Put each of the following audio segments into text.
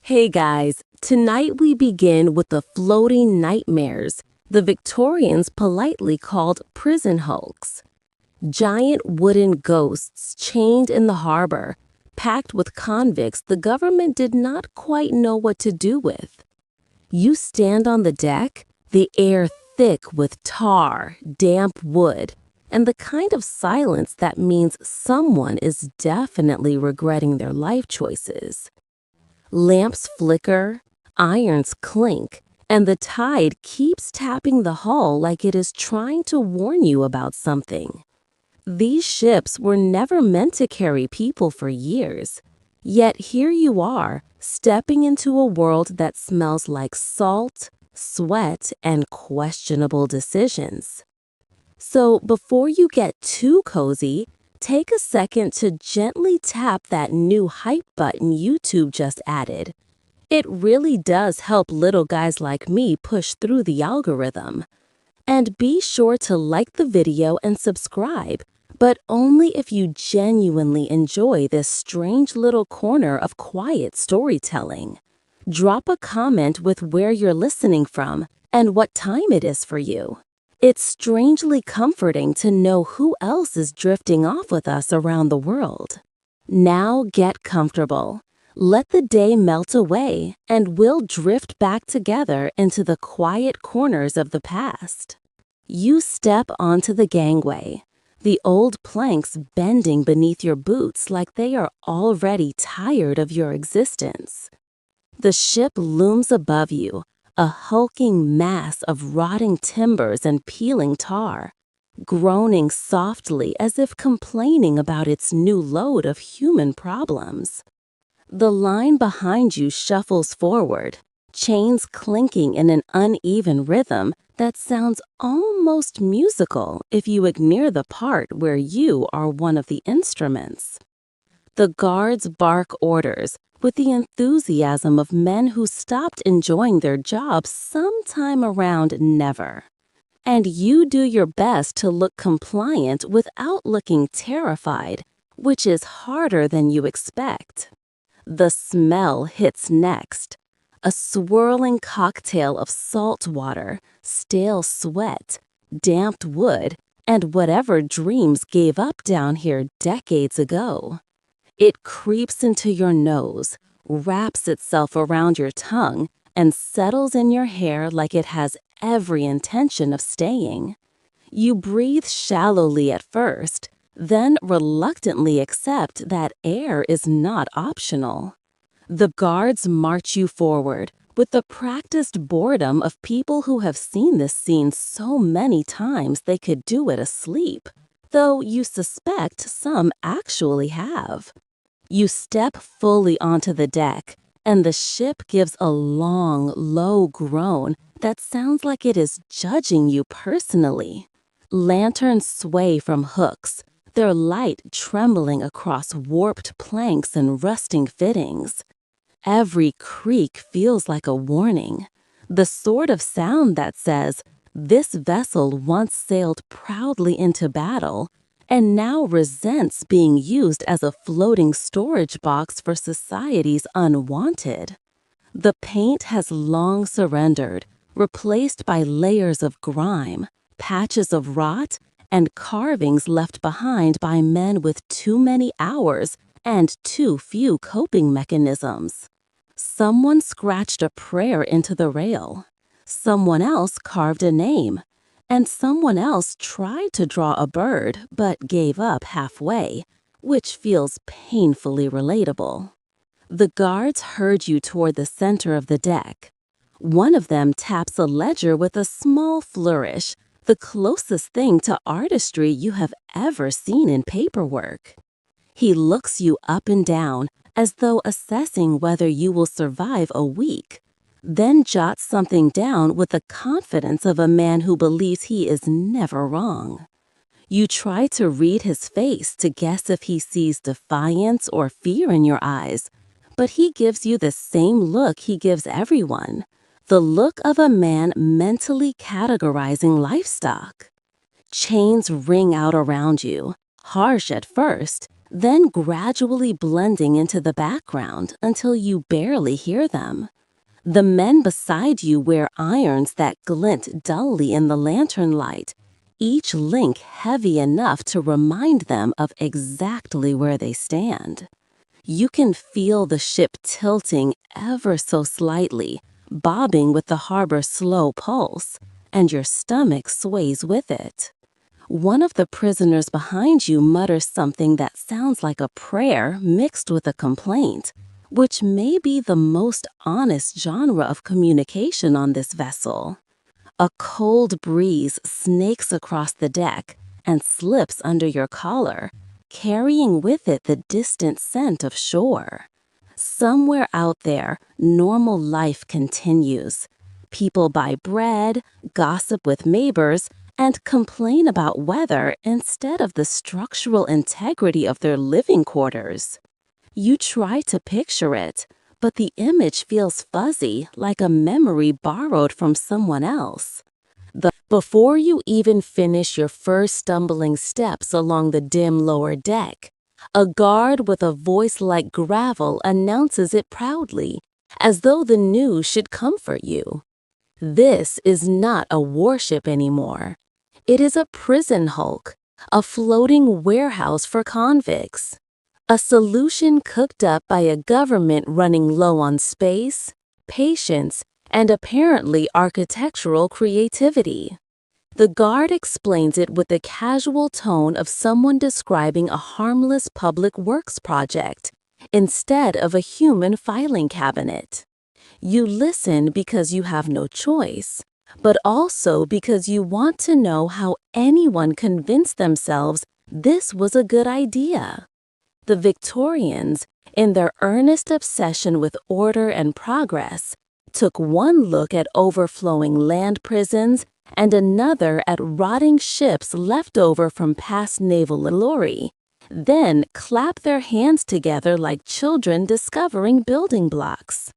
Hey guys, tonight we begin with the floating nightmares, the Victorians politely called prison hulks. Giant wooden ghosts chained in the harbor, packed with convicts the government did not quite know what to do with. You stand on the deck, the air thick with tar, damp wood, and the kind of silence that means someone is definitely regretting their life choices. Lamps flicker, irons clink, and the tide keeps tapping the hull like it is trying to warn you about something. These ships were never meant to carry people for years. Yet here you are, stepping into a world that smells like salt, sweat, and questionable decisions. So before you get too cozy, take a second to gently tap that new hype button YouTube just added. It really does help little guys like me push through the algorithm. And be sure to like the video and subscribe, but only if you genuinely enjoy this strange little corner of quiet storytelling. Drop a comment with where you're listening from and what time it is for you. It's strangely comforting to know who else is drifting off with us around the world. Now get comfortable. Let the day melt away, and we'll drift back together into the quiet corners of the past. You step onto the gangway, the old planks bending beneath your boots like they are already tired of your existence. The ship looms above you, a hulking mass of rotting timbers and peeling tar, groaning softly as if complaining about its new load of human problems. The line behind you shuffles forward, chains clinking in an uneven rhythm that sounds almost musical if you ignore the part where you are one of the instruments. The guards bark orders with the enthusiasm of men who stopped enjoying their jobs sometime around never. And you do your best to look compliant without looking terrified, which is harder than you expect. The smell hits next. A swirling cocktail of salt water, stale sweat, damped wood, and whatever dreams gave up down here decades ago. It creeps into your nose, wraps itself around your tongue, and settles in your hair like it has every intention of staying. You breathe shallowly at first, then reluctantly accept that air is not optional. The guards march you forward with the practiced boredom of people who have seen this scene so many times they could do it asleep, though you suspect some actually have. You step fully onto the deck, and the ship gives a long, low groan that sounds like it is judging you personally. Lanterns sway from hooks, their light trembling across warped planks and rusting fittings. Every creak feels like a warning, the sort of sound that says, "This vessel once sailed proudly into battle, and now resents being used as a floating storage box for society's unwanted." The paint has long surrendered, replaced by layers of grime, patches of rot, and carvings left behind by men with too many hours and too few coping mechanisms. Someone scratched a prayer into the rail. Someone else carved a name. And someone else tried to draw a bird but gave up halfway, which feels painfully relatable. The guards herd you toward the center of the deck. One of them taps a ledger with a small flourish, the closest thing to artistry you have ever seen in paperwork. He looks you up and down as though assessing whether you will survive a week, then jots something down with the confidence of a man who believes he is never wrong. You try to read his face to guess if he sees defiance or fear in your eyes, but he gives you the same look he gives everyone, the look of a man mentally categorizing livestock. Chains ring out around you, harsh at first, then gradually blending into the background until you barely hear them. The men beside you wear irons that glint dully in the lantern light, each link heavy enough to remind them of exactly where they stand. You can feel the ship tilting ever so slightly, bobbing with the harbor's slow pulse, and your stomach sways with it. One of the prisoners behind you mutters something that sounds like a prayer mixed with a complaint, which may be the most honest genre of communication on this vessel. A cold breeze snakes across the deck and slips under your collar, carrying with it the distant scent of shore. Somewhere out there, normal life continues. People buy bread, gossip with neighbors, and complain about weather instead of the structural integrity of their living quarters. You try to picture it, but the image feels fuzzy, like a memory borrowed from someone else. Before you even finish your first stumbling steps along the dim lower deck, a guard with a voice like gravel announces it proudly, as though the news should comfort you. This is not a warship anymore. It is a prison hulk, a floating warehouse for convicts. A solution cooked up by a government running low on space, patience, and apparently architectural creativity. The guard explains it with the casual tone of someone describing a harmless public works project, instead of a human filing cabinet. You listen because you have no choice, but also because you want to know how anyone convinced themselves this was a good idea. The Victorians, in their earnest obsession with order and progress, took one look at overflowing land prisons and another at rotting ships left over from past naval glory, then clapped their hands together like children discovering building blocks.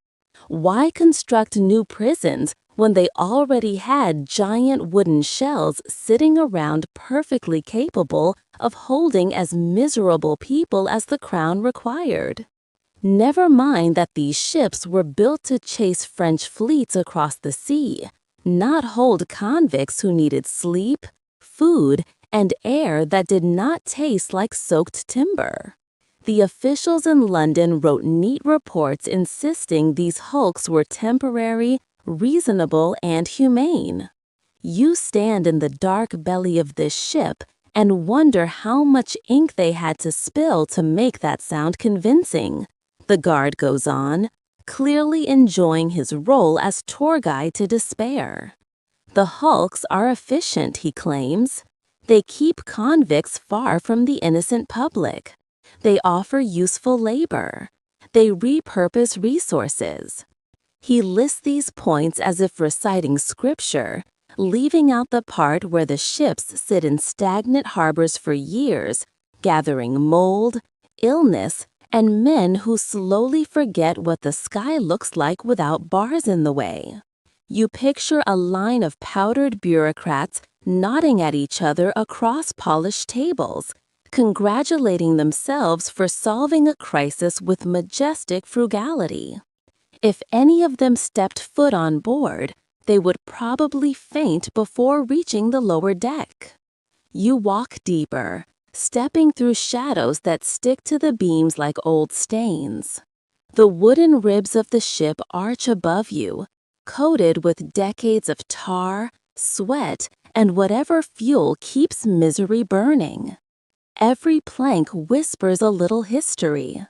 Why construct new prisons when they already had giant wooden shells sitting around perfectly capable of holding as miserable people as the crown required? Never mind that these ships were built to chase French fleets across the sea, not hold convicts who needed sleep, food, and air that did not taste like soaked timber. The officials in London wrote neat reports insisting these hulks were temporary, reasonable, and humane. You stand in the dark belly of this ship and wonder how much ink they had to spill to make that sound convincing. The guard goes on, clearly enjoying his role as tour guide to despair. The hulks are efficient, he claims. They keep convicts far from the innocent public. They offer useful labor. They repurpose resources. He lists these points as if reciting scripture, leaving out the part where the ships sit in stagnant harbors for years, gathering mold, illness, and men who slowly forget what the sky looks like without bars in the way. You picture a line of powdered bureaucrats nodding at each other across polished tables, congratulating themselves for solving a crisis with majestic frugality. If any of them stepped foot on board, they would probably faint before reaching the lower deck. You walk deeper, stepping through shadows that stick to the beams like old stains. The wooden ribs of the ship arch above you, coated with decades of tar, sweat, and whatever fuel keeps misery burning. Every plank whispers a little history.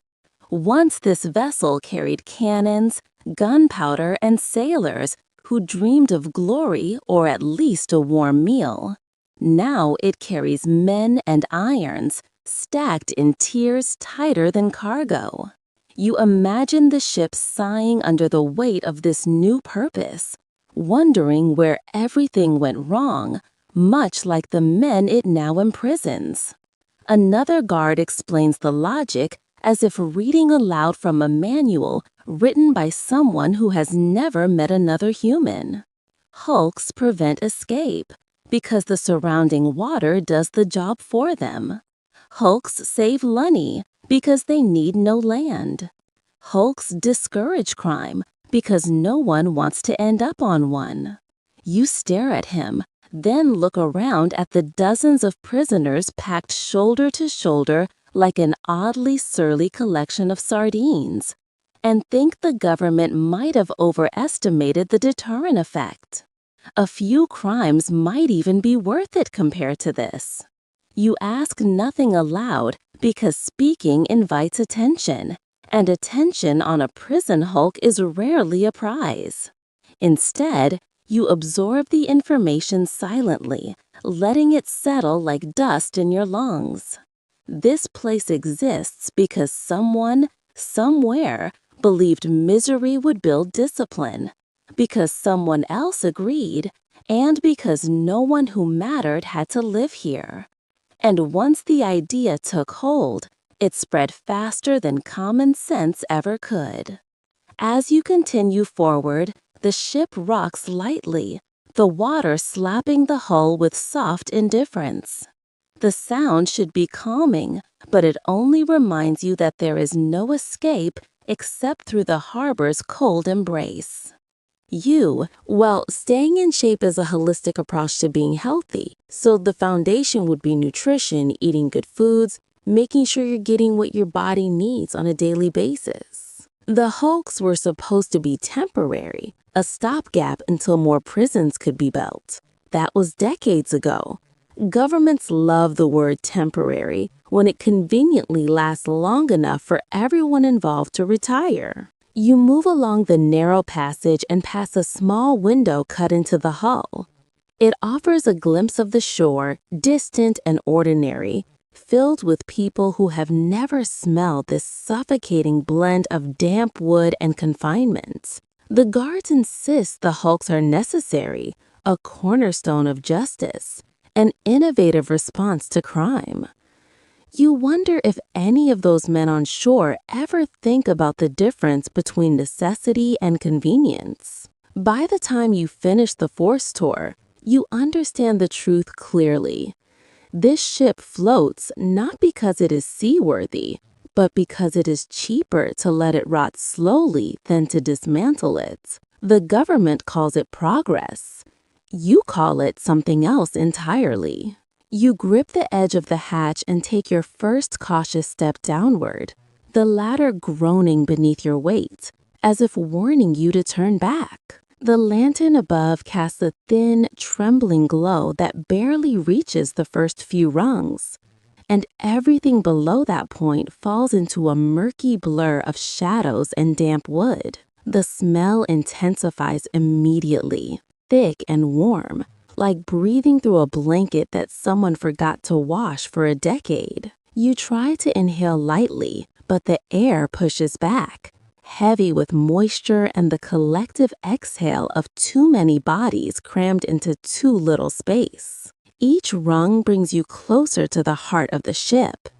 Once this vessel carried cannons, gunpowder, and sailors who dreamed of glory or at least a warm meal. Now it carries men and irons, stacked in tiers tighter than cargo. You imagine the ship sighing under the weight of this new purpose, wondering where everything went wrong, much like the men it now imprisons. Another guard explains the logic as if reading aloud from a manual written by someone who has never met another human. Hulks prevent escape because the surrounding water does the job for them. Hulks save money because they need no land. Hulks discourage crime because no one wants to end up on one. You stare at him, then look around at the dozens of prisoners packed shoulder to shoulder like an oddly surly collection of sardines, and think the government might have overestimated the deterrent effect. A few crimes might even be worth it compared to this. You ask nothing aloud because speaking invites attention, and attention on a prison hulk is rarely a prize. Instead, you absorb the information silently, letting it settle like dust in your lungs. This place exists because someone, somewhere, believed misery would build discipline, because someone else agreed, and because no one who mattered had to live here. And once the idea took hold, it spread faster than common sense ever could. As you continue forward, the ship rocks lightly, the water slapping the hull with soft indifference. The sound should be calming, but it only reminds you that there is no escape except through the harbor's cold embrace. Staying in shape is a holistic approach to being healthy. So the foundation would be nutrition, eating good foods, making sure you're getting what your body needs on a daily basis. The Hulks were supposed to be temporary, a stopgap until more prisons could be built. That was decades ago. Governments love the word temporary when it conveniently lasts long enough for everyone involved to retire. You move along the narrow passage and pass a small window cut into the hull. It offers a glimpse of the shore, distant and ordinary, filled with people who have never smelled this suffocating blend of damp wood and confinement. The guards insist the hulks are necessary, a cornerstone of justice, an innovative response to crime. You wonder if any of those men on shore ever think about the difference between necessity and convenience. By the time you finish the force tour, you understand the truth clearly. This ship floats not because it is seaworthy, but because it is cheaper to let it rot slowly than to dismantle it. The government calls it progress. You call it something else entirely. You grip the edge of the hatch and take your first cautious step downward, the ladder groaning beneath your weight, as if warning you to turn back. The lantern above casts a thin, trembling glow that barely reaches the first few rungs, and everything below that point falls into a murky blur of shadows and damp wood. The smell intensifies immediately, thick and warm, like breathing through a blanket that someone forgot to wash for a decade. You try to inhale lightly, but the air pushes back, heavy with moisture and the collective exhale of too many bodies crammed into too little space. Each rung brings you closer to the heart of the ship,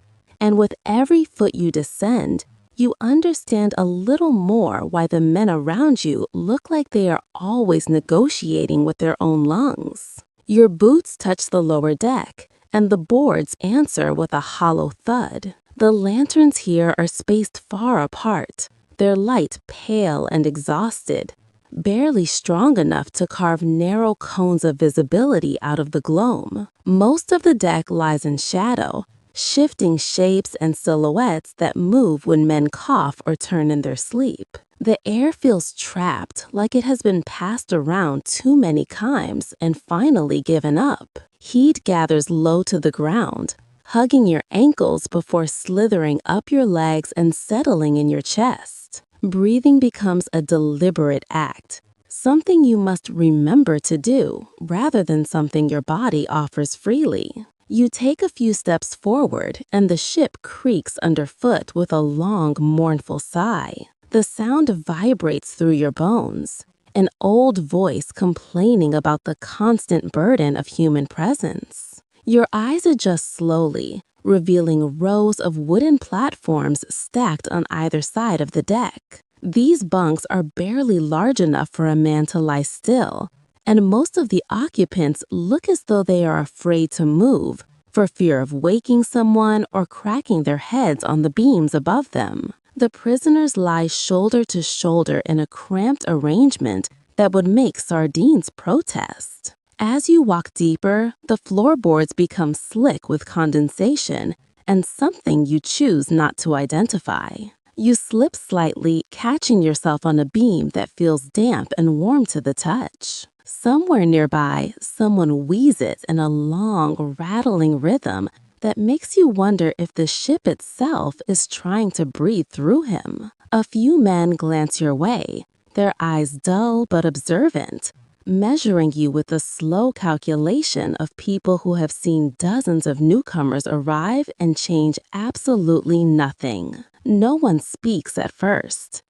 and with every foot you descend, you understand a little more why the men around you look like they are always negotiating with their own lungs. Your boots touch the lower deck, and the boards answer with a hollow thud. The lanterns here are spaced far apart, their light pale and exhausted, barely strong enough to carve narrow cones of visibility out of the gloam. Most of the deck lies in shadow, shifting shapes and silhouettes that move when men cough or turn in their sleep. The air feels trapped, like it has been passed around too many times and finally given up. Heat gathers low to the ground, hugging your ankles before slithering up your legs and settling in your chest. Breathing becomes a deliberate act, something you must remember to do, rather than something your body offers freely. You take a few steps forward, and the ship creaks underfoot with a long, mournful sigh. The sound vibrates through your bones, an old voice complaining about the constant burden of human presence. Your eyes adjust slowly, revealing rows of wooden platforms stacked on either side of the deck. These bunks are barely large enough for a man to lie still, and most of the occupants look as though they are afraid to move, for fear of waking someone or cracking their heads on the beams above them. The prisoners lie shoulder to shoulder in a cramped arrangement that would make sardines protest. As you walk deeper, the floorboards become slick with condensation and something you choose not to identify. You slip slightly, catching yourself on a beam that feels damp and warm to the touch. Somewhere nearby, someone wheezes in a long, rattling rhythm that makes you wonder if the ship itself is trying to breathe through him. A few men glance your way, their eyes dull but observant, measuring you with the slow calculation of people who have seen dozens of newcomers arrive and change absolutely nothing. No one speaks at first.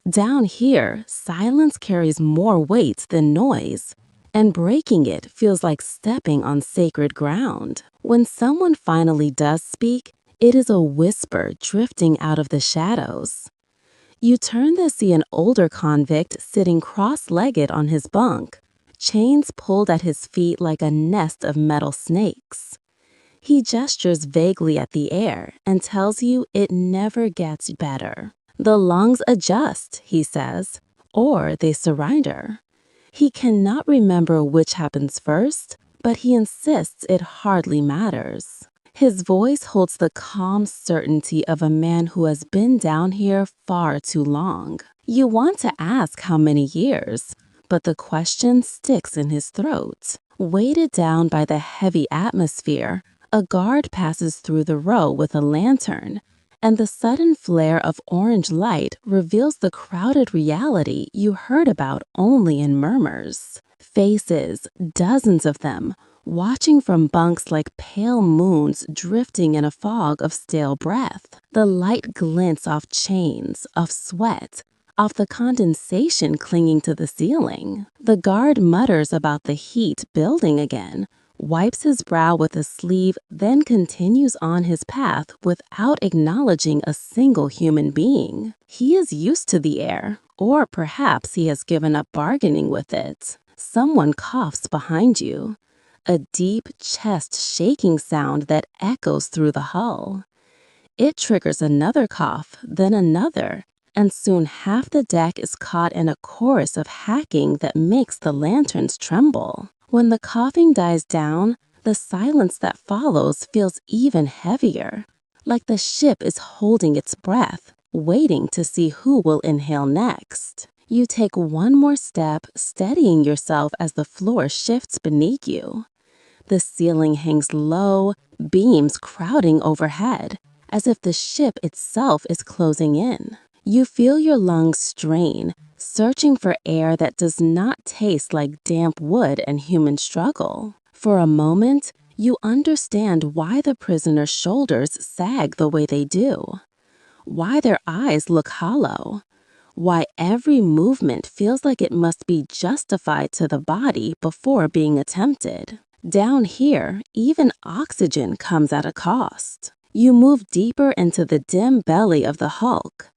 Down here, silence carries more weight than noise, and breaking it feels like stepping on sacred ground. When someone finally does speak, it is a whisper drifting out of the shadows. You turn to see an older convict sitting cross-legged on his bunk, chains pulled at his feet like a nest of metal snakes. He gestures vaguely at the air and tells you it never gets better. The lungs adjust, he says, or they surrender. He cannot remember which happens first, but he insists it hardly matters. His voice holds the calm certainty of a man who has been down here far too long. You want to ask how many years, but the question sticks in his throat. Weighted down by the heavy atmosphere, a guard passes through the row with a lantern, and the sudden flare of orange light reveals the crowded reality you heard about only in murmurs. Faces, dozens of them, watching from bunks like pale moons drifting in a fog of stale breath. The light glints off chains, off sweat, off the condensation clinging to the ceiling. The guard mutters about the heat building again, wipes his brow with a sleeve, then continues on his path without acknowledging a single human being. He is used to the air, or perhaps he has given up bargaining with it. Someone coughs behind you, a deep chest-shaking sound that echoes through the hull. It triggers another cough, then another, and soon half the deck is caught in a chorus of hacking that makes the lanterns tremble. When the coughing dies down, the silence that follows feels even heavier, like the ship is holding its breath, waiting to see who will inhale next. You take one more step, steadying yourself as the floor shifts beneath you. The ceiling hangs low, beams crowding overhead, as if the ship itself is closing in. You feel your lungs strain, searching for air that does not taste like damp wood and human struggle. For a moment, you understand why the prisoner's shoulders sag the way they do, why their eyes look hollow, why every movement feels like it must be justified to the body before being attempted. Down here, even oxygen comes at a cost. You move deeper into the dim belly of the Hulk,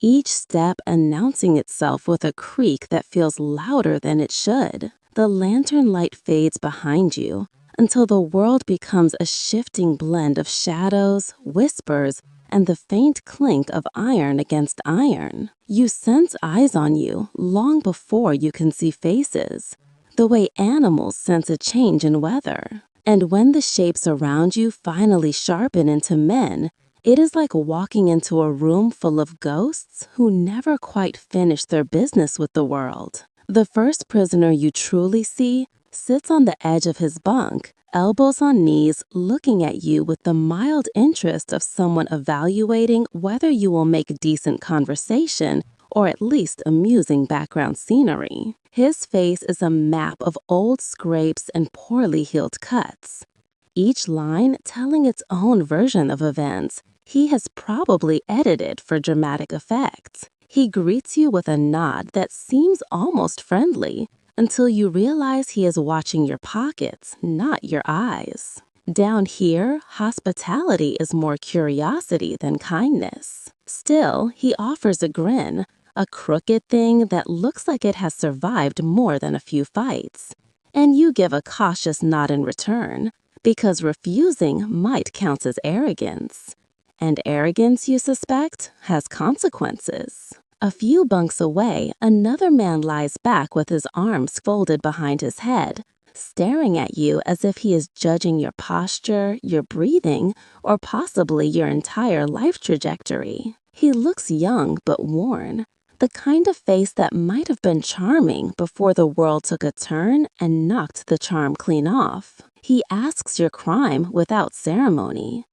each step announcing itself with a creak that feels louder than it should. The lantern light fades behind you until the world becomes a shifting blend of shadows, whispers, and the faint clink of iron against iron. You sense eyes on you long before you can see faces, the way animals sense a change in weather. And when the shapes around you finally sharpen into men, it is like walking into a room full of ghosts who never quite finish their business with the world. The first prisoner you truly see sits on the edge of his bunk, elbows on knees, looking at you with the mild interest of someone evaluating whether you will make decent conversation or at least amusing background scenery. His face is a map of old scrapes and poorly healed cuts, each line telling its own version of events he has probably edited for dramatic effect. He greets you with a nod that seems almost friendly until you realize he is watching your pockets, not your eyes. Down here, hospitality is more curiosity than kindness. Still, he offers a grin, a crooked thing that looks like it has survived more than a few fights. And you give a cautious nod in return, because refusing might count as arrogance. And arrogance, you suspect, has consequences. A few bunks away, another man lies back with his arms folded behind his head, staring at you as if he is judging your posture, your breathing, or possibly your entire life trajectory. He looks young but worn, the kind of face that might have been charming before the world took a turn and knocked the charm clean off. He asks your crime without ceremony.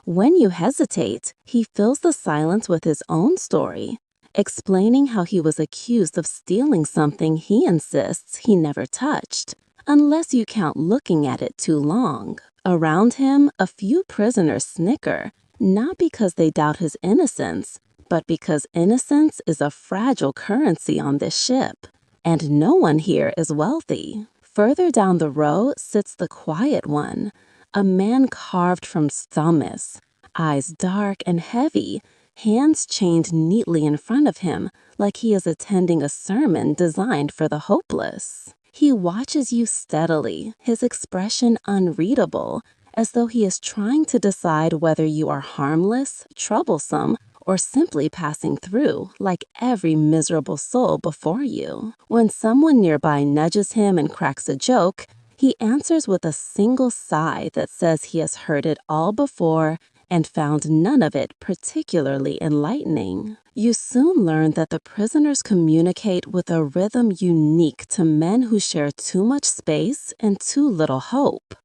When you hesitate, he fills the silence with his own story, explaining how he was accused of stealing something he insists he never touched, unless you count looking at it too long. Around him, a few prisoners snicker, not because they doubt his innocence, but because innocence is a fragile currency on this ship, and no one here is wealthy. Further down the row sits the quiet one, a man carved from stomachs, eyes dark and heavy, hands chained neatly in front of him like he is attending a sermon designed for the hopeless. He watches you steadily, his expression unreadable, as though he is trying to decide whether you are harmless, troublesome, or simply passing through, like every miserable soul before you. When someone nearby nudges him and cracks a joke, he answers with a single sigh that says he has heard it all before and found none of it particularly enlightening. You soon learn that the prisoners communicate with a rhythm unique to men who share too much space and too little hope.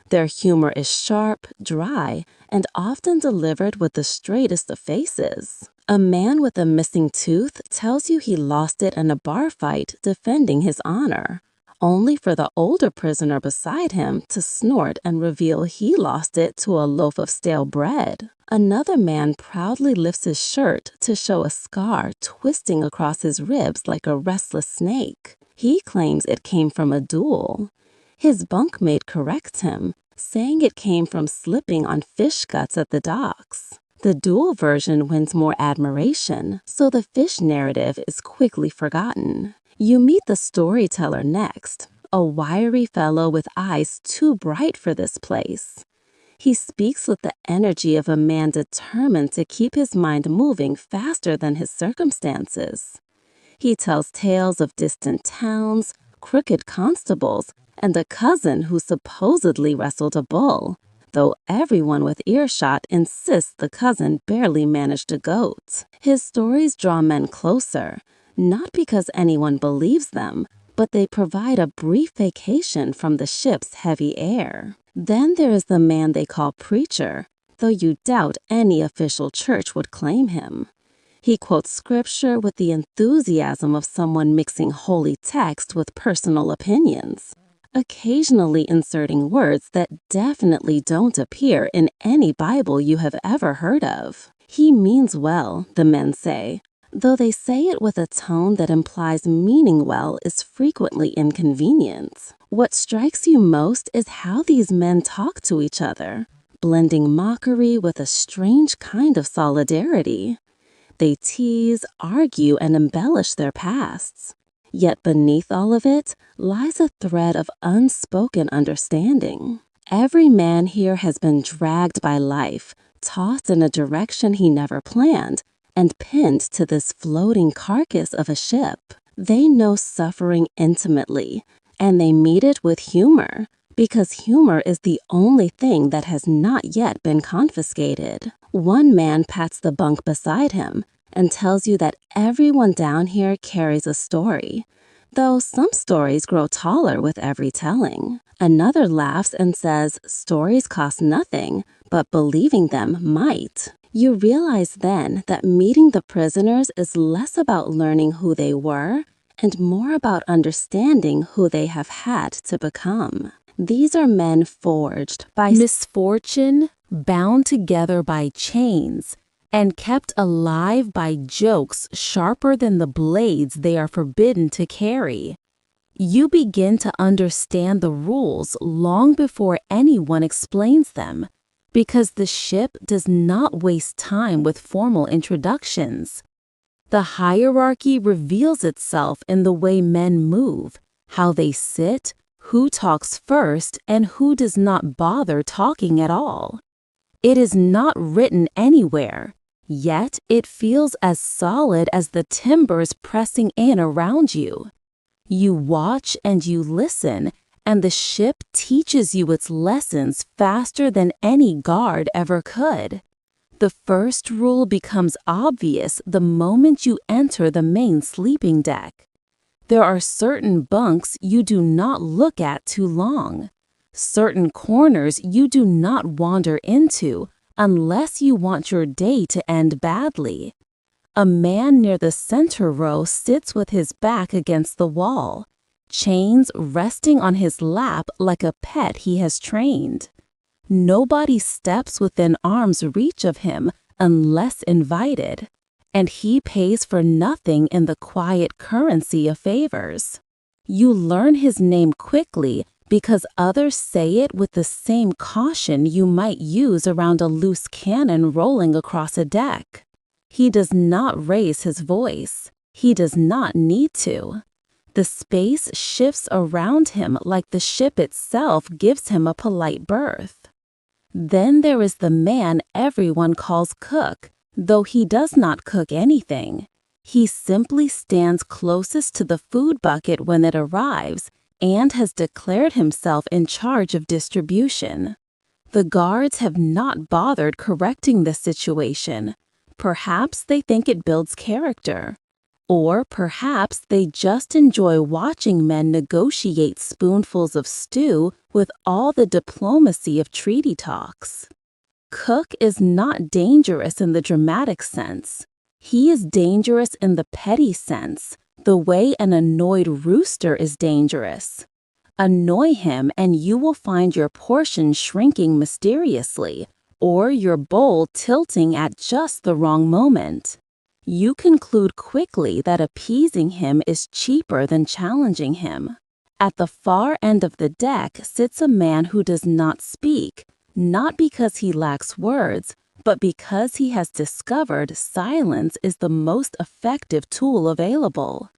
Their humor is sharp, dry, and often delivered with the straightest of faces. A man with a missing tooth tells you he lost it in a bar fight defending his honor, only for the older prisoner beside him to snort and reveal he lost it to a loaf of stale bread. Another man proudly lifts his shirt to show a scar twisting across his ribs like a restless snake. He claims it came from a duel. His bunkmate corrects him, saying it came from slipping on fish guts at the docks. The duel version wins more admiration, so the fish narrative is quickly forgotten. You meet the storyteller next, a wiry fellow with eyes too bright for this place. He speaks with the energy of a man determined to keep his mind moving faster than his circumstances. He tells tales of distant towns, crooked constables, and a cousin who supposedly wrestled a bull, though everyone with earshot insists the cousin barely managed a goat. His stories draw men closer, not because anyone believes them, but they provide a brief vacation from the ship's heavy air. Then there is the man they call preacher, though you doubt any official church would claim him. He quotes scripture with the enthusiasm of someone mixing holy text with personal opinions, occasionally inserting words that definitely don't appear in any Bible you have ever heard of. He means well, the men say, though they say it with a tone that implies meaning well is frequently inconvenient. What strikes you most is how these men talk to each other, blending mockery with a strange kind of solidarity. They tease, argue, and embellish their pasts. Yet beneath all of it lies a thread of unspoken understanding. Every man here has been dragged by life, tossed in a direction he never planned, and pinned to this floating carcass of a ship. They know suffering intimately, and they meet it with humor, because humor is the only thing that has not yet been confiscated. One man pats the bunk beside him and tells you that everyone down here carries a story, though some stories grow taller with every telling. Another laughs and says stories cost nothing, but believing them might. You realize then that meeting the prisoners is less about learning who they were and more about understanding who they have had to become. These are men forged by misfortune, bound together by chains, and kept alive by jokes sharper than the blades they are forbidden to carry. You begin to understand the rules long before anyone explains them, because the ship does not waste time with formal introductions. The hierarchy reveals itself in the way men move, how they sit, who talks first and who does not bother talking at all. It is not written anywhere, yet it feels as solid as the timbers pressing in around you. You watch and you listen, and the ship teaches you its lessons faster than any guard ever could. The first rule becomes obvious the moment you enter the main sleeping deck. There are certain bunks you do not look at too long. Certain corners you do not wander into unless you want your day to end badly. A man near the center row sits with his back against the wall, chains resting on his lap like a pet he has trained. Nobody steps within arm's reach of him unless invited, and he pays for nothing in the quiet currency of favors. You learn his name quickly because others say it with the same caution you might use around a loose cannon rolling across a deck. He does not raise his voice. He does not need to. The space shifts around him like the ship itself gives him a polite berth. Then there is the man everyone calls cook, though he does not cook anything. He simply stands closest to the food bucket when it arrives and has declared himself in charge of distribution. The guards have not bothered correcting the situation. Perhaps they think it builds character. Or perhaps they just enjoy watching men negotiate spoonfuls of stew with all the diplomacy of treaty talks. Cook is not dangerous in the dramatic sense. He is dangerous in the petty sense, the way an annoyed rooster is dangerous. Annoy him and you will find your portion shrinking mysteriously, or your bowl tilting at just the wrong moment. You conclude quickly that appeasing him is cheaper than challenging him. At the far end of the deck sits a man who does not speak, not because he lacks words, but because he has discovered silence is the most effective tool available.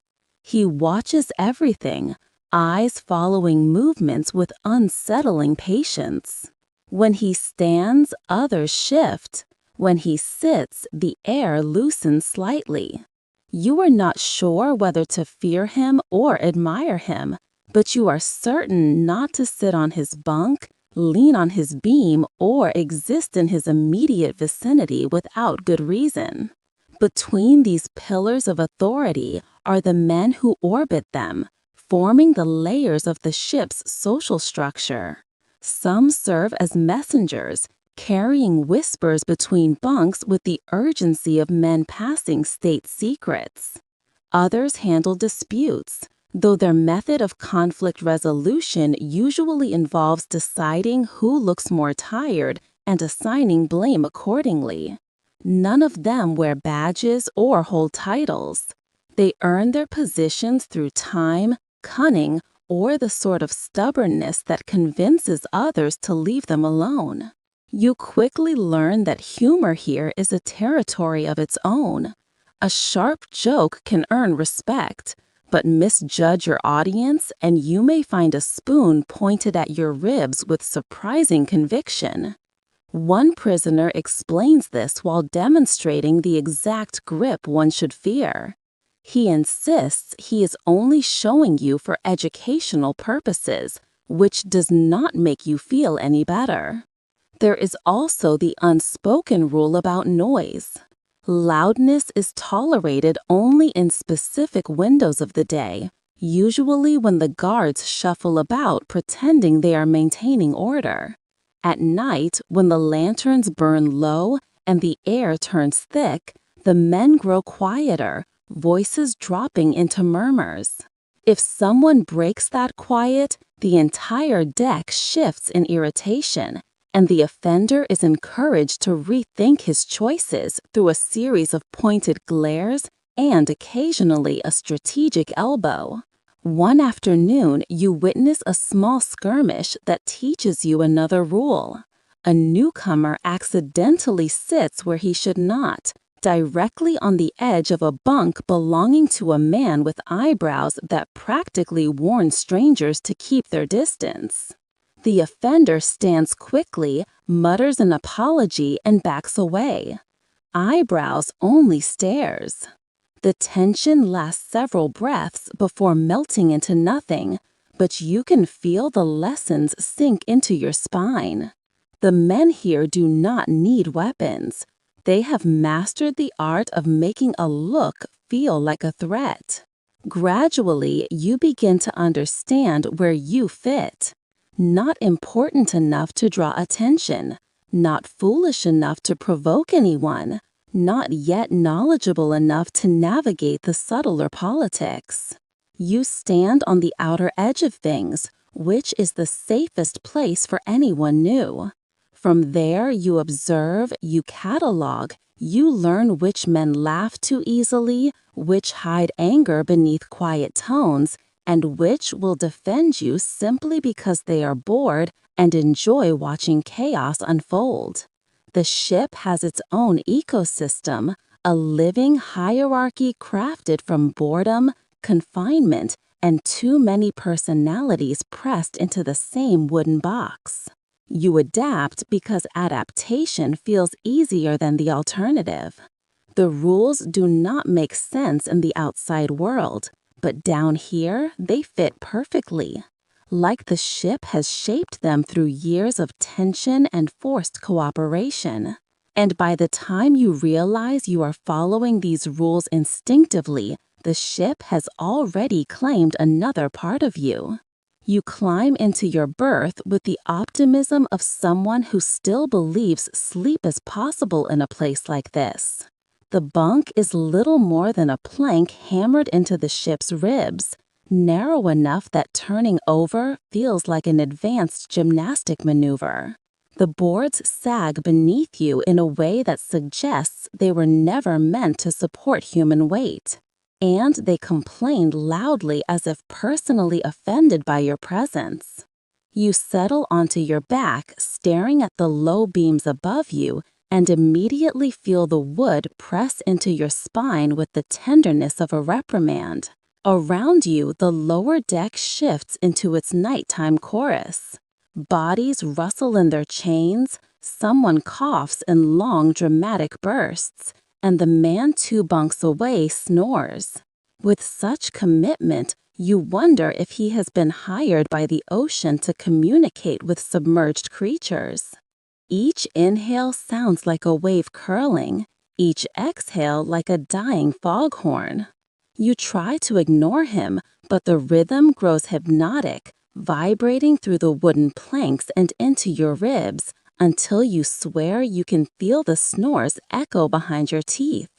He watches everything, eyes following movements with unsettling patience. When he stands, others shift. When he sits, the air loosens slightly. You are not sure whether to fear him or admire him, but you are certain not to sit on his bunk, lean on his beam, or exist in his immediate vicinity without good reason. Between these pillars of authority are the men who orbit them, forming the layers of the ship's social structure. Some serve as messengers, carrying whispers between bunks with the urgency of men passing state secrets. Others handle disputes, though their method of conflict resolution usually involves deciding who looks more tired and assigning blame accordingly. None of them wear badges or hold titles. They earn their positions through time, cunning, or the sort of stubbornness that convinces others to leave them alone. You quickly learn that humor here is a territory of its own. A sharp joke can earn respect, but misjudge your audience and you may find a spoon pointed at your ribs with surprising conviction. One prisoner explains this while demonstrating the exact grip one should fear. He insists he is only showing you for educational purposes, which does not make you feel any better. There is also the unspoken rule about noise. Loudness is tolerated only in specific windows of the day, usually when the guards shuffle about pretending they are maintaining order. At night, when the lanterns burn low and the air turns thick, the men grow quieter, voices dropping into murmurs. If someone breaks that quiet, the entire deck shifts in irritation, and the offender is encouraged to rethink his choices through a series of pointed glares and occasionally a strategic elbow. One afternoon, you witness a small skirmish that teaches you another rule. A newcomer accidentally sits where he should not, directly on the edge of a bunk belonging to a man with eyebrows that practically warn strangers to keep their distance. The offender stands quickly, mutters an apology, and backs away. Eyebrows only stares. The tension lasts several breaths before melting into nothing, but you can feel the lessons sink into your spine. The men here do not need weapons. They have mastered the art of making a look feel like a threat. Gradually, you begin to understand where you fit. Not important enough to draw attention, not foolish enough to provoke anyone, not yet knowledgeable enough to navigate the subtler politics. You stand on the outer edge of things, which is the safest place for anyone new. From there, you observe, you catalog, you learn which men laugh too easily, which hide anger beneath quiet tones, and which will defend you simply because they are bored and enjoy watching chaos unfold. The ship has its own ecosystem, a living hierarchy crafted from boredom, confinement, and too many personalities pressed into the same wooden box. You adapt because adaptation feels easier than the alternative. The rules do not make sense in the outside world, but down here they fit perfectly. Like the ship has shaped them through years of tension and forced cooperation. And by the time you realize you are following these rules instinctively, the ship has already claimed another part of you. You climb into your berth with the optimism of someone who still believes sleep is possible in a place like this. The bunk is little more than a plank hammered into the ship's ribs, narrow enough that turning over feels like an advanced gymnastic maneuver. The boards sag beneath you in a way that suggests they were never meant to support human weight. And they complained loudly as if personally offended by your presence. You settle onto your back, staring at the low beams above you, and immediately feel the wood press into your spine with the tenderness of a reprimand. Around you, the lower deck shifts into its nighttime chorus. Bodies rustle in their chains, someone coughs in long, dramatic bursts, and the man 2 bunks away snores. With such commitment, you wonder if he has been hired by the ocean to communicate with submerged creatures. Each inhale sounds like a wave curling, each exhale like a dying foghorn. You try to ignore him, but the rhythm grows hypnotic, vibrating through the wooden planks and into your ribs, until you swear you can feel the snores echo behind your teeth.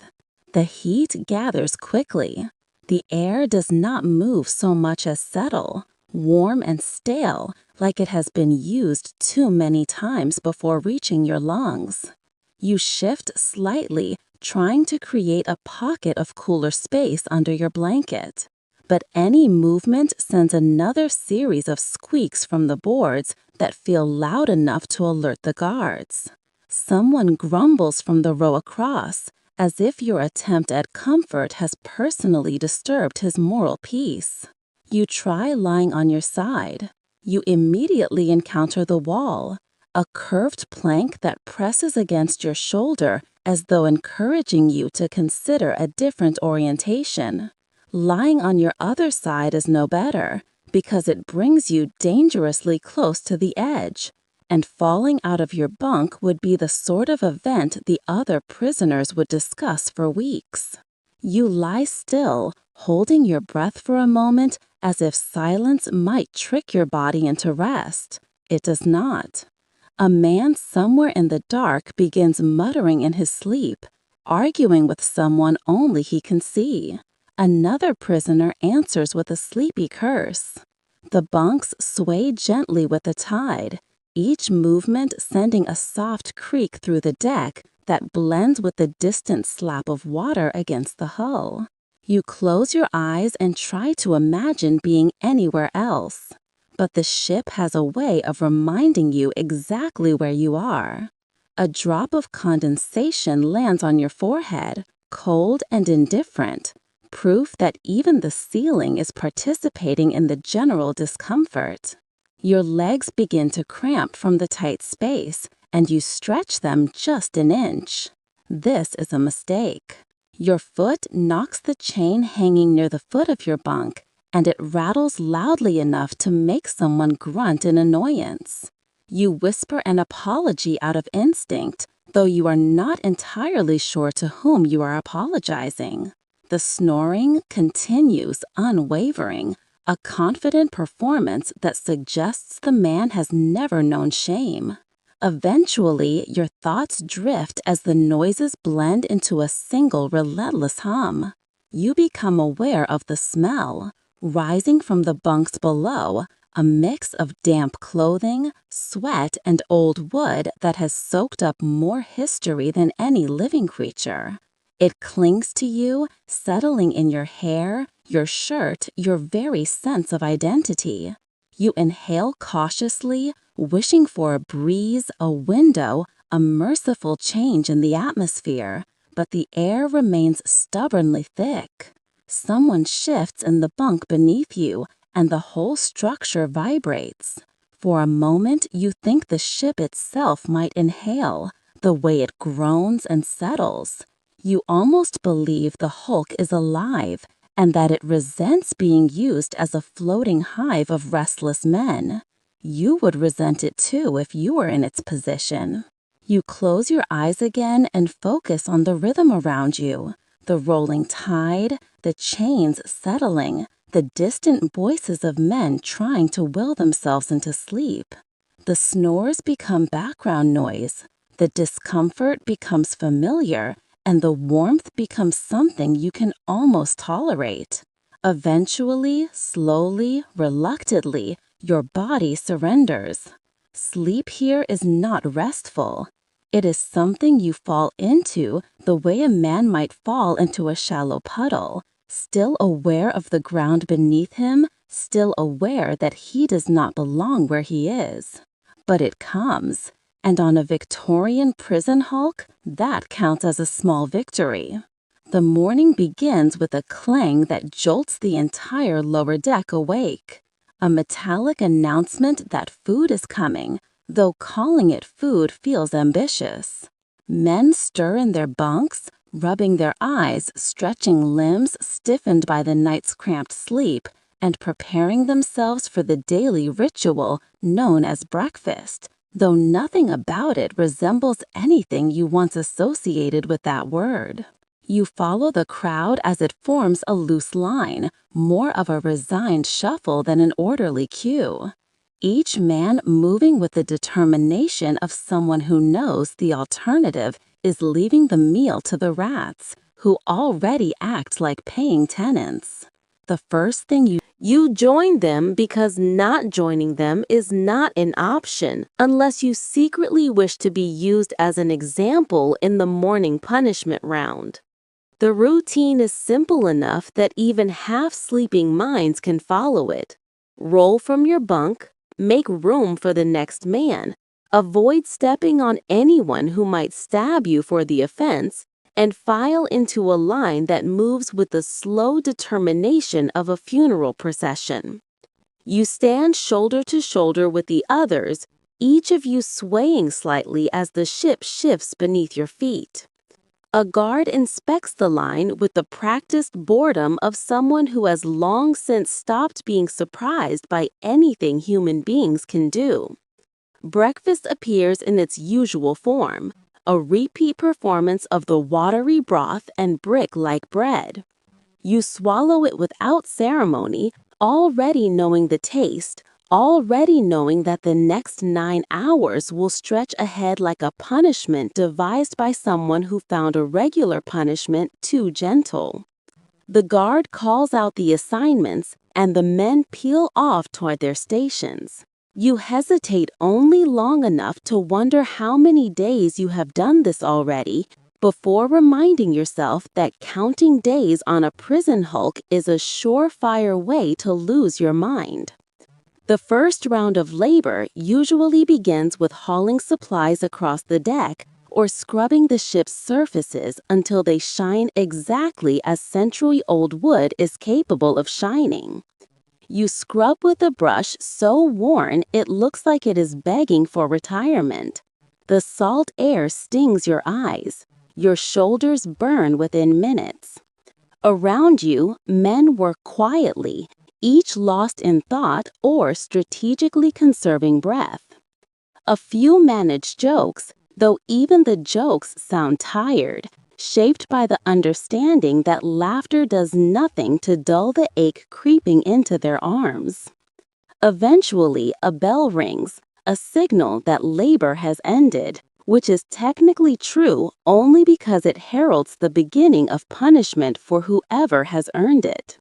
The heat gathers quickly. The air does not move so much as settle, warm and stale, like it has been used too many times before reaching your lungs. You shift slightly, trying to create a pocket of cooler space under your blanket. But any movement sends another series of squeaks from the boards that feel loud enough to alert the guards. Someone grumbles from the row across, as if your attempt at comfort has personally disturbed his moral peace. You try lying on your side. You immediately encounter the wall, a curved plank that presses against your shoulder as though encouraging you to consider a different orientation. Lying on your other side is no better, because it brings you dangerously close to the edge, and falling out of your bunk would be the sort of event the other prisoners would discuss for weeks. You lie still, holding your breath for a moment as if silence might trick your body into rest. It does not. A man somewhere in the dark begins muttering in his sleep, arguing with someone only he can see. Another prisoner answers with a sleepy curse. The bunks sway gently with the tide, each movement sending a soft creak through the deck that blends with the distant slap of water against the hull. You close your eyes and try to imagine being anywhere else. But the ship has a way of reminding you exactly where you are. A drop of condensation lands on your forehead, cold and indifferent, proof that even the ceiling is participating in the general discomfort. Your legs begin to cramp from the tight space, and you stretch them just an inch. This is a mistake. Your foot knocks the chain hanging near the foot of your bunk, and it rattles loudly enough to make someone grunt in annoyance. You whisper an apology out of instinct, though you are not entirely sure to whom you are apologizing. The snoring continues unwavering, a confident performance that suggests the man has never known shame. Eventually, your thoughts drift as the noises blend into a single relentless hum. You become aware of the smell, rising from the bunks below, a mix of damp clothing, sweat, and old wood that has soaked up more history than any living creature. It clings to you, settling in your hair, your shirt, your very sense of identity. You inhale cautiously, wishing for a breeze, a window, a merciful change in the atmosphere, but the air remains stubbornly thick. Someone shifts in the bunk beneath you, and the whole structure vibrates. For a moment, you think the ship itself might inhale, the way it groans and settles. You almost believe the Hulk is alive, and that it resents being used as a floating hive of restless men. You would resent it too if you were in its position. You close your eyes again and focus on the rhythm around you, the rolling tide, the chains settling, the distant voices of men trying to will themselves into sleep. The snores become background noise, the discomfort becomes familiar, and the warmth becomes something you can almost tolerate. Eventually, slowly, reluctantly, your body surrenders. Sleep here is not restful. It is something you fall into the way a man might fall into a shallow puddle, still aware of the ground beneath him, still aware that he does not belong where he is. But it comes. And on a Victorian prison hulk, that counts as a small victory. The morning begins with a clang that jolts the entire lower deck awake. A metallic announcement that food is coming, though calling it food feels ambitious. Men stir in their bunks, rubbing their eyes, stretching limbs stiffened by the night's cramped sleep, and preparing themselves for the daily ritual known as breakfast, though nothing about it resembles anything you once associated with that word. You follow the crowd as it forms a loose line, more of a resigned shuffle than an orderly queue. Each man moving with the determination of someone who knows the alternative is leaving the meal to the rats, who already act like paying tenants. The first thing you join them because not joining them is not an option unless you secretly wish to be used as an example in the morning punishment round. The routine is simple enough that even half-sleeping minds can follow it. Roll from your bunk, make room for the next man, avoid stepping on anyone who might stab you for the offense, and file into a line that moves with the slow determination of a funeral procession. You stand shoulder to shoulder with the others, each of you swaying slightly as the ship shifts beneath your feet. A guard inspects the line with the practiced boredom of someone who has long since stopped being surprised by anything human beings can do. Breakfast appears in its usual form, a repeat performance of the watery broth and brick-like bread. You swallow it without ceremony, already knowing the taste, already knowing that the next 9 hours will stretch ahead like a punishment devised by someone who found a regular punishment too gentle. The guard calls out the assignments, and the men peel off toward their stations. You hesitate only long enough to wonder how many days you have done this already before reminding yourself that counting days on a prison hulk is a surefire way to lose your mind. The first round of labor usually begins with hauling supplies across the deck or scrubbing the ship's surfaces until they shine exactly as century-old wood is capable of shining. You scrub with a brush so worn it looks like it is begging for retirement. The salt air stings your eyes. Your shoulders burn within minutes. Around you, men work quietly, each lost in thought or strategically conserving breath. A few manage jokes, though even the jokes sound tired, shaped by the understanding that laughter does nothing to dull the ache creeping into their arms. Eventually, a bell rings, a signal that labor has ended, which is technically true only because it heralds the beginning of punishment for whoever has earned it.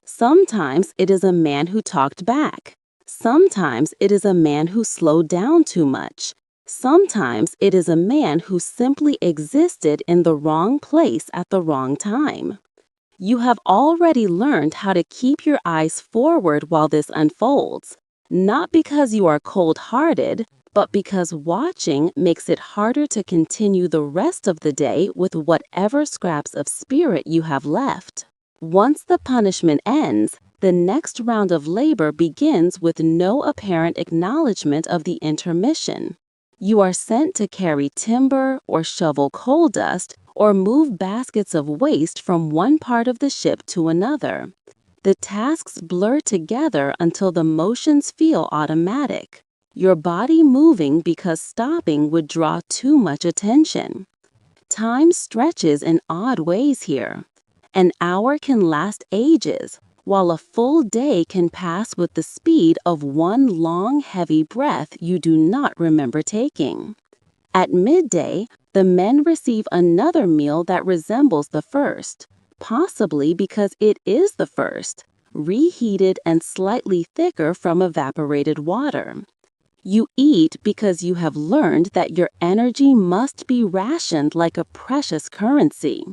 Sometimes it is a man who talked back. Sometimes it is a man who slowed down too much. Sometimes it is a man who simply existed in the wrong place at the wrong time. You have already learned how to keep your eyes forward while this unfolds, not because you are cold-hearted, but because watching makes it harder to continue the rest of the day with whatever scraps of spirit you have left. Once the punishment ends, the next round of labor begins with no apparent acknowledgement of the intermission. You are sent to carry timber or shovel coal dust or move baskets of waste from one part of the ship to another. The tasks blur together until the motions feel automatic, your body moving because stopping would draw too much attention. Time stretches in odd ways here. An hour can last ages, while a full day can pass with the speed of one long, heavy breath you do not remember taking. At midday, the men receive another meal that resembles the first, possibly because it is the first, reheated and slightly thicker from evaporated water. You eat because you have learned that your energy must be rationed like a precious currency.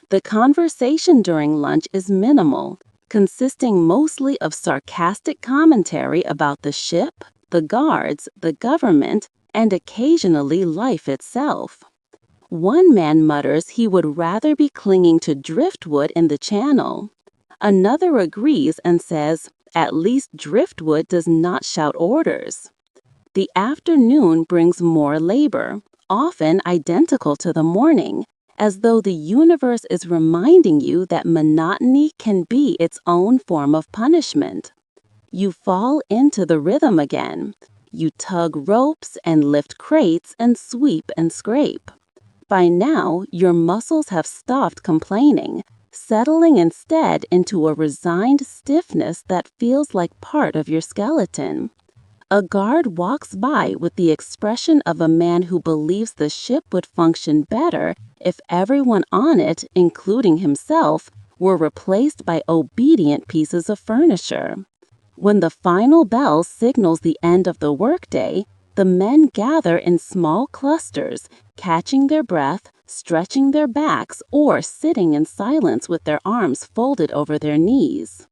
The conversation during lunch is minimal, consisting mostly of sarcastic commentary about the ship, the guards, the government, and occasionally life itself. One man mutters he would rather be clinging to driftwood in the channel. Another agrees and says, at least driftwood does not shout orders. The afternoon brings more labor, often identical to the morning, as though the universe is reminding you that monotony can be its own form of punishment. You fall into the rhythm again. You tug ropes and lift crates and sweep and scrape. By now, your muscles have stopped complaining, settling instead into a resigned stiffness that feels like part of your skeleton. A guard walks by with the expression of a man who believes the ship would function better if everyone on it, including himself, were replaced by obedient pieces of furniture. When the final bell signals the end of the workday, the men gather in small clusters, catching their breath, stretching their backs, or sitting in silence with their arms folded over their knees.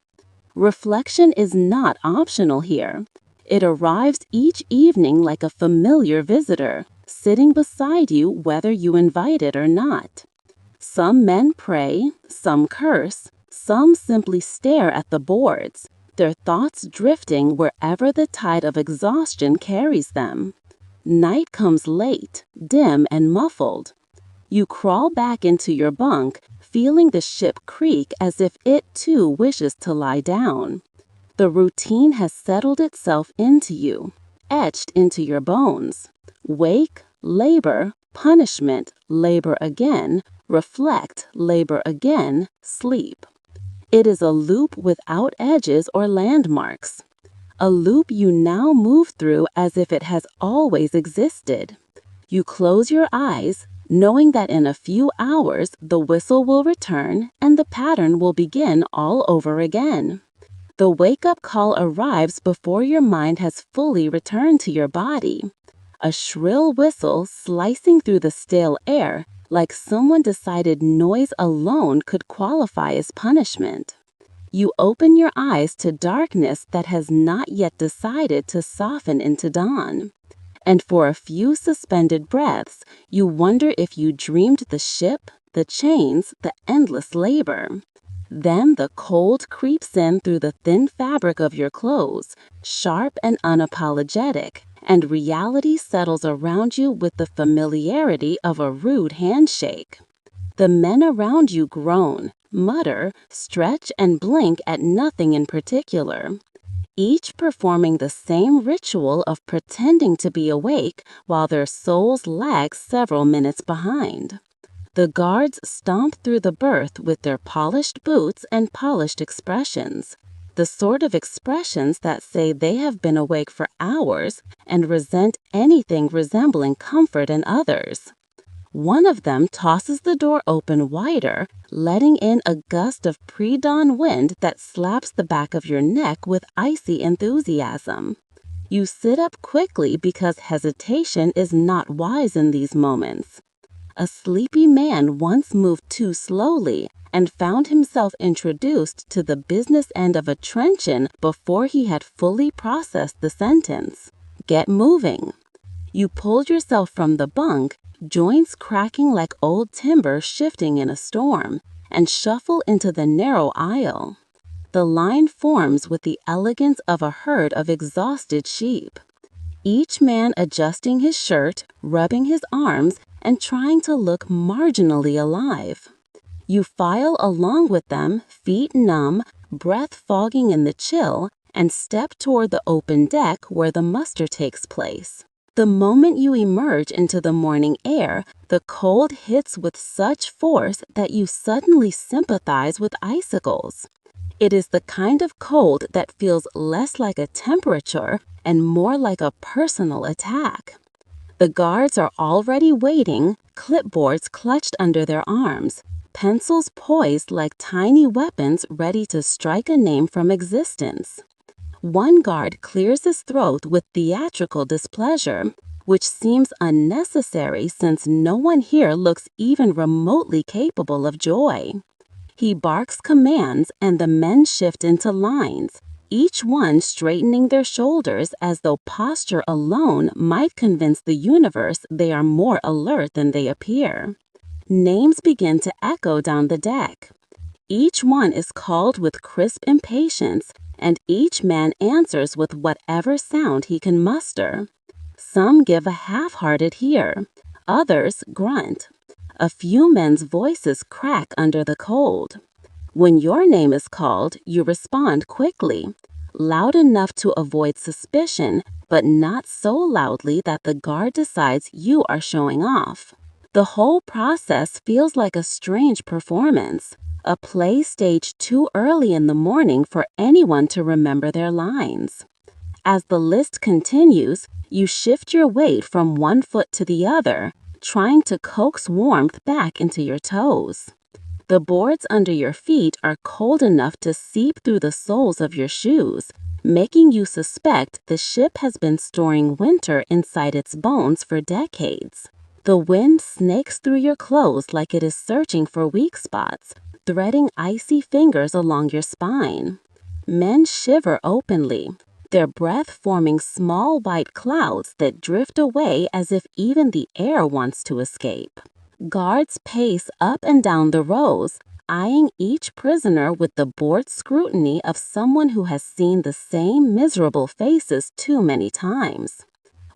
Reflection is not optional here. It arrives each evening like a familiar visitor, sitting beside you whether you invite it or not. Some men pray, some curse, some simply stare at the boards, their thoughts drifting wherever the tide of exhaustion carries them. Night comes late, dim and muffled. You crawl back into your bunk, feeling the ship creak as if it too wishes to lie down. The routine has settled itself into you, etched into your bones. Wake, labor, punishment, labor again, reflect, labor again, sleep. It is a loop without edges or landmarks. A loop you now move through as if it has always existed. You close your eyes, knowing that in a few hours the whistle will return and the pattern will begin all over again. The wake-up call arrives before your mind has fully returned to your body. A shrill whistle slicing through the stale air like someone decided noise alone could qualify as punishment. You open your eyes to darkness that has not yet decided to soften into dawn. And for a few suspended breaths, you wonder if you dreamed the ship, the chains, the endless labor. Then the cold creeps in through the thin fabric of your clothes, sharp and unapologetic, and reality settles around you with the familiarity of a rude handshake. The men around you groan, mutter, stretch, and blink at nothing in particular, each performing the same ritual of pretending to be awake while their souls lag several minutes behind. The guards stomp through the berth with their polished boots and polished expressions, the sort of expressions that say they have been awake for hours and resent anything resembling comfort in others. One of them tosses the door open wider, letting in a gust of pre-dawn wind that slaps the back of your neck with icy enthusiasm. You sit up quickly because hesitation is not wise in these moments. A sleepy man once moved too slowly and found himself introduced to the business end of a truncheon before he had fully processed the sentence. Get moving. You pulled yourself from the bunk, joints cracking like old timber shifting in a storm, and shuffle into the narrow aisle. The line forms with the elegance of a herd of exhausted sheep, each man adjusting his shirt, rubbing his arms, and trying to look marginally alive. You file along with them, feet numb, breath fogging in the chill, and step toward the open deck where the muster takes place. The moment you emerge into the morning air, the cold hits with such force that you suddenly sympathize with icicles. It is the kind of cold that feels less like a temperature and more like a personal attack. The guards are already waiting, clipboards clutched under their arms, pencils poised like tiny weapons ready to strike a name from existence. One guard clears his throat with theatrical displeasure, which seems unnecessary since no one here looks even remotely capable of joy. He barks commands and the men shift into lines, each one straightening their shoulders as though posture alone might convince the universe they are more alert than they appear. Names begin to echo down the deck. Each one is called with crisp impatience, and each man answers with whatever sound he can muster. Some give a half-hearted hear, others grunt. A few men's voices crack under the cold. When your name is called, you respond quickly, loud enough to avoid suspicion, but not so loudly that the guard decides you are showing off. The whole process feels like a strange performance, a play staged too early in the morning for anyone to remember their lines. As the list continues, you shift your weight from one foot to the other, trying to coax warmth back into your toes. The boards under your feet are cold enough to seep through the soles of your shoes, making you suspect the ship has been storing winter inside its bones for decades. The wind snakes through your clothes like it is searching for weak spots, threading icy fingers along your spine. Men shiver openly, their breath forming small white clouds that drift away as if even the air wants to escape. Guards pace up and down the rows, eyeing each prisoner with the bored scrutiny of someone who has seen the same miserable faces too many times.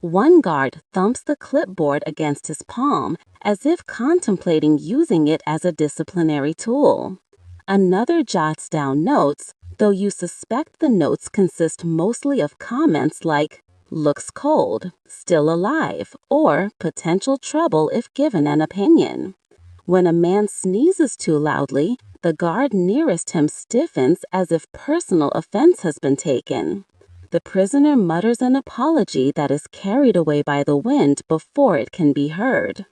One guard thumps the clipboard against his palm as if contemplating using it as a disciplinary tool. Another jots down notes, though you suspect the notes consist mostly of comments like, "looks cold," "still alive," or "potential trouble if given an opinion." When a man sneezes too loudly, the guard nearest him stiffens as if personal offense has been taken. The prisoner mutters an apology that is carried away by the wind before it can be heard.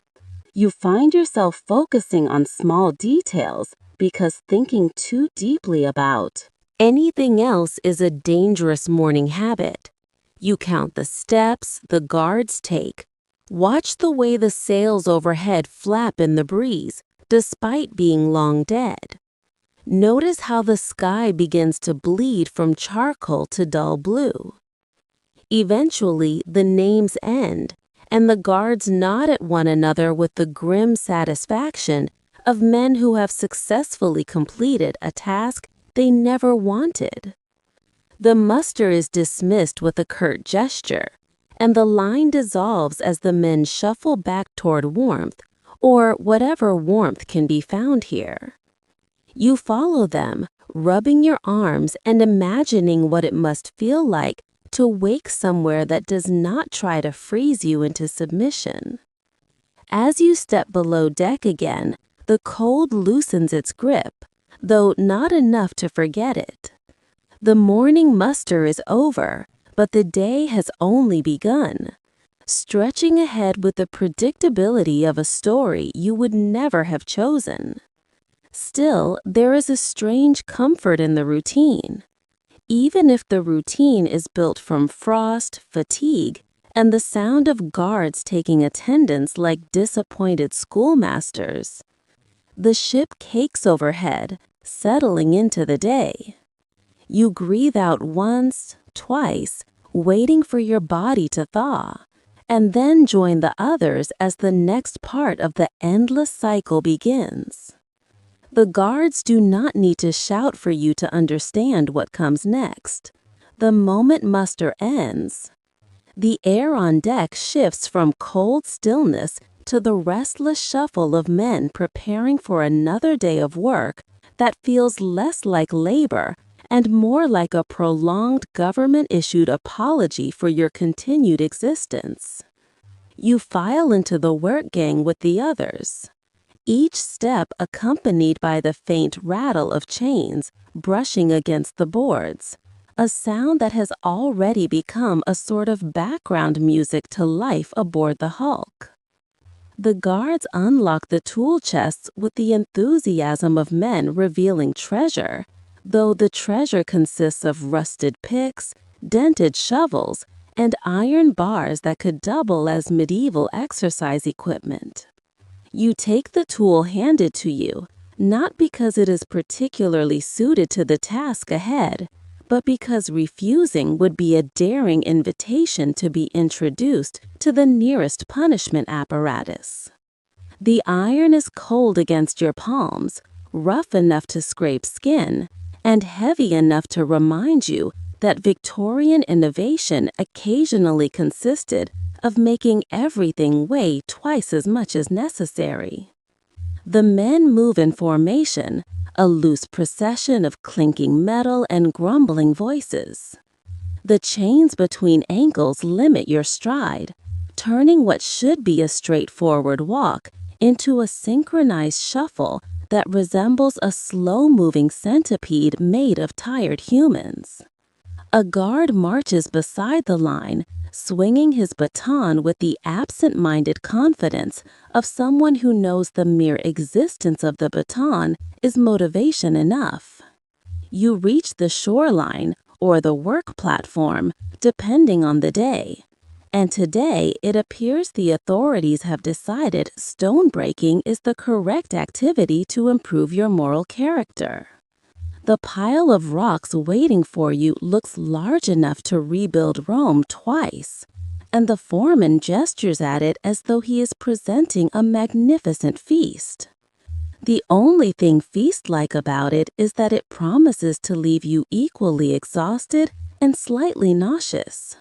You find yourself focusing on small details because thinking too deeply about anything else is a dangerous morning habit. You count the steps the guards take. Watch the way the sails overhead flap in the breeze, despite being long dead. Notice how the sky begins to bleed from charcoal to dull blue. Eventually, the names end, and the guards nod at one another with the grim satisfaction of men who have successfully completed a task they never wanted. The muster is dismissed with a curt gesture, and the line dissolves as the men shuffle back toward warmth, or whatever warmth can be found here. You follow them, rubbing your arms and imagining what it must feel like to wake somewhere that does not try to freeze you into submission. As you step below deck again, the cold loosens its grip, though not enough to forget it. The morning muster is over, but the day has only begun, stretching ahead with the predictability of a story you would never have chosen. Still, there is a strange comfort in the routine. Even if the routine is built from frost, fatigue, and the sound of guards taking attendance like disappointed schoolmasters, the ship cakes overhead, settling into the day. You breathe out once, twice, waiting for your body to thaw, and then join the others as the next part of the endless cycle begins. The guards do not need to shout for you to understand what comes next. The moment muster ends, the air on deck shifts from cold stillness to the restless shuffle of men preparing for another day of work that feels less like labor and more like a prolonged government-issued apology for your continued existence. You file into the work gang with the others, each step accompanied by the faint rattle of chains brushing against the boards, a sound that has already become a sort of background music to life aboard the Hulk. The guards unlock the tool chests with the enthusiasm of men revealing treasure, though the treasure consists of rusted picks, dented shovels, and iron bars that could double as medieval exercise equipment. You take the tool handed to you, not because it is particularly suited to the task ahead, but because refusing would be a daring invitation to be introduced to the nearest punishment apparatus. The iron is cold against your palms, rough enough to scrape skin, and heavy enough to remind you that Victorian innovation occasionally consisted of making everything weigh twice as much as necessary. The men move in formation, a loose procession of clinking metal and grumbling voices. The chains between ankles limit your stride, turning what should be a straightforward walk into a synchronized shuffle that resembles a slow-moving centipede made of tired humans. A guard marches beside the line, swinging his baton with the absent-minded confidence of someone who knows the mere existence of the baton is motivation enough. You reach the shoreline or the work platform, depending on the day. And today, it appears the authorities have decided stone breaking is the correct activity to improve your moral character. The pile of rocks waiting for you looks large enough to rebuild Rome twice, and the foreman gestures at it as though he is presenting a magnificent feast. The only thing feast-like about it is that it promises to leave you equally exhausted and slightly nauseous.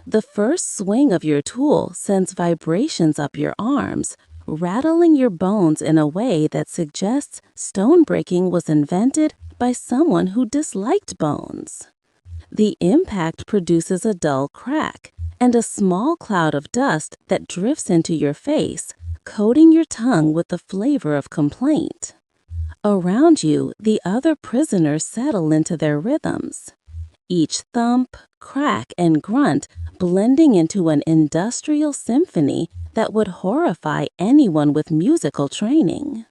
The first swing of your tool sends vibrations up your arms, rattling your bones in a way that suggests stone breaking was invented by someone who disliked bones. The impact produces a dull crack and a small cloud of dust that drifts into your face, coating your tongue with the flavor of complaint. Around you, the other prisoners settle into their rhythms, each thump, crack, and grunt blending into an industrial symphony that would horrify anyone with musical training.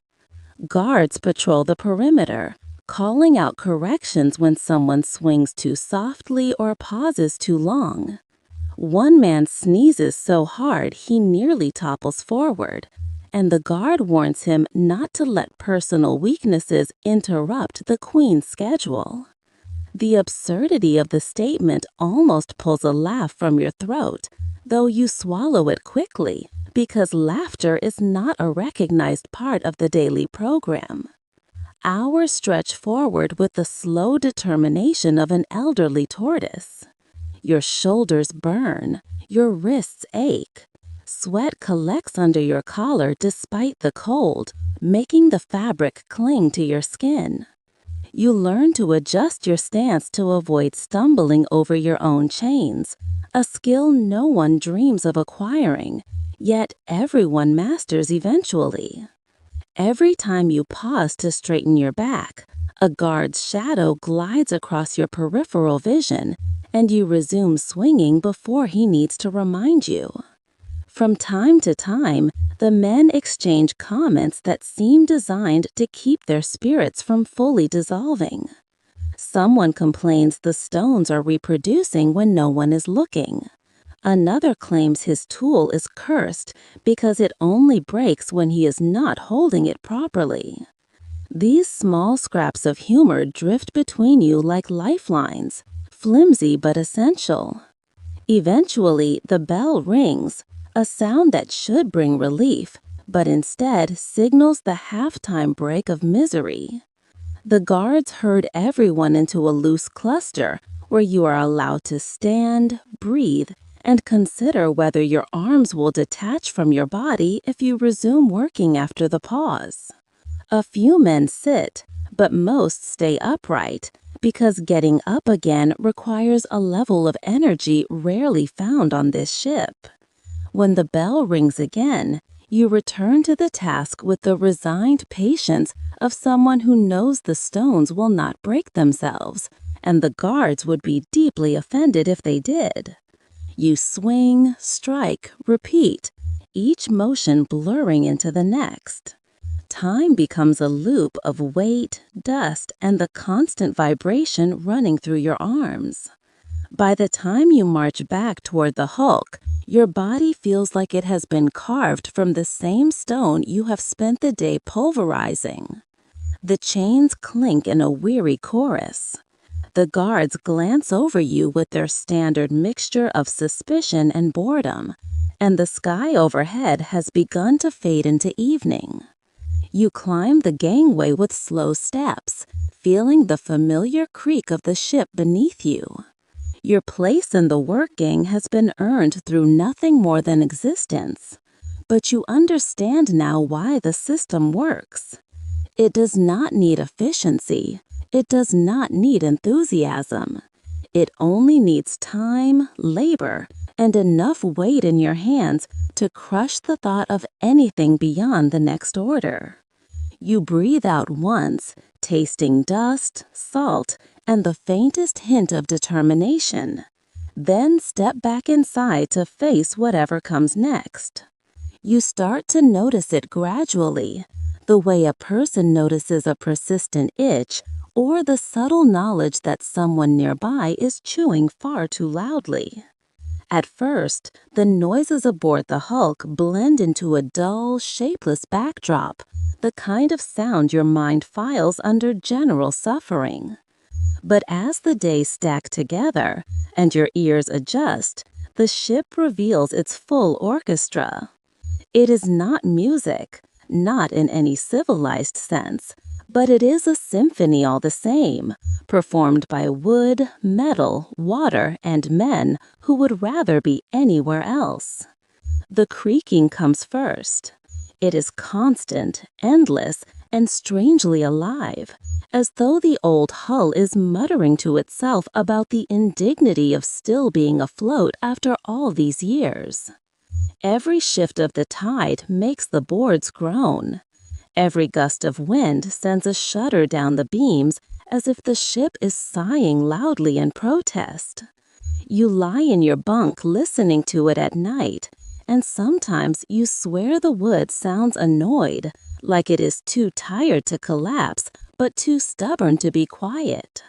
Guards patrol the perimeter, calling out corrections when someone swings too softly or pauses too long. One man sneezes so hard he nearly topples forward, and the guard warns him not to let personal weaknesses interrupt the queen's schedule. The absurdity of the statement almost pulls a laugh from your throat, though you swallow it quickly because laughter is not a recognized part of the daily program. Hours stretch forward with the slow determination of an elderly tortoise. Your shoulders burn, your wrists ache. Sweat collects under your collar despite the cold, making the fabric cling to your skin. You learn to adjust your stance to avoid stumbling over your own chains, a skill no one dreams of acquiring, yet everyone masters eventually. Every time you pause to straighten your back, a guard's shadow glides across your peripheral vision, and you resume swinging before he needs to remind you. From time to time, the men exchange comments that seem designed to keep their spirits from fully dissolving. Someone complains the stones are reproducing when no one is looking. Another claims his tool is cursed because it only breaks when he is not holding it properly. These small scraps of humor drift between you like lifelines, flimsy but essential. Eventually, the bell rings, a sound that should bring relief, but instead signals the halftime break of misery. The guards herd everyone into a loose cluster where you are allowed to stand, breathe, and consider whether your arms will detach from your body if you resume working after the pause. A few men sit, but most stay upright, because getting up again requires a level of energy rarely found on this ship. When the bell rings again, you return to the task with the resigned patience of someone who knows the stones will not break themselves, and the guards would be deeply offended if they did. You swing, strike, repeat, each motion blurring into the next. Time becomes a loop of weight, dust, and the constant vibration running through your arms. By the time you march back toward the Hulk, your body feels like it has been carved from the same stone you have spent the day pulverizing. The chains clink in a weary chorus. The guards glance over you with their standard mixture of suspicion and boredom, and the sky overhead has begun to fade into evening. You climb the gangway with slow steps, feeling the familiar creak of the ship beneath you. Your place in the work gang has been earned through nothing more than existence, but you understand now why the system works. It does not need efficiency. It does not need enthusiasm. It only needs time, labor, and enough weight in your hands to crush the thought of anything beyond the next order. You breathe out once, tasting dust, salt, and the faintest hint of determination. Then step back inside to face whatever comes next. You start to notice it gradually, the way a person notices a persistent itch or the subtle knowledge that someone nearby is chewing far too loudly. At first, the noises aboard the Hulk blend into a dull, shapeless backdrop, the kind of sound your mind files under general suffering. But as the days stack together and your ears adjust, the ship reveals its full orchestra. It is not music, not in any civilized sense, but it is a symphony all the same, performed by wood, metal, water, and men who would rather be anywhere else. The creaking comes first. It is constant, endless, and strangely alive, as though the old hull is muttering to itself about the indignity of still being afloat after all these years. Every shift of the tide makes the boards groan. Every gust of wind sends a shudder down the beams as if the ship is sighing loudly in protest. You lie in your bunk listening to it at night, and sometimes you swear the wood sounds annoyed, like it is too tired to collapse but too stubborn to be quiet.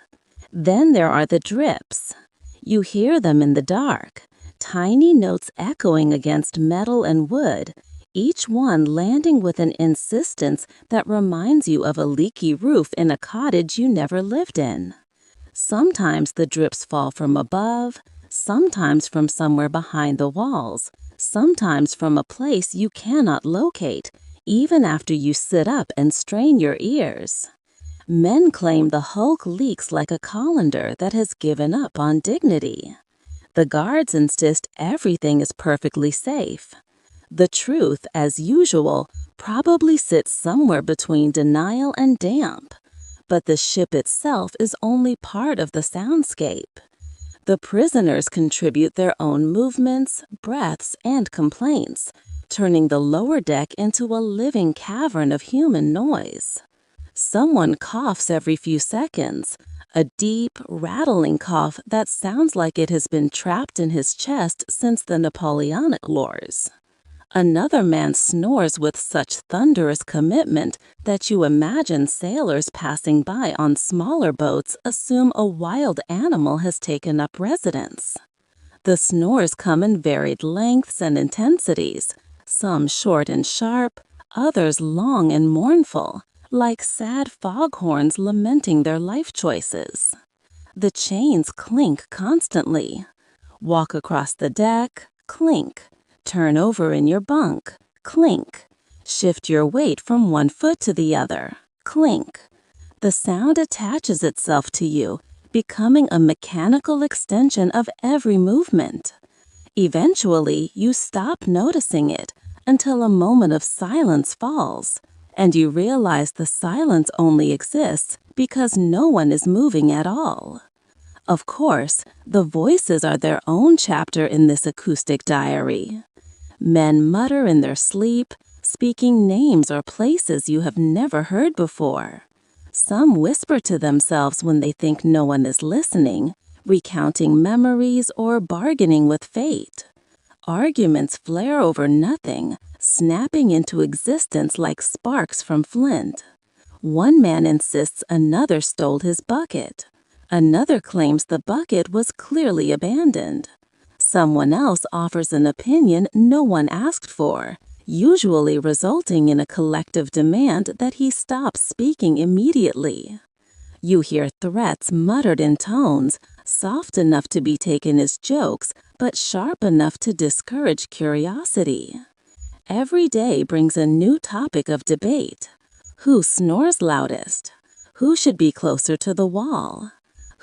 Then there are the drips. You hear them in the dark, tiny notes echoing against metal and wood, each one landing with an insistence that reminds you of a leaky roof in a cottage you never lived in. Sometimes the drips fall from above, sometimes from somewhere behind the walls, sometimes from a place you cannot locate, even after you sit up and strain your ears. Men claim the Hulk leaks like a colander that has given up on dignity. The guards insist everything is perfectly safe. The truth, as usual, probably sits somewhere between denial and damp. But the ship itself is only part of the soundscape. The prisoners contribute their own movements, breaths, and complaints, turning the lower deck into a living cavern of human noise. Someone coughs every few seconds, a deep, rattling cough that sounds like it has been trapped in his chest since the Napoleonic Wars. Another man snores with such thunderous commitment that you imagine sailors passing by on smaller boats assume a wild animal has taken up residence. The snores come in varied lengths and intensities, some short and sharp, others long and mournful, like sad foghorns lamenting their life choices. The chains clink constantly. Walk across the deck, clink. Turn over in your bunk, clink. Shift your weight from one foot to the other, clink. The sound attaches itself to you, becoming a mechanical extension of every movement. Eventually, you stop noticing it until a moment of silence falls, and you realize the silence only exists because no one is moving at all. Of course, the voices are their own chapter in this acoustic diary. Men mutter in their sleep, speaking names or places you have never heard before. Some whisper to themselves when they think no one is listening, recounting memories or bargaining with fate. Arguments flare over nothing, snapping into existence like sparks from flint. One man insists another stole his bucket. Another claims the bucket was clearly abandoned. Someone else offers an opinion no one asked for, usually resulting in a collective demand that he stops speaking immediately. You hear threats muttered in tones, soft enough to be taken as jokes, but sharp enough to discourage curiosity. Every day brings a new topic of debate. Who snores loudest? Who should be closer to the wall?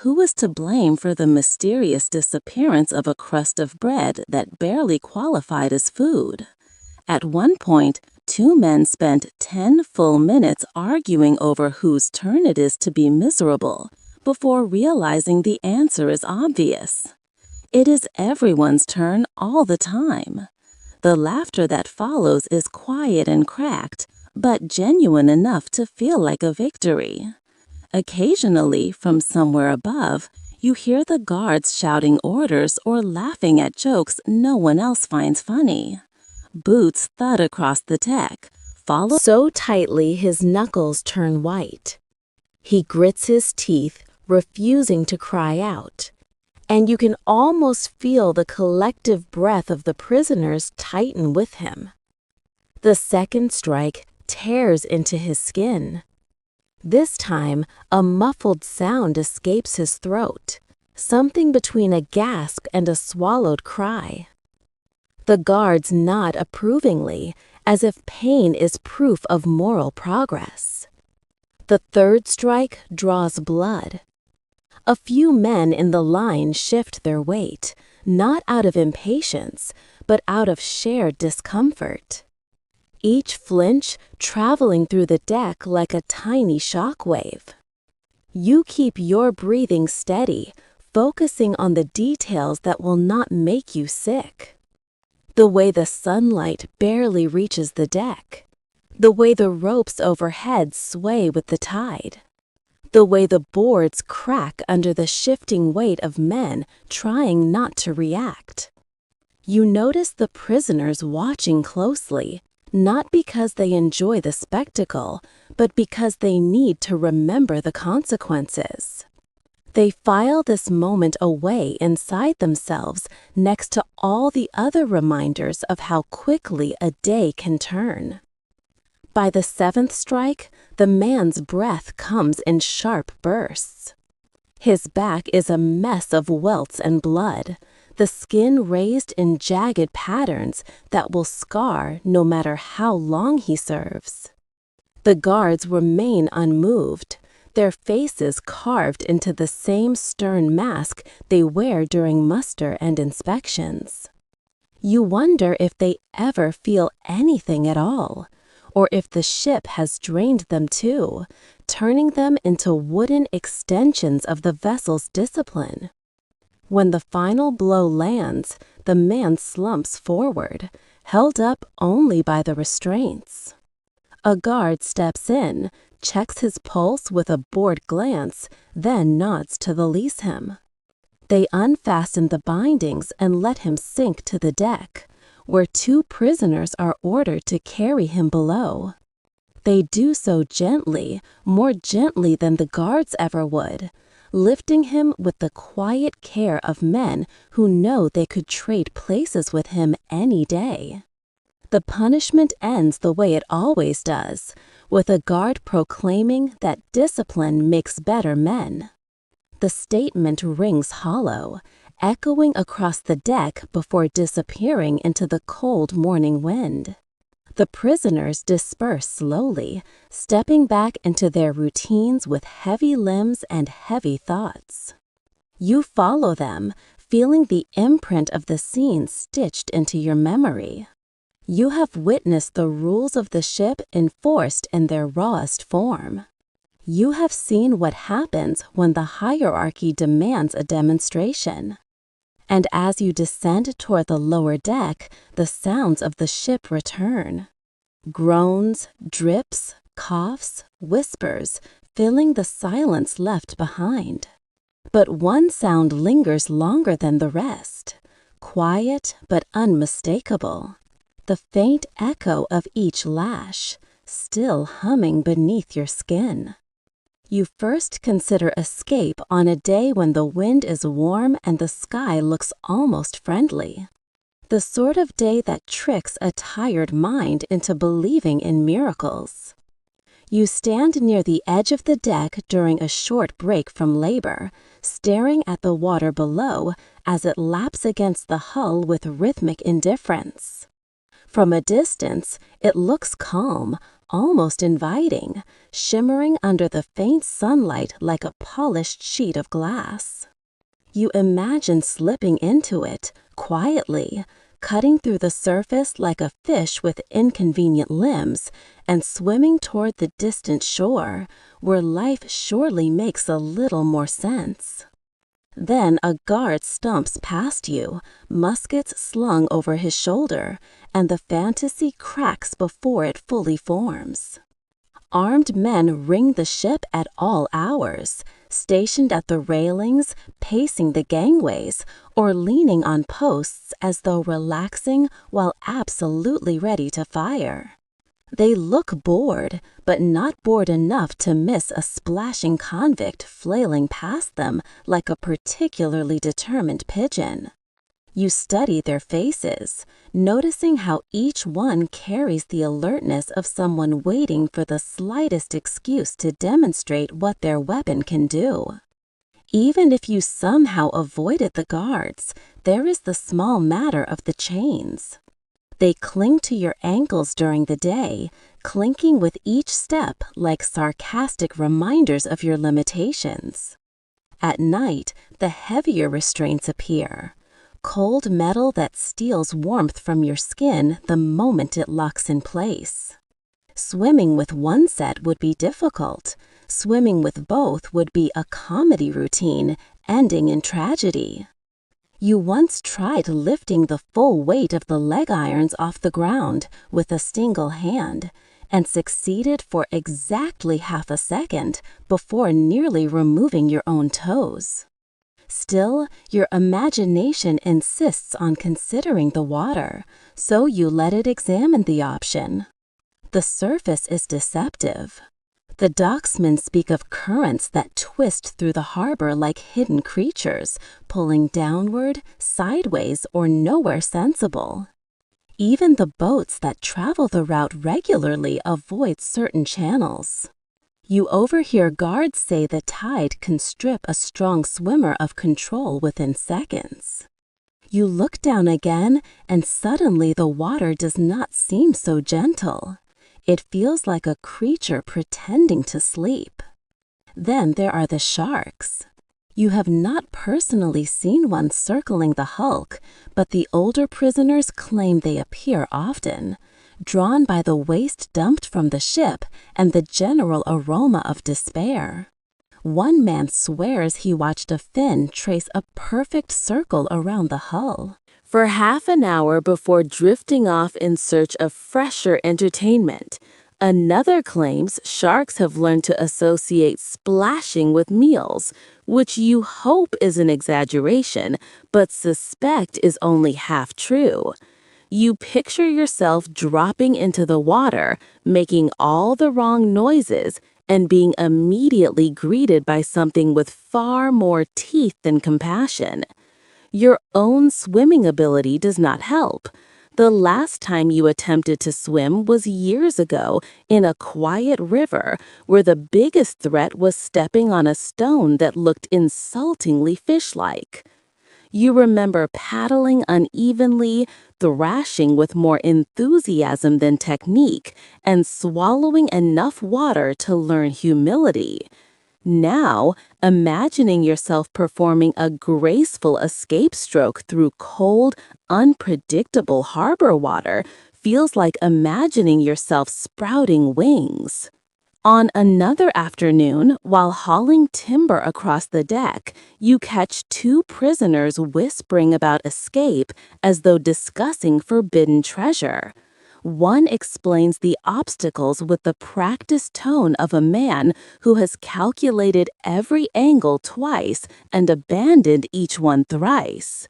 Who is to blame for the mysterious disappearance of a crust of bread that barely qualified as food? At one point, two men spent 10 full minutes arguing over whose turn it is to be miserable, before realizing the answer is obvious. It is everyone's turn all the time. The laughter that follows is quiet and cracked, but genuine enough to feel like a victory. Occasionally, from somewhere above, you hear the guards shouting orders or laughing at jokes no one else finds funny. Boots thud across the deck, followed so tightly his knuckles turn white. He grits his teeth, refusing to cry out. And you can almost feel the collective breath of the prisoners tighten with him. The second strike tears into his skin. This time, a muffled sound escapes his throat, something between a gasp and a swallowed cry. The guards nod approvingly, as if pain is proof of moral progress. The third strike draws blood. A few men in the line shift their weight, not out of impatience, but out of shared discomfort. Each flinch traveling through the deck like a tiny shock wave. You keep your breathing steady, focusing on the details that will not make you sick. The way the sunlight barely reaches the deck. The way the ropes overhead sway with the tide. The way the boards crack under the shifting weight of men trying not to react. You notice the prisoners watching closely, not because they enjoy the spectacle, but because they need to remember the consequences. They file this moment away inside themselves next to all the other reminders of how quickly a day can turn. By the seventh strike, the man's breath comes in sharp bursts. His back is a mess of welts and blood, the skin raised in jagged patterns that will scar no matter how long he serves. The guards remain unmoved, their faces carved into the same stern mask they wear during muster and inspections. You wonder if they ever feel anything at all, or if the ship has drained them too, turning them into wooden extensions of the vessel's discipline. When the final blow lands, the man slumps forward, held up only by the restraints. A guard steps in, checks his pulse with a bored glance, then nods to release him. They unfasten the bindings and let him sink to the deck, where two prisoners are ordered to carry him below. They do so gently, more gently than the guards ever would, lifting him with the quiet care of men who know they could trade places with him any day. The punishment ends the way it always does, with a guard proclaiming that discipline makes better men. The statement rings hollow, echoing across the deck before disappearing into the cold morning wind. The prisoners disperse slowly, stepping back into their routines with heavy limbs and heavy thoughts. You follow them, feeling the imprint of the scene stitched into your memory. You have witnessed the rules of the ship enforced in their rawest form. You have seen what happens when the hierarchy demands a demonstration. And as you descend toward the lower deck, the sounds of the ship return. Groans, drips, coughs, whispers, filling the silence left behind. But one sound lingers longer than the rest, quiet but unmistakable. The faint echo of each lash, still humming beneath your skin. You first consider escape on a day when the wind is warm and the sky looks almost friendly. The sort of day that tricks a tired mind into believing in miracles. You stand near the edge of the deck during a short break from labor, staring at the water below as it laps against the hull with rhythmic indifference. From a distance, it looks calm, almost inviting, shimmering under the faint sunlight like a polished sheet of glass. You imagine slipping into it, quietly, cutting through the surface like a fish with inconvenient limbs, and swimming toward the distant shore, where life surely makes a little more sense. Then a guard stumps past you, muskets slung over his shoulder, and the fantasy cracks before it fully forms. Armed men ring the ship at all hours, stationed at the railings, pacing the gangways, or leaning on posts as though relaxing while absolutely ready to fire. They look bored, but not bored enough to miss a splashing convict flailing past them like a particularly determined pigeon. You study their faces, noticing how each one carries the alertness of someone waiting for the slightest excuse to demonstrate what their weapon can do. Even if you somehow avoided the guards, there is the small matter of the chains. They cling to your ankles during the day, clinking with each step like sarcastic reminders of your limitations. At night, the heavier restraints appear, cold metal that steals warmth from your skin the moment it locks in place. Swimming with one set would be difficult. Swimming with both would be a comedy routine, ending in tragedy. You once tried lifting the full weight of the leg irons off the ground with a single hand, and succeeded for exactly half a second before nearly removing your own toes. Still, your imagination insists on considering the water, so you let it examine the option. The surface is deceptive. The docksmen speak of currents that twist through the harbor like hidden creatures, pulling downward, sideways, or nowhere sensible. Even the boats that travel the route regularly avoid certain channels. You overhear guards say the tide can strip a strong swimmer of control within seconds. You look down again, and suddenly the water does not seem so gentle. It feels like a creature pretending to sleep. Then there are the sharks. You have not personally seen one circling the hulk, but the older prisoners claim they appear often, drawn by the waste dumped from the ship and the general aroma of despair. One man swears he watched a fin trace a perfect circle around the hull. For half an hour before drifting off in search of fresher entertainment, another claims sharks have learned to associate splashing with meals, which you hope is an exaggeration, but suspect is only half true. You picture yourself dropping into the water, making all the wrong noises, and being immediately greeted by something with far more teeth than compassion. Your own swimming ability does not help. The last time you attempted to swim was years ago in a quiet river where the biggest threat was stepping on a stone that looked insultingly fish-like. You remember paddling unevenly, thrashing with more enthusiasm than technique, and swallowing enough water to learn humility. Now, imagining yourself performing a graceful escape stroke through cold, unpredictable harbor water feels like imagining yourself sprouting wings. On another afternoon, while hauling timber across the deck, you catch two prisoners whispering about escape as though discussing forbidden treasure. One explains the obstacles with the practiced tone of a man who has calculated every angle twice and abandoned each one thrice.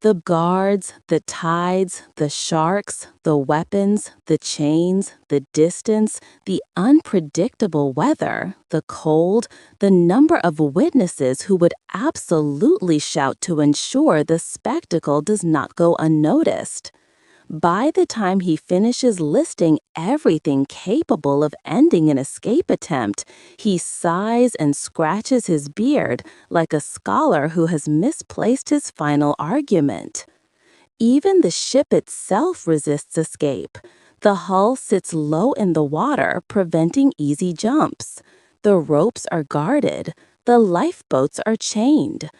The guards, the tides, the sharks, the weapons, the chains, the distance, the unpredictable weather, the cold, the number of witnesses who would absolutely shout to ensure the spectacle does not go unnoticed. By the time he finishes listing everything capable of ending an escape attempt, he sighs and scratches his beard like a scholar who has misplaced his final argument. Even the ship itself resists escape. The hull sits low in the water, preventing easy jumps. The ropes are guarded. The lifeboats are chained.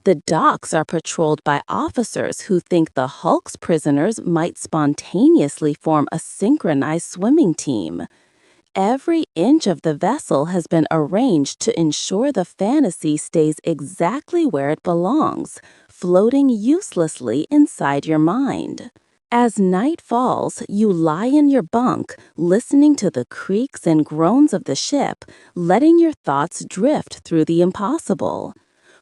The docks are patrolled by officers who think the Hulk's prisoners might spontaneously form a synchronized swimming team. Every inch of the vessel has been arranged to ensure the fantasy stays exactly where it belongs, floating uselessly inside your mind. As night falls, you lie in your bunk, listening to the creaks and groans of the ship, letting your thoughts drift through the impossible.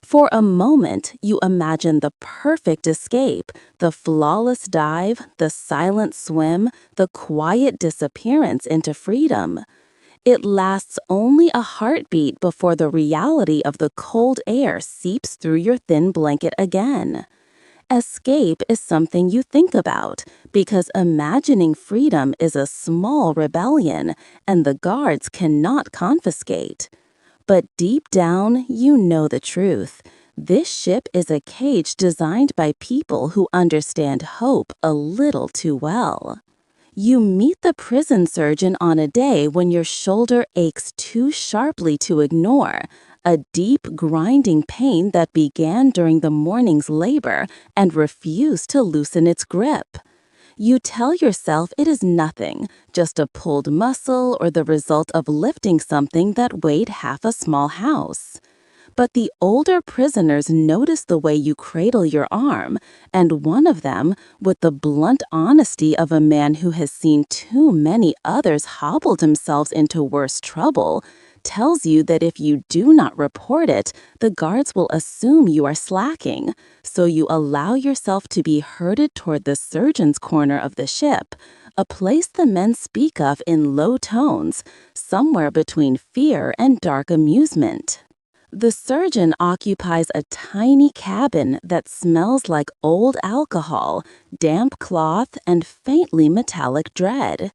For a moment, you imagine the perfect escape, the flawless dive, the silent swim, the quiet disappearance into freedom. It lasts only a heartbeat before the reality of the cold air seeps through your thin blanket again. Escape is something you think about because imagining freedom is a small rebellion and the guards cannot confiscate. But deep down, you know the truth. This ship is a cage designed by people who understand hope a little too well. You meet the prison surgeon on a day when your shoulder aches too sharply to ignore, a deep, grinding pain that began during the morning's labor and refused to loosen its grip. You tell yourself it is nothing, just a pulled muscle or the result of lifting something that weighed half a small house. But the older prisoners notice the way you cradle your arm, and one of them, with the blunt honesty of a man who has seen too many others hobble themselves into worse trouble, tells you that if you do not report it, the guards will assume you are slacking, so you allow yourself to be herded toward the surgeon's corner of the ship, a place the men speak of in low tones, somewhere between fear and dark amusement. The surgeon occupies a tiny cabin that smells like old alcohol, damp cloth, and faintly metallic dread.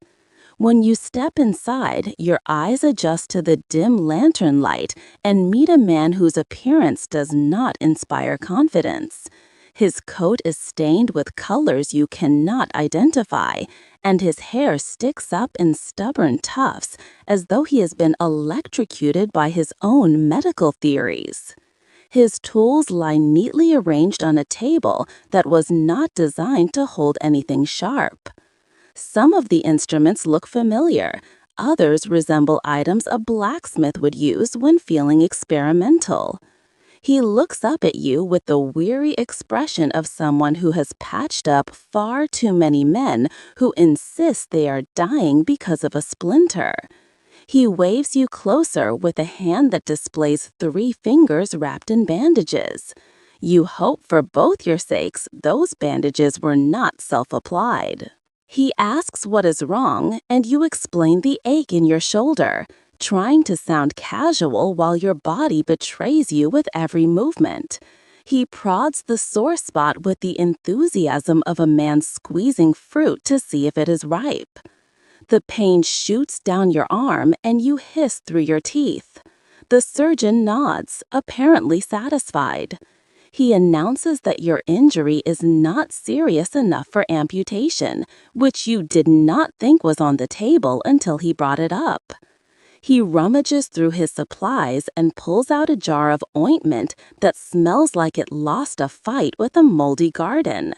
When you step inside, your eyes adjust to the dim lantern light and meet a man whose appearance does not inspire confidence. His coat is stained with colors you cannot identify, and his hair sticks up in stubborn tufts as though he has been electrocuted by his own medical theories. His tools lie neatly arranged on a table that was not designed to hold anything sharp. Some of the instruments look familiar. Others resemble items a blacksmith would use when feeling experimental. He looks up at you with the weary expression of someone who has patched up far too many men who insist they are dying because of a splinter. He waves you closer with a hand that displays 3 fingers wrapped in bandages. You hope for both your sakes those bandages were not self-applied. He asks what is wrong, and you explain the ache in your shoulder, trying to sound casual while your body betrays you with every movement. He prods the sore spot with the enthusiasm of a man squeezing fruit to see if it is ripe. The pain shoots down your arm, and you hiss through your teeth. The surgeon nods, apparently satisfied. He announces that your injury is not serious enough for amputation, which you did not think was on the table until he brought it up. He rummages through his supplies and pulls out a jar of ointment that smells like it lost a fight with a moldy garden.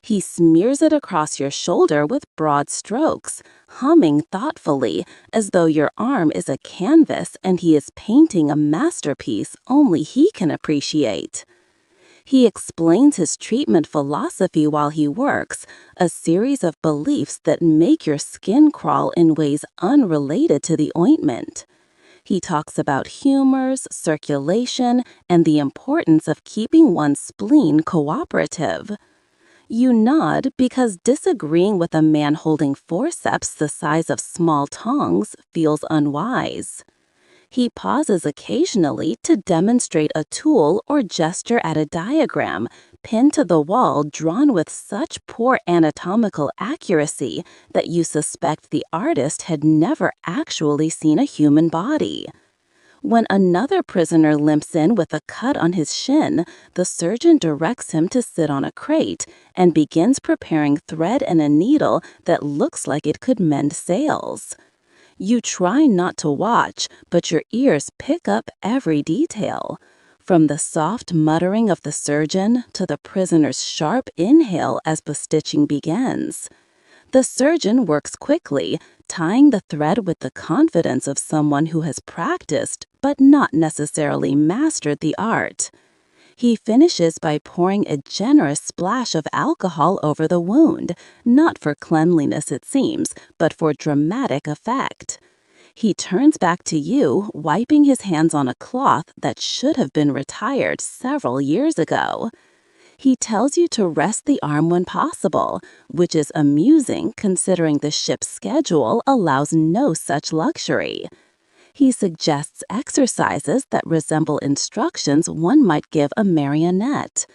He smears it across your shoulder with broad strokes, humming thoughtfully, as though your arm is a canvas and he is painting a masterpiece only he can appreciate. He explains his treatment philosophy while he works, a series of beliefs that make your skin crawl in ways unrelated to the ointment. He talks about humors, circulation, and the importance of keeping one's spleen cooperative. You nod because disagreeing with a man holding forceps the size of small tongs feels unwise. He pauses occasionally to demonstrate a tool or gesture at a diagram pinned to the wall drawn with such poor anatomical accuracy that you suspect the artist had never actually seen a human body. When another prisoner limps in with a cut on his shin, the surgeon directs him to sit on a crate and begins preparing thread and a needle that looks like it could mend sails. You try not to watch, but your ears pick up every detail, from the soft muttering of the surgeon to the prisoner's sharp inhale as the stitching begins. The surgeon works quickly, tying the thread with the confidence of someone who has practiced but not necessarily mastered the art. He finishes by pouring a generous splash of alcohol over the wound, not for cleanliness it seems, but for dramatic effect. He turns back to you, wiping his hands on a cloth that should have been retired several years ago. He tells you to rest the arm when possible, which is amusing considering the ship's schedule allows no such luxury. He suggests exercises that resemble instructions one might give a marionette.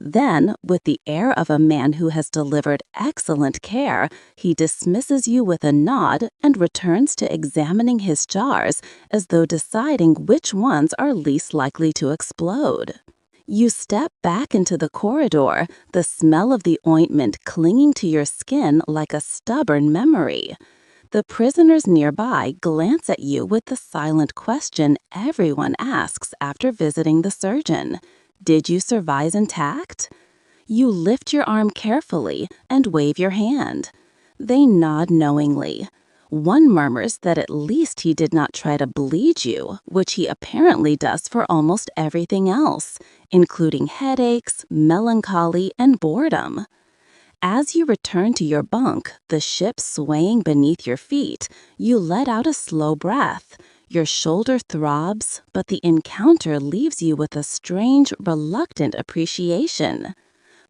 Then, with the air of a man who has delivered excellent care, he dismisses you with a nod and returns to examining his jars as though deciding which ones are least likely to explode. You step back into the corridor, the smell of the ointment clinging to your skin like a stubborn memory. The prisoners nearby glance at you with the silent question everyone asks after visiting the surgeon. Did you survive intact? You lift your arm carefully and wave your hand. They nod knowingly. One murmurs that at least he did not try to bleed you, which he apparently does for almost everything else, including headaches, melancholy, and boredom. As you return to your bunk, the ship swaying beneath your feet, you let out a slow breath. Your shoulder throbs, but the encounter leaves you with a strange, reluctant appreciation.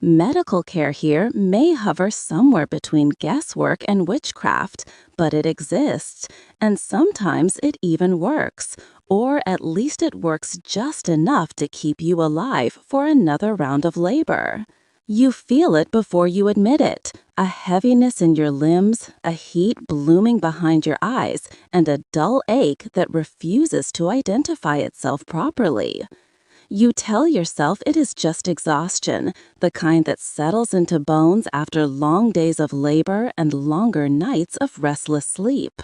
Medical care here may hover somewhere between guesswork and witchcraft, but it exists, and sometimes it even works, or at least it works just enough to keep you alive for another round of labor. You feel it before you admit it, a heaviness in your limbs, a heat blooming behind your eyes, and a dull ache that refuses to identify itself properly. You tell yourself it is just exhaustion, the kind that settles into bones after long days of labor and longer nights of restless sleep.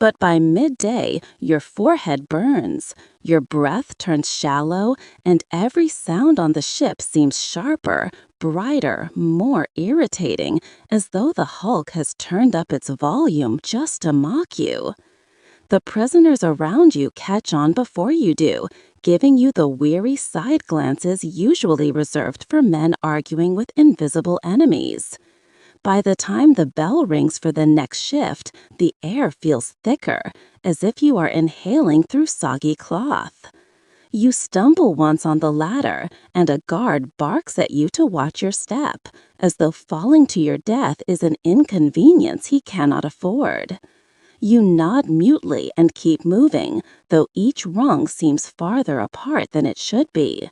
But by midday, your forehead burns, your breath turns shallow, and every sound on the ship seems sharper, brighter, more irritating, as though the Hulk has turned up its volume just to mock you. The prisoners around you catch on before you do, giving you the weary side glances usually reserved for men arguing with invisible enemies. By the time the bell rings for the next shift, the air feels thicker, as if you are inhaling through soggy cloth. You stumble once on the ladder, and a guard barks at you to watch your step, as though falling to your death is an inconvenience he cannot afford. You nod mutely and keep moving, though each rung seems farther apart than it should be.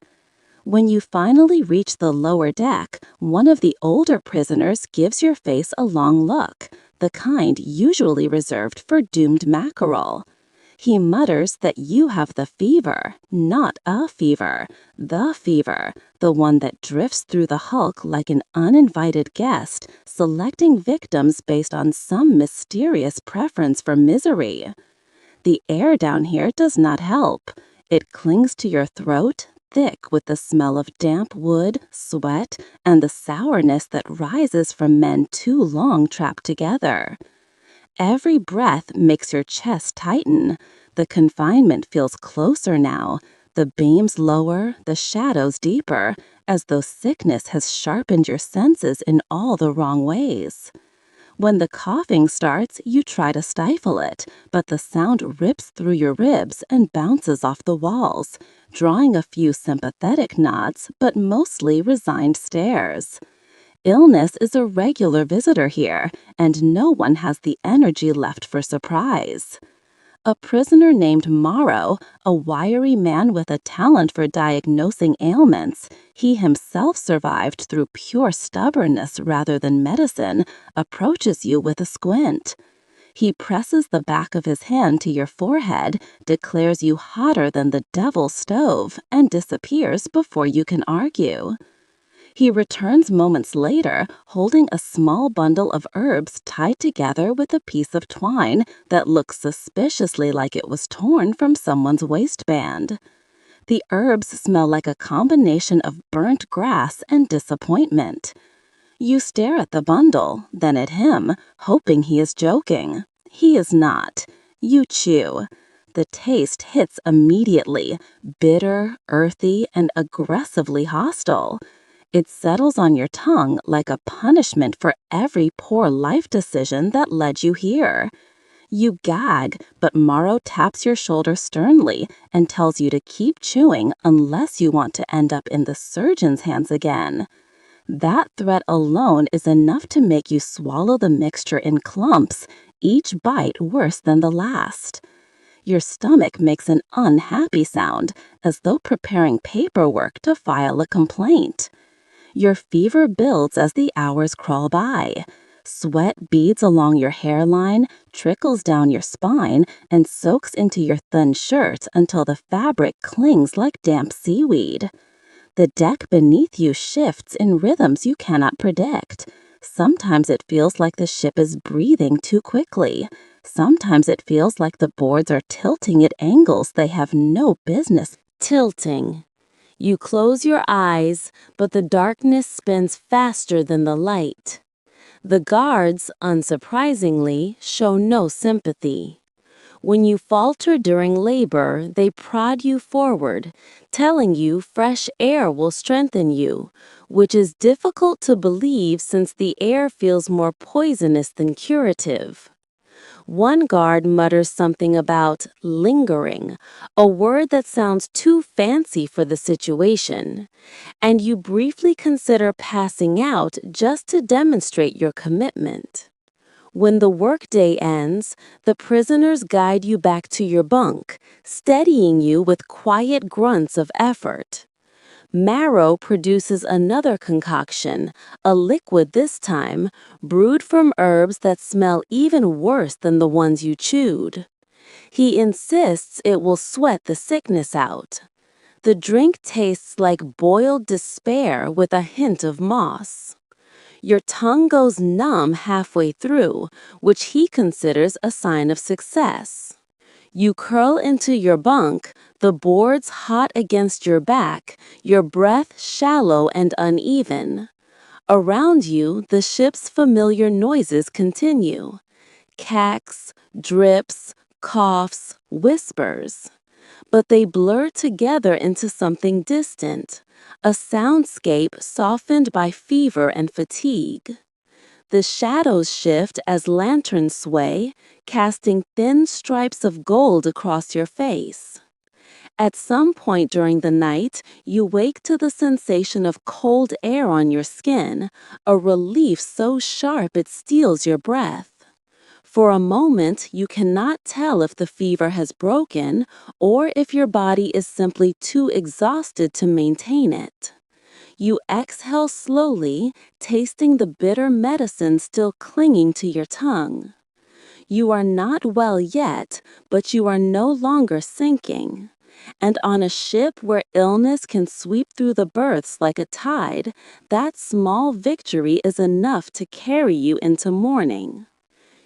When you finally reach the lower deck, one of the older prisoners gives your face a long look, the kind usually reserved for doomed mackerel. He mutters that you have the fever, not a fever, the one that drifts through the Hulk like an uninvited guest, selecting victims based on some mysterious preference for misery. The air down here does not help. It clings to your throat, thick with the smell of damp wood, sweat, and the sourness that rises from men too long trapped together. Every breath makes your chest tighten. The confinement feels closer now, the beams lower, the shadows deeper, as though sickness has sharpened your senses in all the wrong ways. When the coughing starts, you try to stifle it, but the sound rips through your ribs and bounces off the walls, drawing a few sympathetic nods, but mostly resigned stares. Illness is a regular visitor here, and no one has the energy left for surprise. A prisoner named Morrow, a wiry man with a talent for diagnosing ailments, he himself survived through pure stubbornness rather than medicine, approaches you with a squint. He presses the back of his hand to your forehead, declares you hotter than the devil's stove, and disappears before you can argue. He returns moments later, holding a small bundle of herbs tied together with a piece of twine that looks suspiciously like it was torn from someone's waistband. The herbs smell like a combination of burnt grass and disappointment. You stare at the bundle, then at him, hoping he is joking. He is not. You chew. The taste hits immediately, bitter, earthy, and aggressively hostile. It settles on your tongue like a punishment for every poor life decision that led you here. You gag, but Morrow taps your shoulder sternly and tells you to keep chewing unless you want to end up in the surgeon's hands again. That threat alone is enough to make you swallow the mixture in clumps, each bite worse than the last. Your stomach makes an unhappy sound, as though preparing paperwork to file a complaint. Your fever builds as the hours crawl by. Sweat beads along your hairline, trickles down your spine, and soaks into your thin shirt until the fabric clings like damp seaweed. The deck beneath you shifts in rhythms you cannot predict. Sometimes it feels like the ship is breathing too quickly. Sometimes it feels like the boards are tilting at angles they have no business tilting. You close your eyes, but the darkness spins faster than the light. The guards, unsurprisingly, show no sympathy. When you falter during labor, they prod you forward, telling you fresh air will strengthen you, which is difficult to believe since the air feels more poisonous than curative. One guard mutters something about lingering, a word that sounds too fancy for the situation, and you briefly consider passing out just to demonstrate your commitment. When the workday ends, the prisoners guide you back to your bunk, steadying you with quiet grunts of effort. Marrow produces another concoction, a liquid this time, brewed from herbs that smell even worse than the ones you chewed. He insists it will sweat the sickness out. The drink tastes like boiled despair with a hint of moss. Your tongue goes numb halfway through, which he considers a sign of success. You curl into your bunk, the boards hot against your back, your breath shallow and uneven. Around you, the ship's familiar noises continue. Cacks, drips, coughs, whispers. But they blur together into something distant, a soundscape softened by fever and fatigue. The shadows shift as lanterns sway, casting thin stripes of gold across your face. At some point during the night, you wake to the sensation of cold air on your skin, a relief so sharp it steals your breath. For a moment, you cannot tell if the fever has broken or if your body is simply too exhausted to maintain it. You exhale slowly, tasting the bitter medicine still clinging to your tongue. You are not well yet, but you are no longer sinking. And on a ship where illness can sweep through the berths like a tide, that small victory is enough to carry you into morning.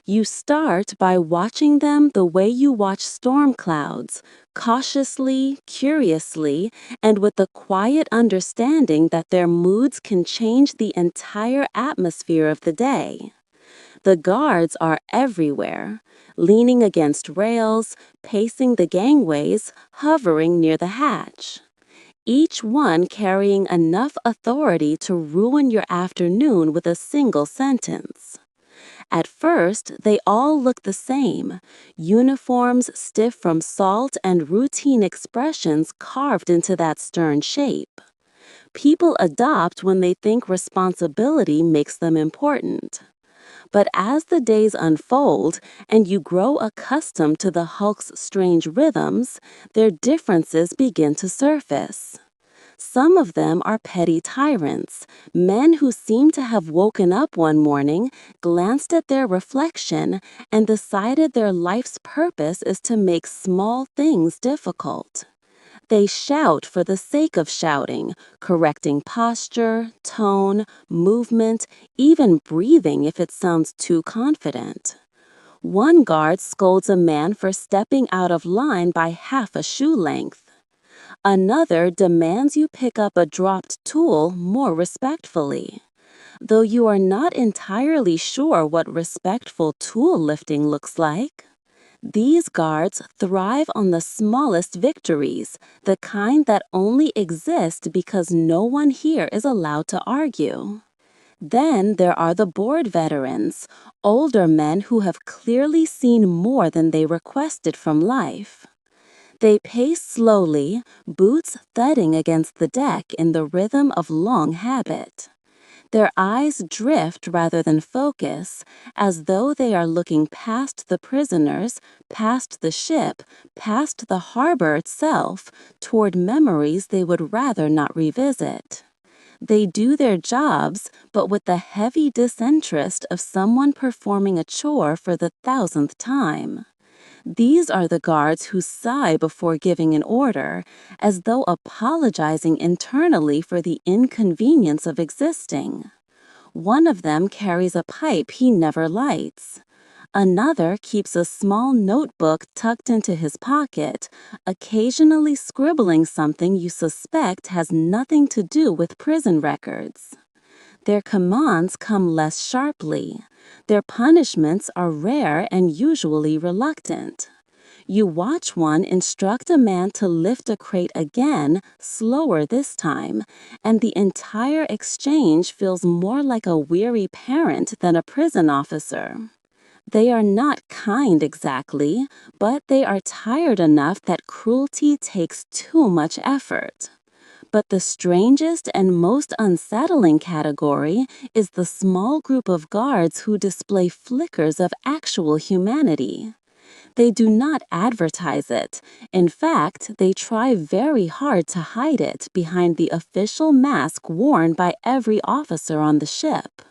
You start by watching them the way you watch storm clouds, cautiously, curiously, and with the quiet understanding that their moods can change the entire atmosphere of the day. The guards are everywhere, leaning against rails, pacing the gangways, hovering near the hatch. Each one carrying enough authority to ruin your afternoon with a single sentence. At first, they all look the same, uniforms stiff from salt and routine expressions carved into that stern shape. People adopt when they think responsibility makes them important. But as the days unfold and you grow accustomed to the Hulk's strange rhythms, their differences begin to surface. Some of them are petty tyrants, men who seem to have woken up one morning, glanced at their reflection, and decided their life's purpose is to make small things difficult. They shout for the sake of shouting, correcting posture, tone, movement, even breathing if it sounds too confident. One guard scolds a man for stepping out of line by half a shoe length. Another demands you pick up a dropped tool more respectfully. Though you are not entirely sure what respectful tool lifting looks like. These guards thrive on the smallest victories, the kind that only exist because no one here is allowed to argue. Then there are the bored veterans, older men who have clearly seen more than they requested from life. They pace slowly, boots thudding against the deck in the rhythm of long habit. Their eyes drift rather than focus, as though they are looking past the prisoners, past the ship, past the harbor itself, toward memories they would rather not revisit. They do their jobs, but with the heavy disinterest of someone performing a chore for the 1,000th time. These are the guards who sigh before giving an order, as though apologizing internally for the inconvenience of existing. One of them carries a pipe he never lights. Another keeps a small notebook tucked into his pocket, occasionally scribbling something you suspect has nothing to do with prison records. Their commands come less sharply. Their punishments are rare and usually reluctant. You watch one instruct a man to lift a crate again, slower this time, and the entire exchange feels more like a weary parent than a prison officer. They are not kind exactly, but they are tired enough that cruelty takes too much effort. But the strangest and most unsettling category is the small group of guards who display flickers of actual humanity. They do not advertise it. In fact, they try very hard to hide it behind the official mask worn by every officer on the ship.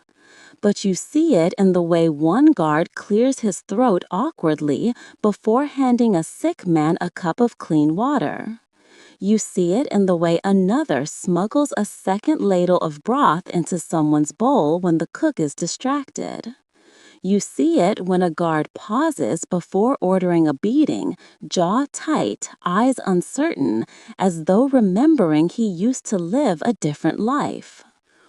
But you see it in the way one guard clears his throat awkwardly before handing a sick man a cup of clean water. You see it in the way another smuggles a second ladle of broth into someone's bowl when the cook is distracted. You see it when a guard pauses before ordering a beating, jaw tight, eyes uncertain, as though remembering he used to live a different life.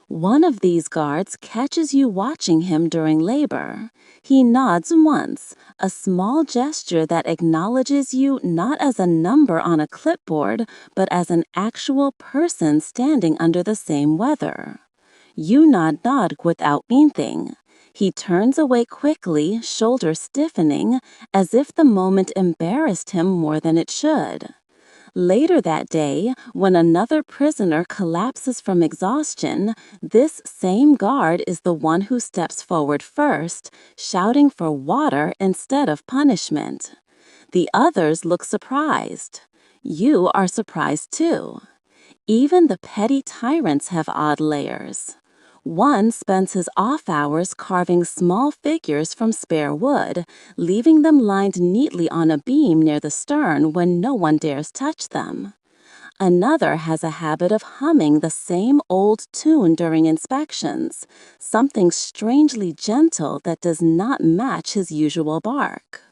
One of these guards catches you watching him during labor. He nods once, a small gesture that acknowledges you not as a number on a clipboard, but as an actual person standing under the same weather. You nod without winking. He turns away quickly, shoulders stiffening, as if the moment embarrassed him more than it should. Later that day, when another prisoner collapses from exhaustion, this same guard is the one who steps forward first, shouting for water instead of punishment. The others look surprised. You are surprised too. Even the petty tyrants have odd layers. One spends his off hours carving small figures from spare wood, leaving them lined neatly on a beam near the stern when no one dares touch them. Another has a habit of humming the same old tune during inspections, something strangely gentle that does not match his usual bark.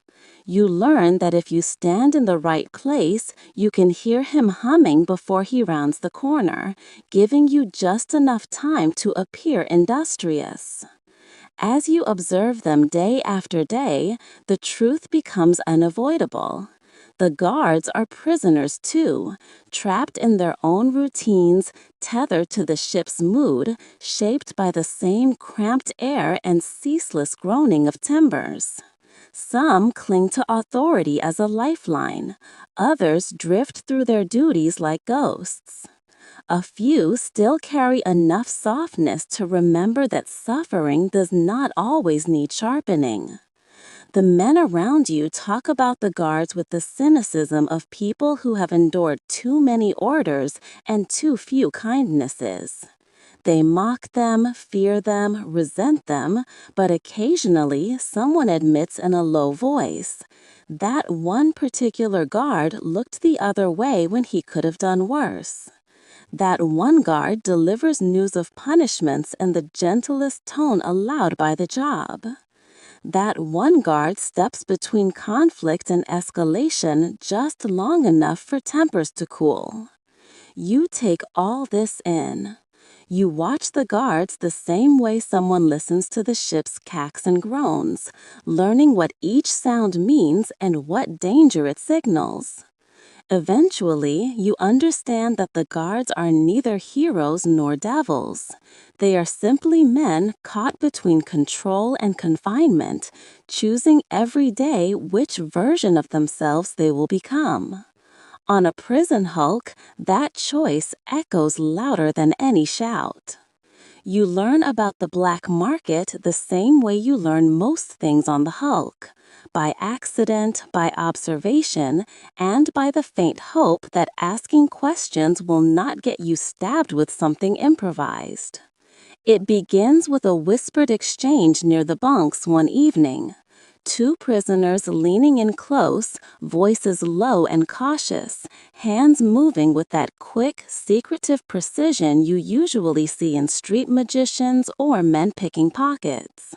You learn that if you stand in the right place, you can hear him humming before he rounds the corner, giving you just enough time to appear industrious. As you observe them day after day, the truth becomes unavoidable. The guards are prisoners too, trapped in their own routines, tethered to the ship's mood, shaped by the same cramped air and ceaseless groaning of timbers. Some cling to authority as a lifeline. Others drift through their duties like ghosts. A few still carry enough softness to remember that suffering does not always need sharpening. The men around you talk about the guards with the cynicism of people who have endured too many orders and too few kindnesses. They mock them, fear them, resent them, but occasionally someone admits in a low voice, "That one particular guard looked the other way when he could have done worse." That one guard delivers news of punishments in the gentlest tone allowed by the job. That one guard steps between conflict and escalation just long enough for tempers to cool. You take all this in. You watch the guards the same way someone listens to the ship's cacks and groans, learning what each sound means and what danger it signals. Eventually, you understand that the guards are neither heroes nor devils. They are simply men caught between control and confinement, choosing every day which version of themselves they will become. On a prison hulk, that choice echoes louder than any shout. You learn about the black market the same way you learn most things on the hulk, by accident, by observation, and by the faint hope that asking questions will not get you stabbed with something improvised. It begins with a whispered exchange near the bunks one evening. Two prisoners leaning in close, voices low and cautious, hands moving with that quick, secretive precision you usually see in street magicians or men picking pockets.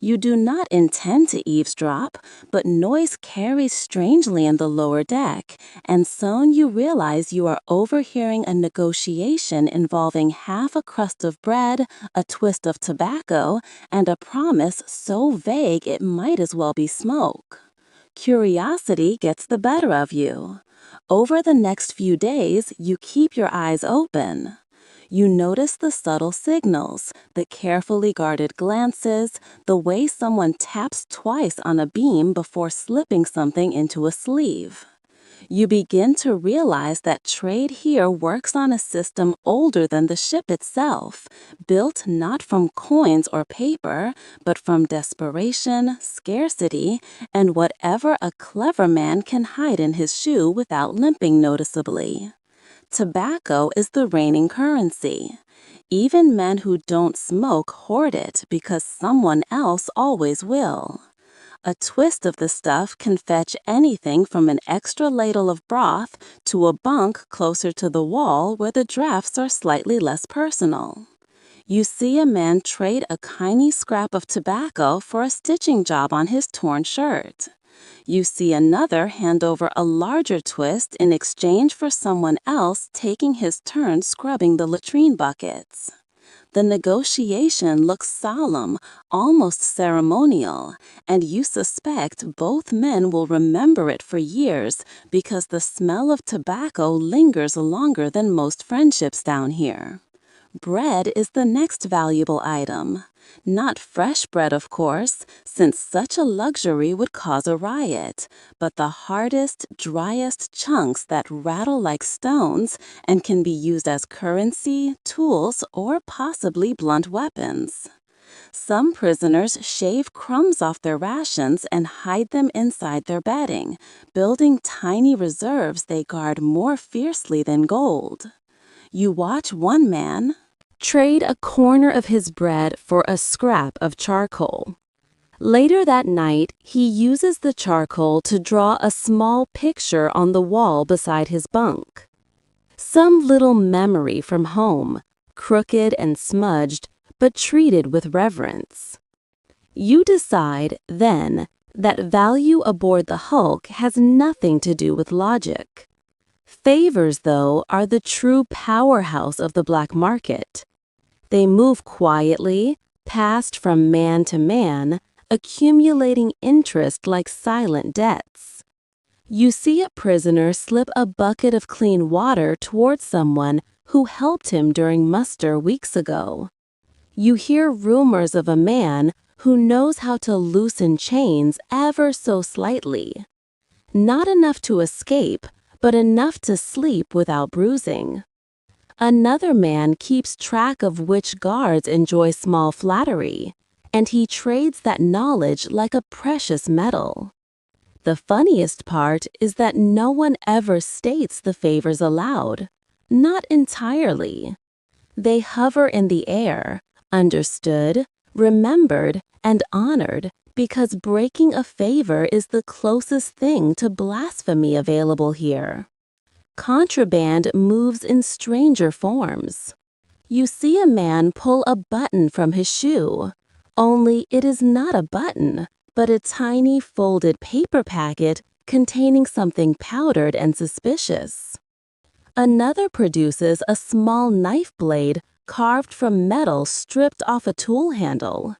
You do not intend to eavesdrop, but noise carries strangely in the lower deck, and soon you realize you are overhearing a negotiation involving half a crust of bread, a twist of tobacco, and a promise so vague it might as well be smoke. Curiosity gets the better of you. Over the next few days, you keep your eyes open. You notice the subtle signals, the carefully guarded glances, the way someone taps twice on a beam before slipping something into a sleeve. You begin to realize that trade here works on a system older than the ship itself, built not from coins or paper, but from desperation, scarcity, and whatever a clever man can hide in his shoe without limping noticeably. Tobacco is the reigning currency. Even men who don't smoke hoard it because someone else always will. A twist of the stuff can fetch anything from an extra ladle of broth to a bunk closer to the wall where the drafts are slightly less personal. You see a man trade a tiny scrap of tobacco for a stitching job on his torn shirt. You see another hand over a larger twist in exchange for someone else taking his turn scrubbing the latrine buckets. The negotiation looks solemn, almost ceremonial, and you suspect both men will remember it for years because the smell of tobacco lingers longer than most friendships down here. Bread is the next valuable item. Not fresh bread, of course, since such a luxury would cause a riot, but the hardest, driest chunks that rattle like stones and can be used as currency, tools, or possibly blunt weapons. Some prisoners shave crumbs off their rations and hide them inside their bedding, building tiny reserves they guard more fiercely than gold. You watch one man trade a corner of his bread for a scrap of charcoal. Later that night, he uses the charcoal to draw a small picture on the wall beside his bunk. Some little memory from home, crooked and smudged, but treated with reverence. You decide, then, that value aboard the Hulk has nothing to do with logic. Favors, though, are the true powerhouse of the black market. They move quietly, passed from man to man, accumulating interest like silent debts. You see a prisoner slip a bucket of clean water towards someone who helped him during muster weeks ago. You hear rumors of a man who knows how to loosen chains ever so slightly. Not enough to escape, but enough to sleep without bruising. Another man keeps track of which guards enjoy small flattery, and he trades that knowledge like a precious metal. The funniest part is that no one ever states the favors aloud. Not entirely. They hover in the air, understood, remembered, and honored because breaking a favor is the closest thing to blasphemy available here. Contraband moves in stranger forms. You see a man pull a button from his shoe, only it is not a button, but a tiny folded paper packet containing something powdered and suspicious. Another produces a small knife blade carved from metal stripped off a tool handle.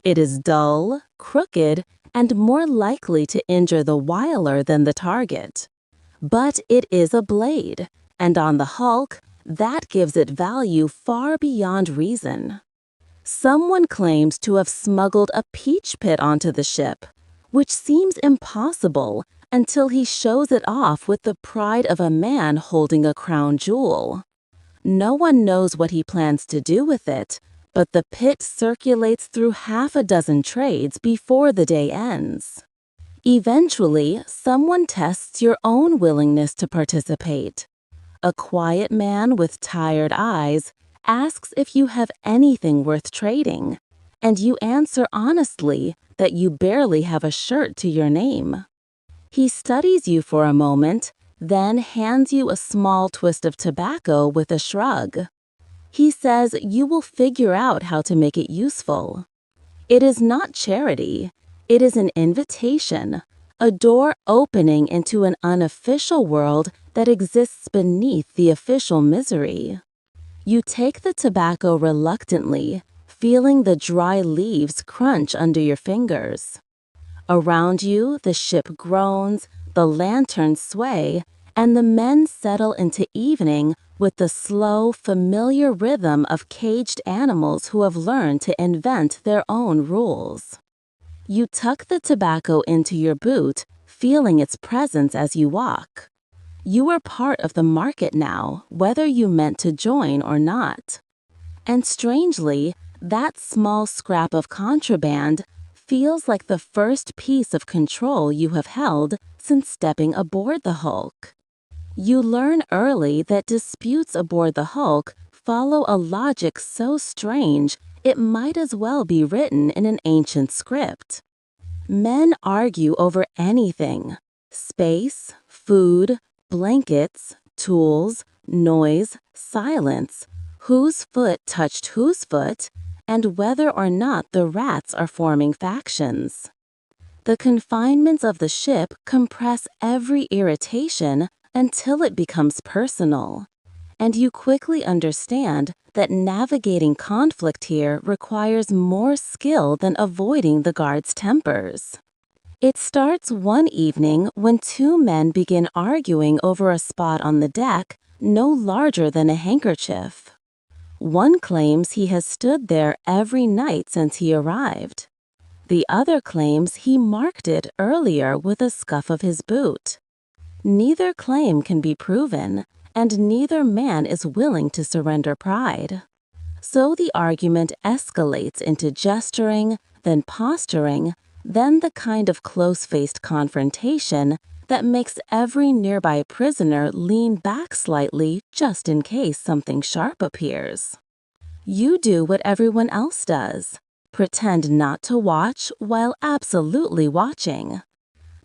It is dull, crooked, and more likely to injure the whiler than the target. But it is a blade, and on the Hulk, that gives it value far beyond reason. Someone claims to have smuggled a peach pit onto the ship, which seems impossible until he shows it off with the pride of a man holding a crown jewel. No one knows what he plans to do with it, but the pit circulates through half a dozen trades before the day ends. Eventually, someone tests your own willingness to participate. A quiet man with tired eyes asks if you have anything worth trading, and you answer honestly that you barely have a shirt to your name. He studies you for a moment, then hands you a small twist of tobacco with a shrug. He says you will figure out how to make it useful. It is not charity. It is an invitation, a door opening into an unofficial world that exists beneath the official misery. You take the tobacco reluctantly, feeling the dry leaves crunch under your fingers. Around you, the ship groans, the lanterns sway, and the men settle into evening with the slow, familiar rhythm of caged animals who have learned to invent their own rules. You tuck the tobacco into your boot, feeling its presence as you walk. You are part of the market now, whether you meant to join or not. And strangely, that small scrap of contraband feels like the first piece of control you have held since stepping aboard the Hulk. You learn early that disputes aboard the Hulk follow a logic so strange it might as well be written in an ancient script. Men argue over anything: space, food, blankets, tools, noise, silence, whose foot touched whose foot, and whether or not the rats are forming factions. The confinements of the ship compress every irritation until it becomes personal, and you quickly understand that navigating conflict here requires more skill than avoiding the guards' tempers. It starts one evening when two men begin arguing over a spot on the deck no larger than a handkerchief. One claims he has stood there every night since he arrived. The other claims he marked it earlier with a scuff of his boot. Neither claim can be proven, and neither man is willing to surrender pride. So the argument escalates into gesturing, then posturing, then the kind of close-faced confrontation that makes every nearby prisoner lean back slightly just in case something sharp appears. You do what everyone else does: pretend not to watch while absolutely watching.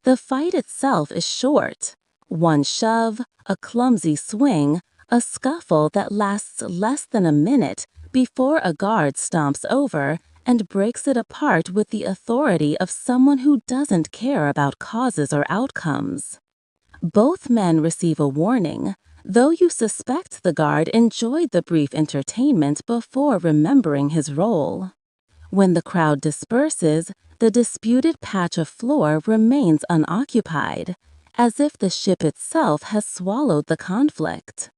The fight itself is short. One shove, a clumsy swing, a scuffle that lasts less than a minute before a guard stomps over and breaks it apart with the authority of someone who doesn't care about causes or outcomes. Both men receive a warning, though you suspect the guard enjoyed the brief entertainment before remembering his role. When the crowd disperses, the disputed patch of floor remains unoccupied, as if the ship itself has swallowed the conflict.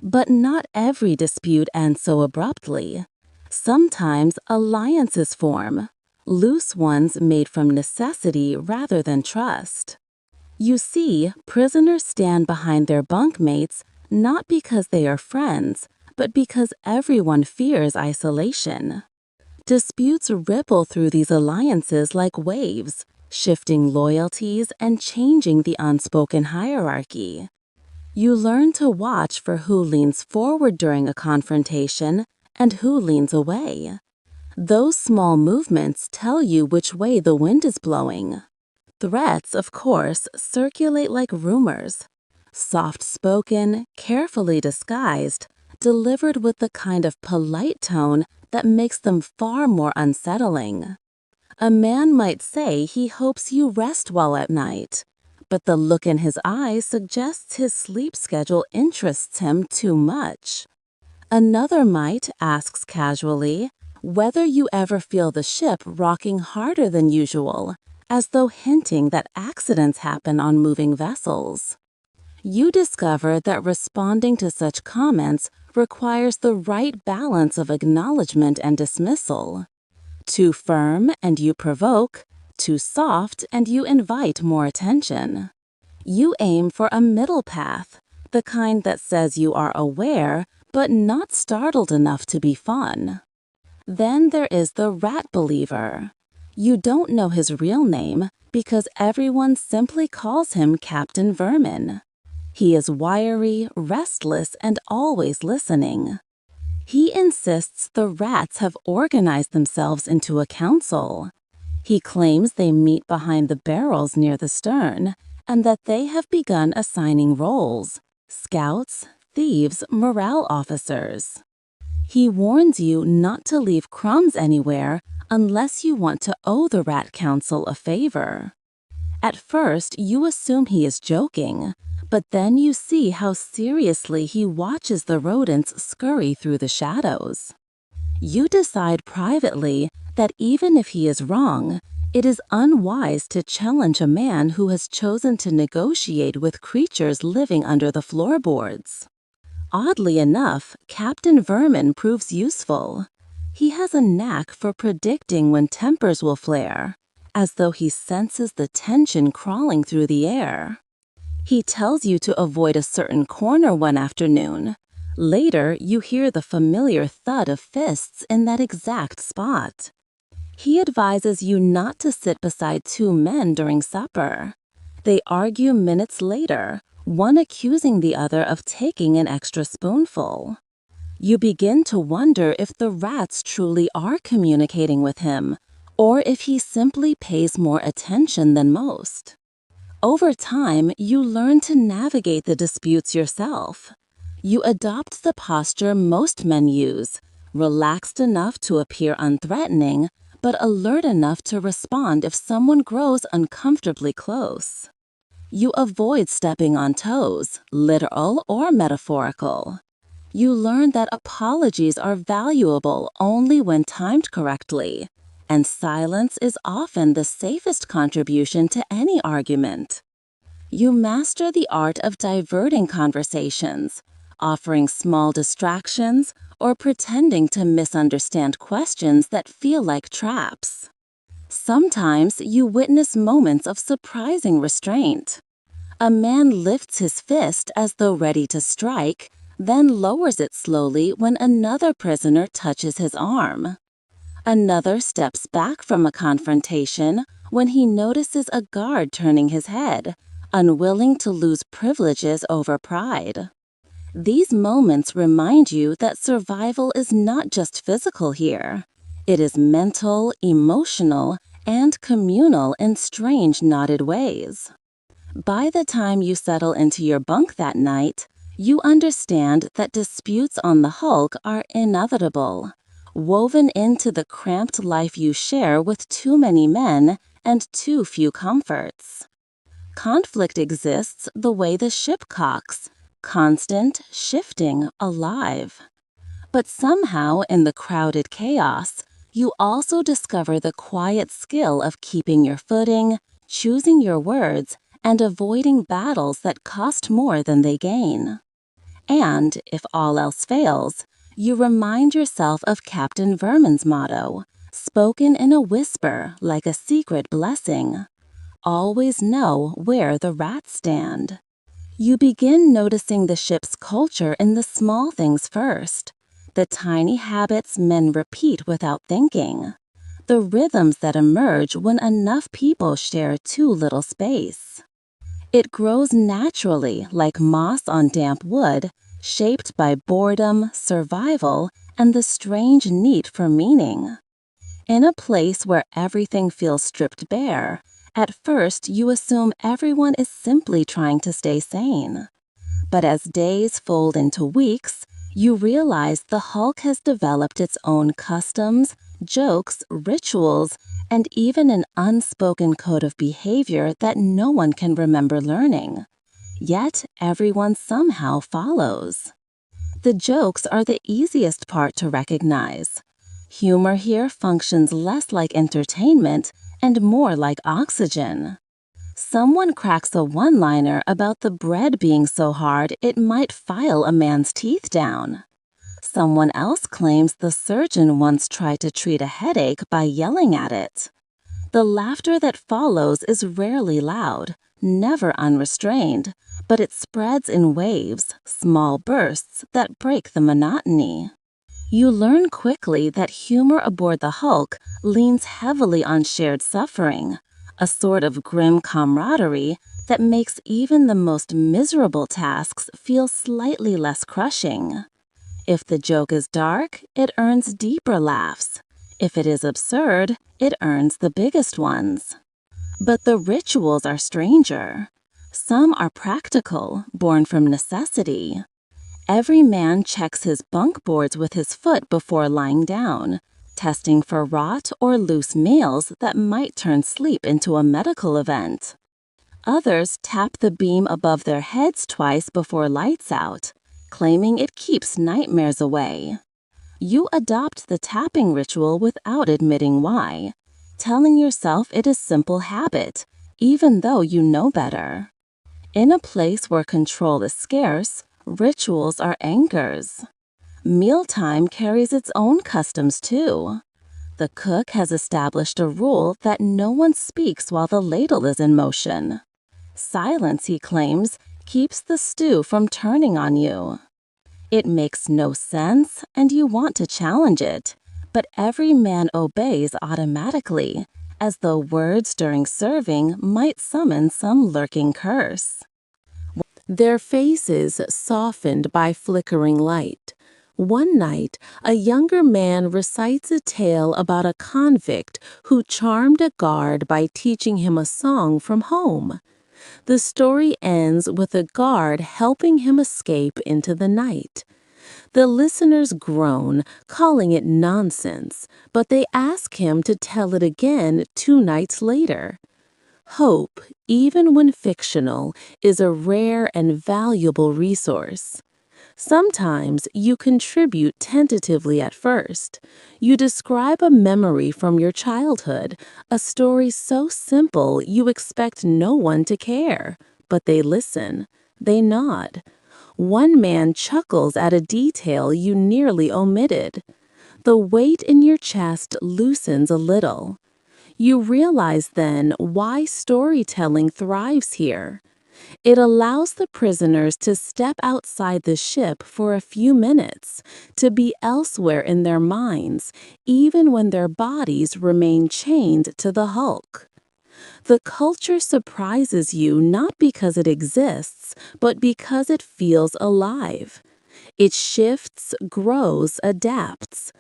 But not every dispute ends so abruptly. Sometimes alliances form, loose ones made from necessity rather than trust. You see, prisoners stand behind their bunkmates not because they are friends, but because everyone fears isolation. Disputes ripple through these alliances like waves, shifting loyalties and changing the unspoken hierarchy. You learn to watch for who leans forward during a confrontation and who leans away. Those small movements tell you which way the wind is blowing. Threats, of course, circulate like rumors. Soft-spoken, carefully disguised, delivered with the kind of polite tone that makes them far more unsettling. A man might say he hopes you rest well at night, but the look in his eyes suggests his sleep schedule interests him too much. Another might asks casually whether you ever feel the ship rocking harder than usual, as though hinting that accidents happen on moving vessels. You discover that responding to such comments requires the right balance of acknowledgement and dismissal. Too firm and you provoke, too soft and you invite more attention. You aim for a middle path, the kind that says you are aware but not startled enough to be fun. Then there is the rat believer. You don't know his real name because everyone simply calls him Captain Vermin. He is wiry, restless, and always listening. He insists the rats have organized themselves into a council. He claims they meet behind the barrels near the stern, and that they have begun assigning roles: scouts, thieves, morale officers. He warns you not to leave crumbs anywhere unless you want to owe the Rat Council a favor. At first, you assume he is joking, but then you see how seriously he watches the rodents scurry through the shadows. You decide privately that even if he is wrong, It is unwise to challenge a man who has chosen to negotiate with creatures living under the floorboards. Oddly enough, Captain Vermin proves useful. He has a knack for predicting when tempers will flare, as though he senses the tension crawling through the air. He tells you to avoid a certain corner one afternoon. Later, you hear the familiar thud of fists in that exact spot. He advises you not to sit beside two men during supper. They argue minutes later, one accusing the other of taking an extra spoonful. You begin to wonder if the rats truly are communicating with him, or if he simply pays more attention than most. Over time, you learn to navigate the disputes yourself. You adopt the posture most men use, relaxed enough to appear unthreatening, but alert enough to respond if someone grows uncomfortably close. You avoid stepping on toes, literal or metaphorical. You learn that apologies are valuable only when timed correctly, and silence is often the safest contribution to any argument. You master the art of diverting conversations, offering small distractions, or pretending to misunderstand questions that feel like traps. Sometimes you witness moments of surprising restraint. A man lifts his fist as though ready to strike, then lowers it slowly when another prisoner touches his arm. Another steps back from a confrontation when he notices a guard turning his head, unwilling to lose privileges over pride. These moments remind you that survival is not just physical here. It is mental, emotional, and communal in strange knotted ways. By the time you settle into your bunk that night, you understand that disputes on the Hulk are inevitable, woven into the cramped life you share with too many men and too few comforts. Conflict exists the way the ship cocks, constant, shifting, alive. But somehow in the crowded chaos, you also discover the quiet skill of keeping your footing, choosing your words, and avoiding battles that cost more than they gain. And, if all else fails, you remind yourself of Captain Vermin's motto, spoken in a whisper like a secret blessing. Always know where the rats stand. You begin noticing the ship's culture in the small things first, the tiny habits men repeat without thinking, the rhythms that emerge when enough people share too little space. It grows naturally like moss on damp wood, shaped by boredom, survival, and the strange need for meaning. In a place where everything feels stripped bare, at first you assume everyone is simply trying to stay sane. But as days fold into weeks, you realize the Hulk has developed its own customs, jokes, rituals, and even an unspoken code of behavior that no one can remember learning. Yet everyone somehow follows. The jokes are the easiest part to recognize. Humor here functions less like entertainment and more like oxygen. Someone cracks a one-liner about the bread being so hard it might file a man's teeth down. Someone else claims the surgeon once tried to treat a headache by yelling at it. The laughter that follows is rarely loud, never unrestrained, but it spreads in waves, small bursts that break the monotony. You learn quickly that humor aboard the Hulk leans heavily on shared suffering, a sort of grim camaraderie that makes even the most miserable tasks feel slightly less crushing. If the joke is dark, it earns deeper laughs. If it is absurd, it earns the biggest ones. But the rituals are stranger. Some are practical, born from necessity. Every man checks his bunk boards with his foot before lying down, testing for rot or loose nails that might turn sleep into a medical event. Others tap the beam above their heads twice before lights out, claiming it keeps nightmares away. You adopt the tapping ritual without admitting why. telling yourself it is simple habit, even though you know better. In a place where control is scarce, rituals are anchors. Mealtime carries its own customs too. The cook has established a rule that no one speaks while the ladle is in motion. Silence, he claims, keeps the stew from turning on you. It makes no sense, and you want to challenge it, but every man obeys automatically, as though words during serving might summon some lurking curse. Their faces softened by flickering light. One night, a younger man recites a tale about a convict who charmed a guard by teaching him a song from home. The story ends with a guard helping him escape into the night. The listeners groan, calling it nonsense, but they ask him to tell it again 2 nights later. Hope, even when fictional, is a rare and valuable resource. Sometimes you contribute tentatively at first. You describe a memory from your childhood, a story so simple you expect no one to care. But they listen. They nod. One man chuckles at a detail you nearly omitted. The weight in your chest loosens a little. You realize then why storytelling thrives here. It allows the prisoners to step outside the ship for a few minutes, to be elsewhere in their minds, even when their bodies remain chained to the hulk. The culture surprises you not because it exists, but because it feels alive. It shifts, grows, adapts.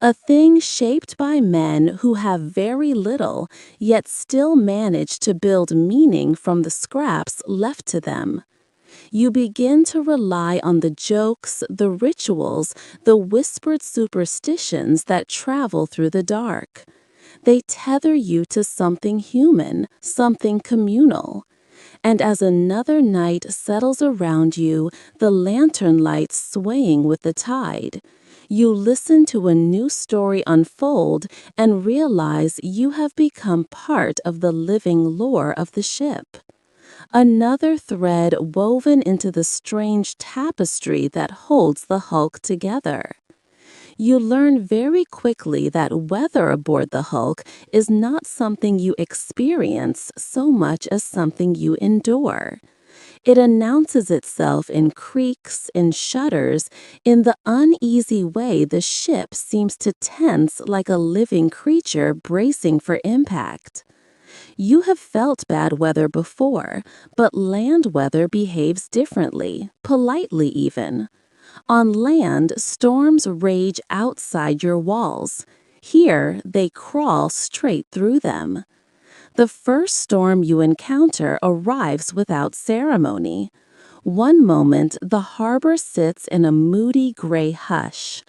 A thing shaped by men who have very little, yet still manage to build meaning from the scraps left to them. You begin to rely on the jokes, the rituals, the whispered superstitions that travel through the dark. They tether you to something human, something communal. And as another night settles around you, the lantern light swaying with the tide, you listen to a new story unfold and realize you have become part of the living lore of the ship. Another thread woven into the strange tapestry that holds the hulk together. You learn very quickly that weather aboard the hulk is not something you experience so much as something you endure. It announces itself in creaks, in shudders, in the uneasy way the ship seems to tense like a living creature bracing for impact. You have felt bad weather before, but land weather behaves differently, politely even. On land, storms rage outside your walls. Here, they crawl straight through them. The first storm you encounter arrives without ceremony. One moment, the harbor sits in a moody gray hush.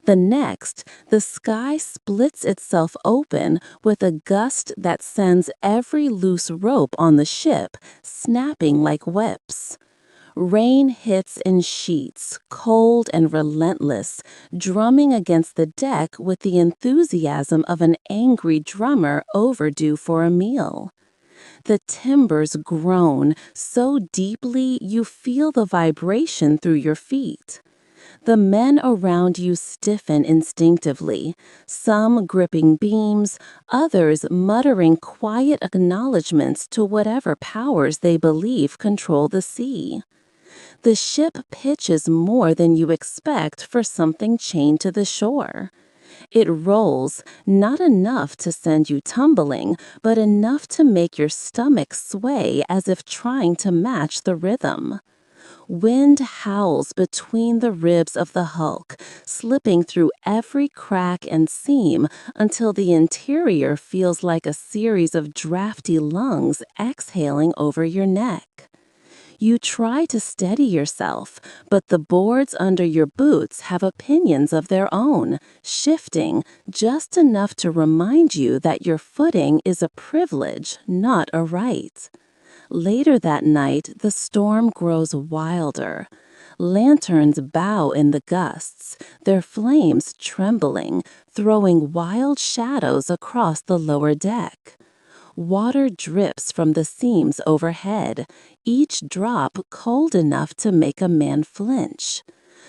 The next, the sky splits itself open with a gust that sends every loose rope on the ship snapping like whips. Rain hits in sheets, cold and relentless, drumming against the deck with the enthusiasm of an angry drummer overdue for a meal. The timbers groan so deeply you feel the vibration through your feet. The men around you stiffen instinctively, some gripping beams, others muttering quiet acknowledgments to whatever powers they believe control the sea. The ship pitches more than you expect for something chained to the shore. It rolls, not enough to send you tumbling, but enough to make your stomach sway as if trying to match the rhythm. Wind howls between the ribs of the hulk, slipping through every crack and seam until the interior feels like a series of drafty lungs exhaling over your neck. You try to steady yourself, but the boards under your boots have opinions of their own, shifting just enough to remind you that your footing is a privilege, not a right. Later that night, the storm grows wilder. Lanterns bow in the gusts, their flames trembling, throwing wild shadows across the lower deck. Water drips from the seams overhead, each drop cold enough to make a man flinch.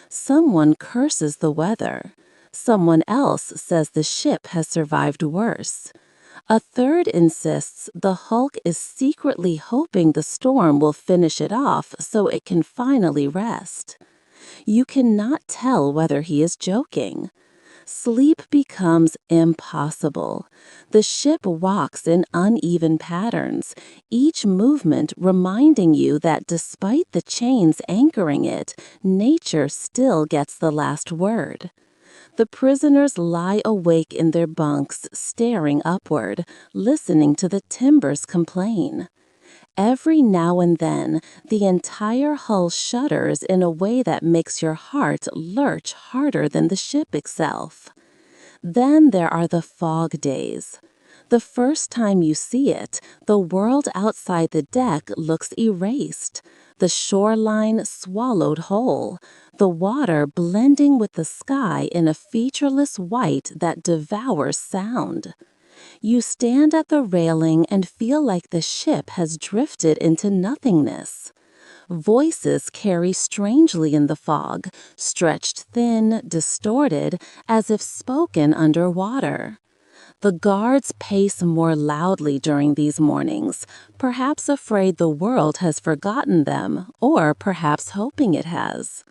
Someone curses the weather. Someone else says the ship has survived worse. A third insists the Hulk is secretly hoping the storm will finish it off so it can finally rest. You cannot tell whether he is joking. Sleep becomes impossible. The ship rocks in uneven patterns, each movement reminding you that despite the chains anchoring it, nature still gets the last word. The prisoners lie awake in their bunks, staring upward, listening to the timbers complain. Every now and then, the entire hull shudders in a way that makes your heart lurch harder than the ship itself. Then there are the fog days. The first time you see it, the world outside the deck looks erased, the shoreline swallowed whole, the water blending with the sky in a featureless white that devours sound. You stand at the railing and feel like the ship has drifted into nothingness. Voices carry strangely in the fog, stretched thin, distorted, as if spoken underwater. The guards pace more loudly during these mornings, perhaps afraid the world has forgotten them, or perhaps hoping it has.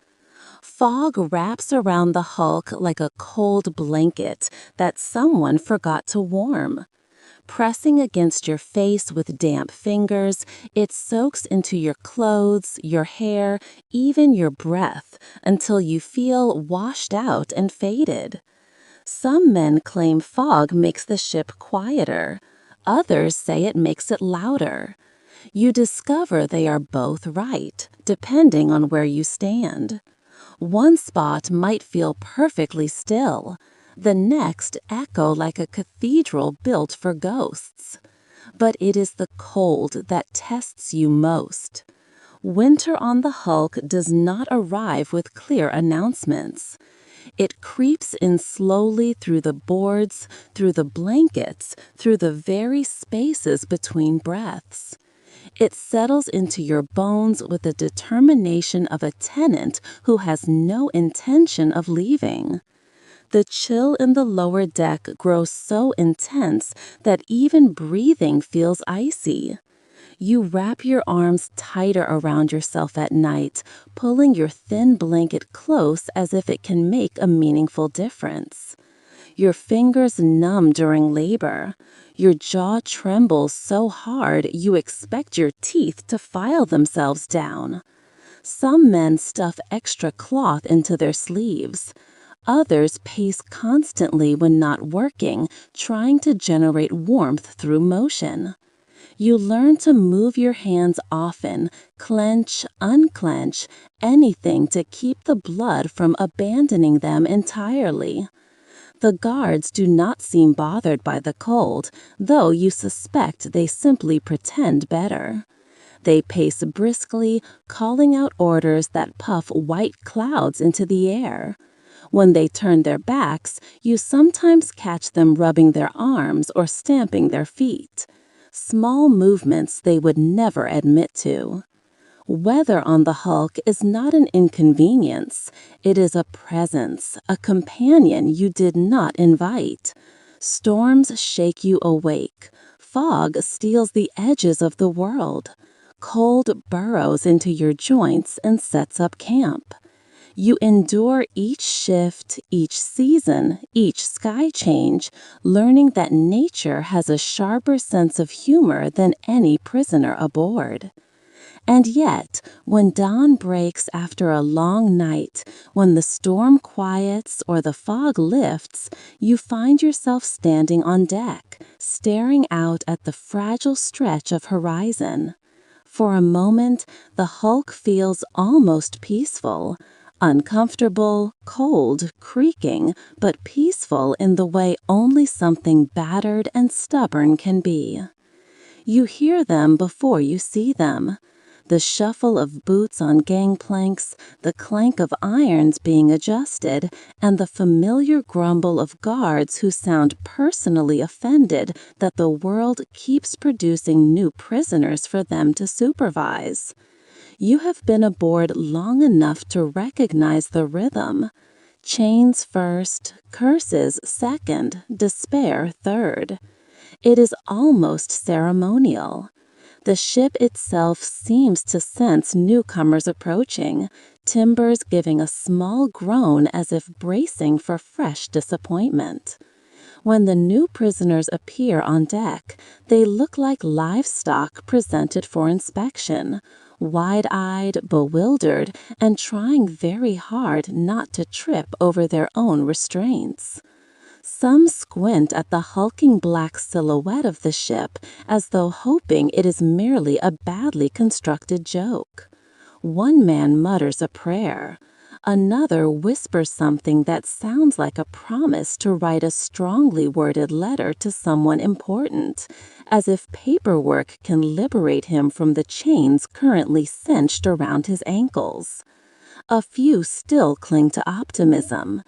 Fog wraps around the Hulk like a cold blanket that someone forgot to warm. Pressing against your face with damp fingers, it soaks into your clothes, your hair, even your breath, until you feel washed out and faded. Some men claim fog makes the ship quieter. Others say it makes it louder. You discover they are both right, depending on where you stand. One spot might feel perfectly still. The next echo like a cathedral built for ghosts. But it is the cold that tests you most. Winter on the Hulk does not arrive with clear announcements. It creeps in slowly through the boards, through the blankets, through the very spaces between breaths. It settles into your bones with the determination of a tenant who has no intention of leaving. The chill in the lower deck grows so intense that even breathing feels icy. You wrap your arms tighter around yourself at night, pulling your thin blanket close as if it can make a meaningful difference. Your fingers numb during labor. Your jaw trembles so hard you expect your teeth to file themselves down. Some men stuff extra cloth into their sleeves. Others pace constantly when not working, trying to generate warmth through motion. You learn to move your hands often, clench, unclench, anything to keep the blood from abandoning them entirely. The guards do not seem bothered by the cold, though you suspect they simply pretend better. They pace briskly, calling out orders that puff white clouds into the air. When they turn their backs, you sometimes catch them rubbing their arms or stamping their feet. Small movements they would never admit to. Weather on the Hulk is not an inconvenience. It is a presence, a companion you did not invite. Storms shake you awake. Fog steals the edges of the world. Cold burrows into your joints and sets up camp. You endure each shift, each season, each sky change, learning that nature has a sharper sense of humor than any prisoner aboard. And yet, when dawn breaks after a long night, when the storm quiets or the fog lifts, you find yourself standing on deck, staring out at the fragile stretch of horizon. For a moment, the Hulk feels almost peaceful. Uncomfortable, cold, creaking, but peaceful in the way only something battered and stubborn can be. You hear them before you see them. the shuffle of boots on gangplanks, the clank of irons being adjusted, and the familiar grumble of guards who sound personally offended that the world keeps producing new prisoners for them to supervise. You have been aboard long enough to recognize the rhythm. Chains first, curses second, despair third. It is almost ceremonial. The ship itself seems to sense newcomers approaching, timbers giving a small groan as if bracing for fresh disappointment. When the new prisoners appear on deck, they look like livestock presented for inspection, wide-eyed, bewildered, and trying very hard not to trip over their own restraints. Some squint at the hulking black silhouette of the ship as though hoping it is merely a badly constructed joke. One man mutters a prayer. Another whispers something that sounds like a promise to write a strongly worded letter to someone important, as if paperwork can liberate him from the chains currently cinched around his ankles. A few still cling to optimism.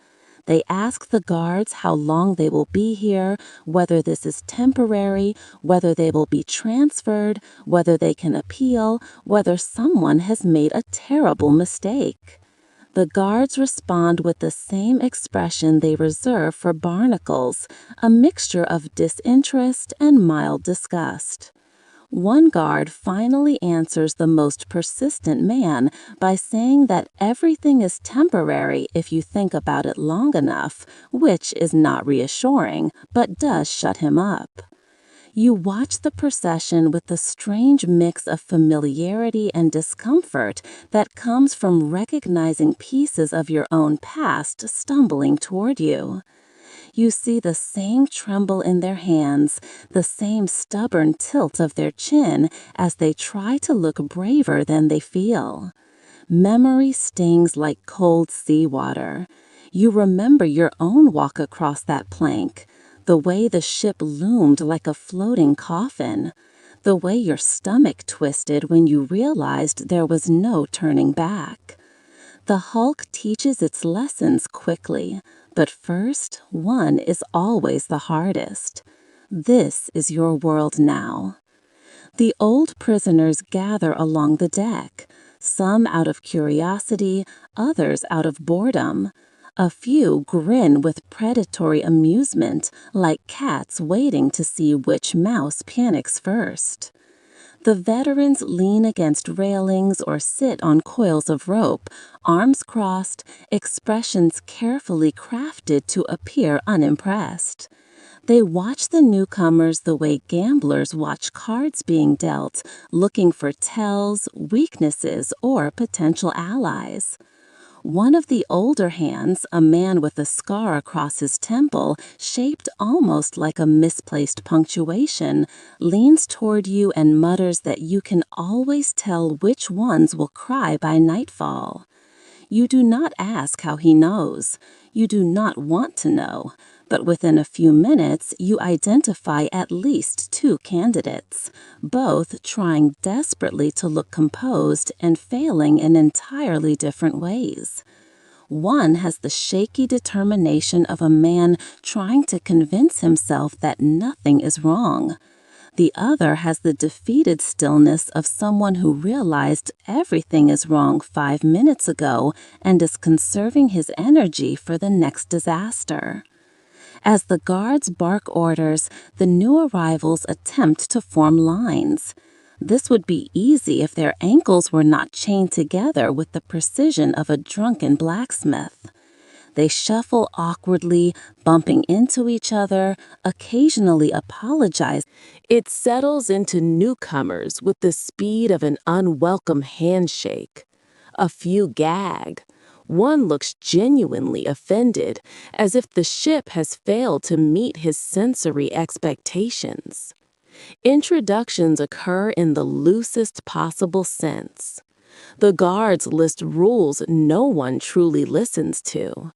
They ask the guards how long they will be here, whether this is temporary, whether they will be transferred, whether they can appeal, whether someone has made a terrible mistake. The guards respond with the same expression they reserve for barnacles, a mixture of disinterest and mild disgust. One guard finally answers the most persistent man by saying that everything is temporary if you think about it long enough, which is not reassuring, but does shut him up. You watch the procession with the strange mix of familiarity and discomfort that comes from recognizing pieces of your own past stumbling toward you. You see the same tremble in their hands, the same stubborn tilt of their chin as they try to look braver than they feel. Memory stings like cold seawater. You remember your own walk across that plank, the way the ship loomed like a floating coffin, the way your stomach twisted when you realized there was no turning back. The Hulk teaches its lessons quickly, but first one is always the hardest. This is your world now. The old prisoners gather along the deck, some out of curiosity, others out of boredom. A few grin with predatory amusement, like cats waiting to see which mouse panics first. The veterans lean against railings or sit on coils of rope, arms crossed, expressions carefully crafted to appear unimpressed. They watch the newcomers the way gamblers watch cards being dealt, looking for tells, weaknesses, or potential allies. One of the older hands, a man with a scar across his temple, shaped almost like a misplaced punctuation, leans toward you and mutters that you can always tell which ones will cry by nightfall. You do not ask how he knows. You do not want to know. But within a few minutes, you identify at least two candidates, both trying desperately to look composed and failing in entirely different ways. One has the shaky determination of a man trying to convince himself that nothing is wrong. The other has the defeated stillness of someone who realized everything is wrong 5 minutes ago and is conserving his energy for the next disaster. As the guards bark orders, the new arrivals attempt to form lines. This would be easy if their ankles were not chained together with the precision of a drunken blacksmith. They shuffle awkwardly, bumping into each other, occasionally apologize. It settles into newcomers with the speed of an unwelcome handshake. A few gag. One looks genuinely offended, as if the ship has failed to meet his sensory expectations. Introductions occur in the loosest possible sense. The guards list rules no one truly listens to,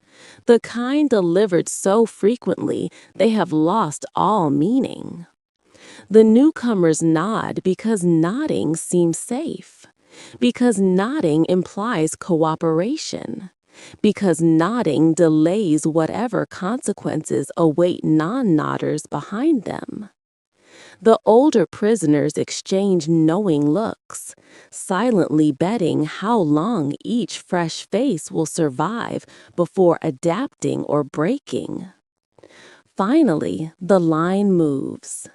the kind delivered so frequently they have lost all meaning. The newcomers nod because nodding seems safe. Because nodding implies cooperation. Because nodding delays whatever consequences await non-nodders behind them. The older prisoners exchange knowing looks, silently betting how long each fresh face will survive before adapting or breaking. Finally, the line moves.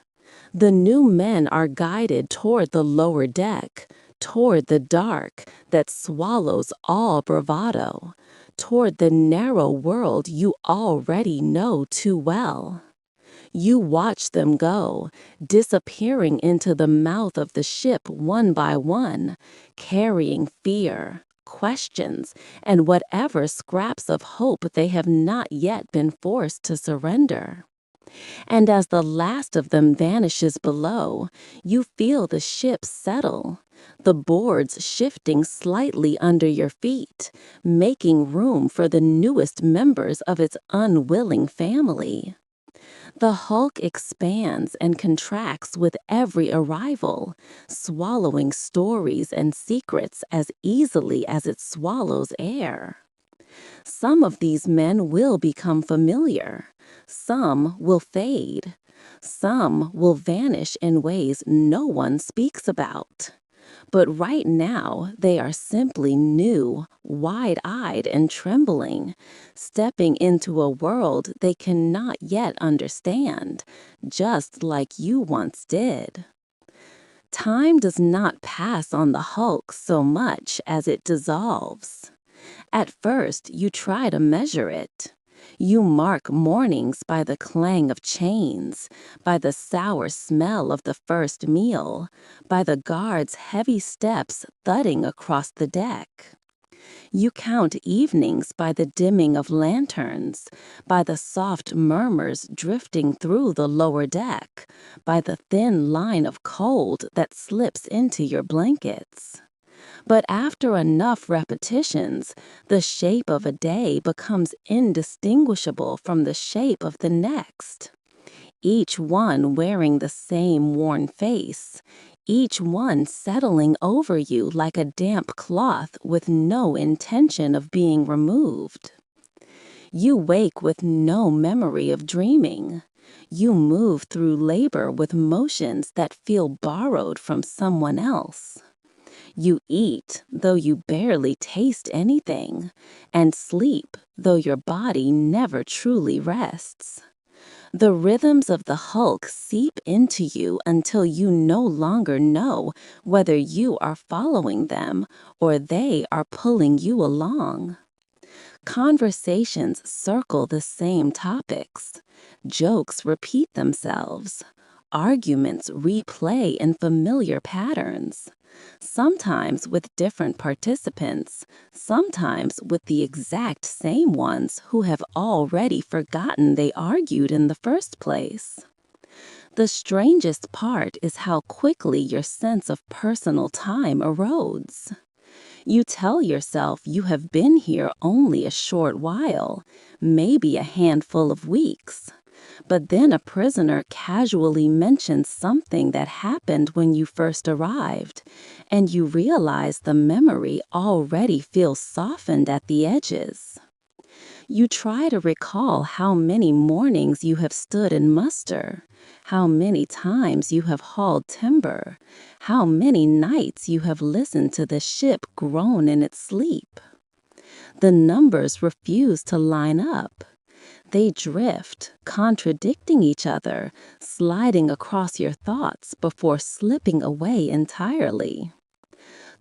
The new men are guided toward the lower deck, toward the dark that swallows all bravado, toward the narrow world you already know too well. You watch them go, disappearing into the mouth of the ship one by one, carrying fear, questions, and whatever scraps of hope they have not yet been forced to surrender. And as the last of them vanishes below, you feel the ship settle, the boards shifting slightly under your feet, making room for the newest members of its unwilling family. The hulk expands and contracts with every arrival, swallowing stories and secrets as easily as it swallows air. Some of these men will become familiar. Some will fade. Some will vanish in ways no one speaks about. But right now, they are simply new, wide-eyed and trembling, stepping into a world they cannot yet understand, just like you once did. Time does not pass on the hulk so much as it dissolves. At first, you try to measure it. You mark mornings by the clang of chains, by the sour smell of the first meal, by the guards' heavy steps thudding across the deck. You count evenings by the dimming of lanterns, by the soft murmurs drifting through the lower deck, by the thin line of cold that slips into your blankets. But after enough repetitions, the shape of a day becomes indistinguishable from the shape of the next. Each one wearing the same worn face, each one settling over you like a damp cloth with no intention of being removed. You wake with no memory of dreaming. You move through labor with motions that feel borrowed from someone else. You eat, though you barely taste anything, and sleep, though your body never truly rests. The rhythms of the hulk seep into you until you no longer know whether you are following them or they are pulling you along. Conversations circle the same topics. Jokes repeat themselves. Arguments replay in familiar patterns. Sometimes with different participants, sometimes with the exact same ones who have already forgotten they argued in the first place. The strangest part is how quickly your sense of personal time erodes. You tell yourself you have been here only a short while, maybe a handful of weeks. But then a prisoner casually mentions something that happened when you first arrived, and you realize the memory already feels softened at the edges. You try to recall how many mornings you have stood in muster, how many times you have hauled timber, how many nights you have listened to the ship groan in its sleep. The numbers refuse to line up. They drift, contradicting each other, sliding across your thoughts before slipping away entirely.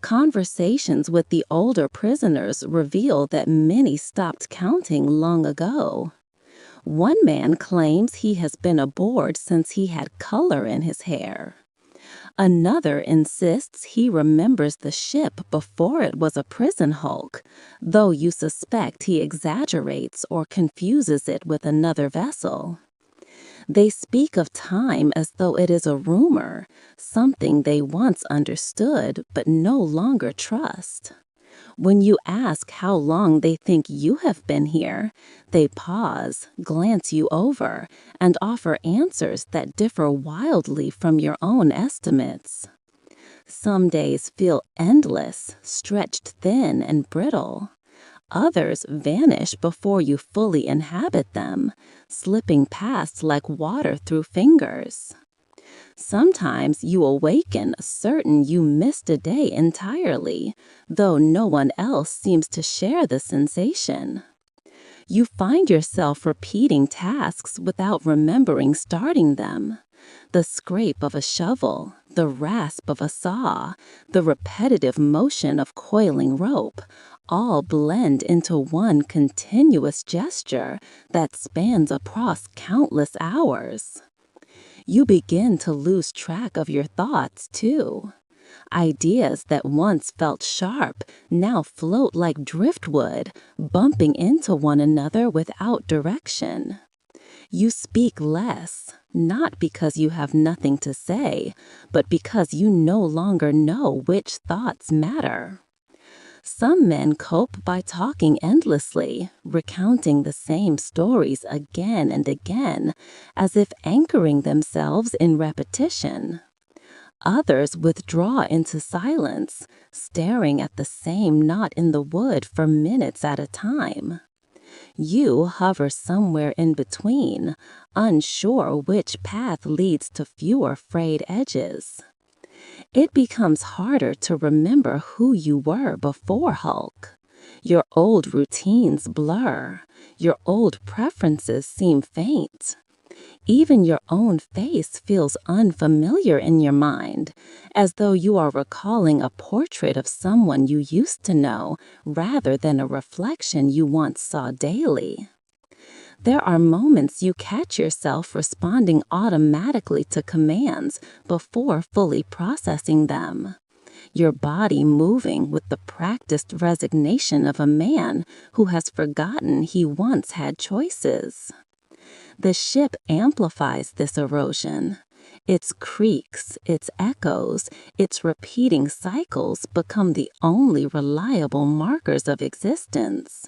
Conversations with the older prisoners reveal that many stopped counting long ago. One man claims he has been aboard since he had color in his hair. Another insists he remembers the ship before it was a prison hulk, though you suspect he exaggerates or confuses it with another vessel. They speak of time as though it is a rumor, something they once understood but no longer trust. When you ask how long they think you have been here, they pause, glance you over, and offer answers that differ wildly from your own estimates. Some days feel endless, stretched thin and brittle. Others vanish before you fully inhabit them, slipping past like water through fingers. Sometimes you awaken certain you missed a day entirely, though no one else seems to share the sensation. You find yourself repeating tasks without remembering starting them. The scrape of a shovel, the rasp of a saw, the repetitive motion of coiling rope, all blend into one continuous gesture that spans across countless hours. You begin to lose track of your thoughts, too. Ideas that once felt sharp now float like driftwood, bumping into one another without direction. You speak less, not because you have nothing to say, but because you no longer know which thoughts matter. Some men cope by talking endlessly, recounting the same stories again and again, as if anchoring themselves in repetition. Others withdraw into silence, staring at the same knot in the wood for minutes at a time. You hover somewhere in between, unsure which path leads to fewer frayed edges. It becomes harder to remember who you were before Hulk. Your old routines blur. Your old preferences seem faint. Even your own face feels unfamiliar in your mind, as though you are recalling a portrait of someone you used to know rather than a reflection you once saw daily. There are moments you catch yourself responding automatically to commands before fully processing them. Your body moving with the practiced resignation of a man who has forgotten he once had choices. The ship amplifies this erosion. Its creaks, its echoes, its repeating cycles become the only reliable markers of existence.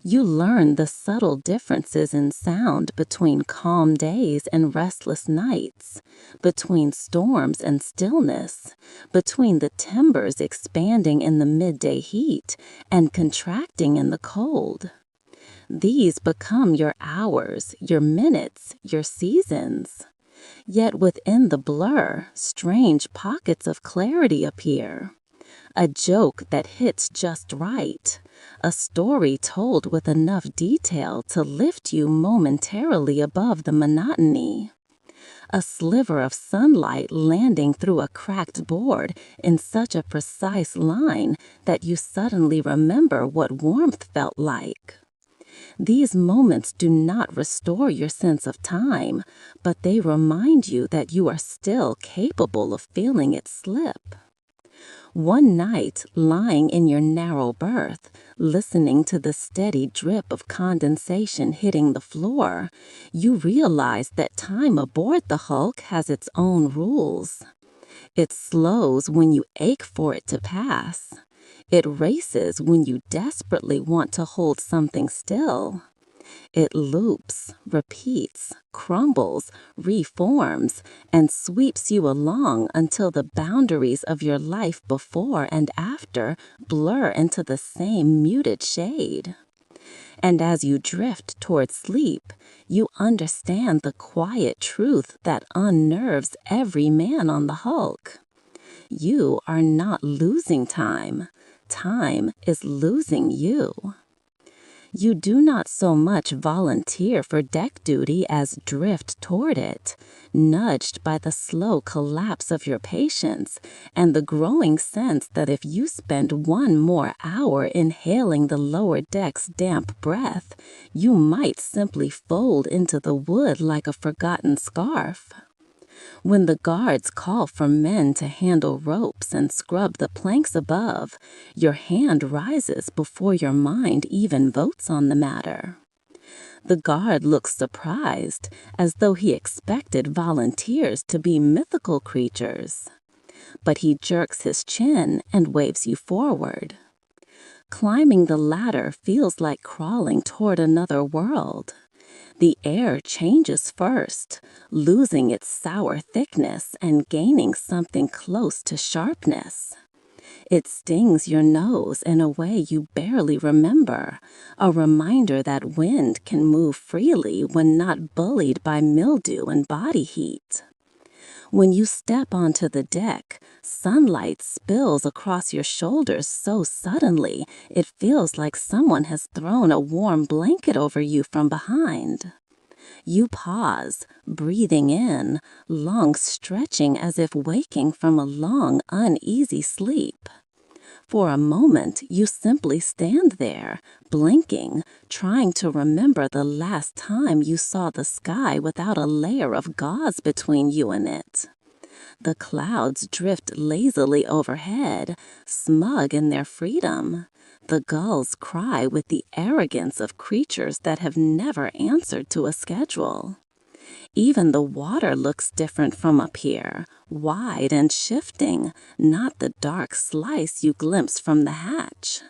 You learn the subtle differences in sound between calm days and restless nights, between storms and stillness, between the timbers expanding in the midday heat and contracting in the cold. These become your hours, your minutes, your seasons. Yet within the blur, strange pockets of clarity appear. A joke that hits just right. A story told with enough detail to lift you momentarily above the monotony. A sliver of sunlight landing through a cracked board in such a precise line that you suddenly remember what warmth felt like. These moments do not restore your sense of time, but they remind you that you are still capable of feeling it slip. One night, lying in your narrow berth, listening to the steady drip of condensation hitting the floor, you realize that time aboard the Hulk has its own rules. It slows when you ache for it to pass. It races when you desperately want to hold something still. It loops, repeats, crumbles, reforms, and sweeps you along until the boundaries of your life before and after blur into the same muted shade. And as you drift toward sleep, you understand the quiet truth that unnerves every man on the Hulk. You are not losing time. Time is losing you. You do not so much volunteer for deck duty as drift toward it, nudged by the slow collapse of your patience and the growing sense that if you spend one more hour inhaling the lower deck's damp breath, you might simply fold into the wood like a forgotten scarf. When the guards call for men to handle ropes and scrub the planks above, your hand rises before your mind even votes on the matter. The guard looks surprised, as though he expected volunteers to be mythical creatures. But he jerks his chin and waves you forward. Climbing the ladder feels like crawling toward another world. The air changes first, losing its sour thickness and gaining something close to sharpness. It stings your nose in a way you barely remember, a reminder that wind can move freely when not bullied by mildew and body heat. When you step onto the deck, sunlight spills across your shoulders so suddenly it feels like someone has thrown a warm blanket over you from behind. You pause, breathing in, long stretching as if waking from a long, uneasy sleep. For a moment, you simply stand there, blinking, trying to remember the last time you saw the sky without a layer of gauze between you and it. The clouds drift lazily overhead, smug in their freedom. The gulls cry with the arrogance of creatures that have never answered to a schedule. Even the water looks different from up here, wide and shifting, not the dark slice you glimpse from the hatch.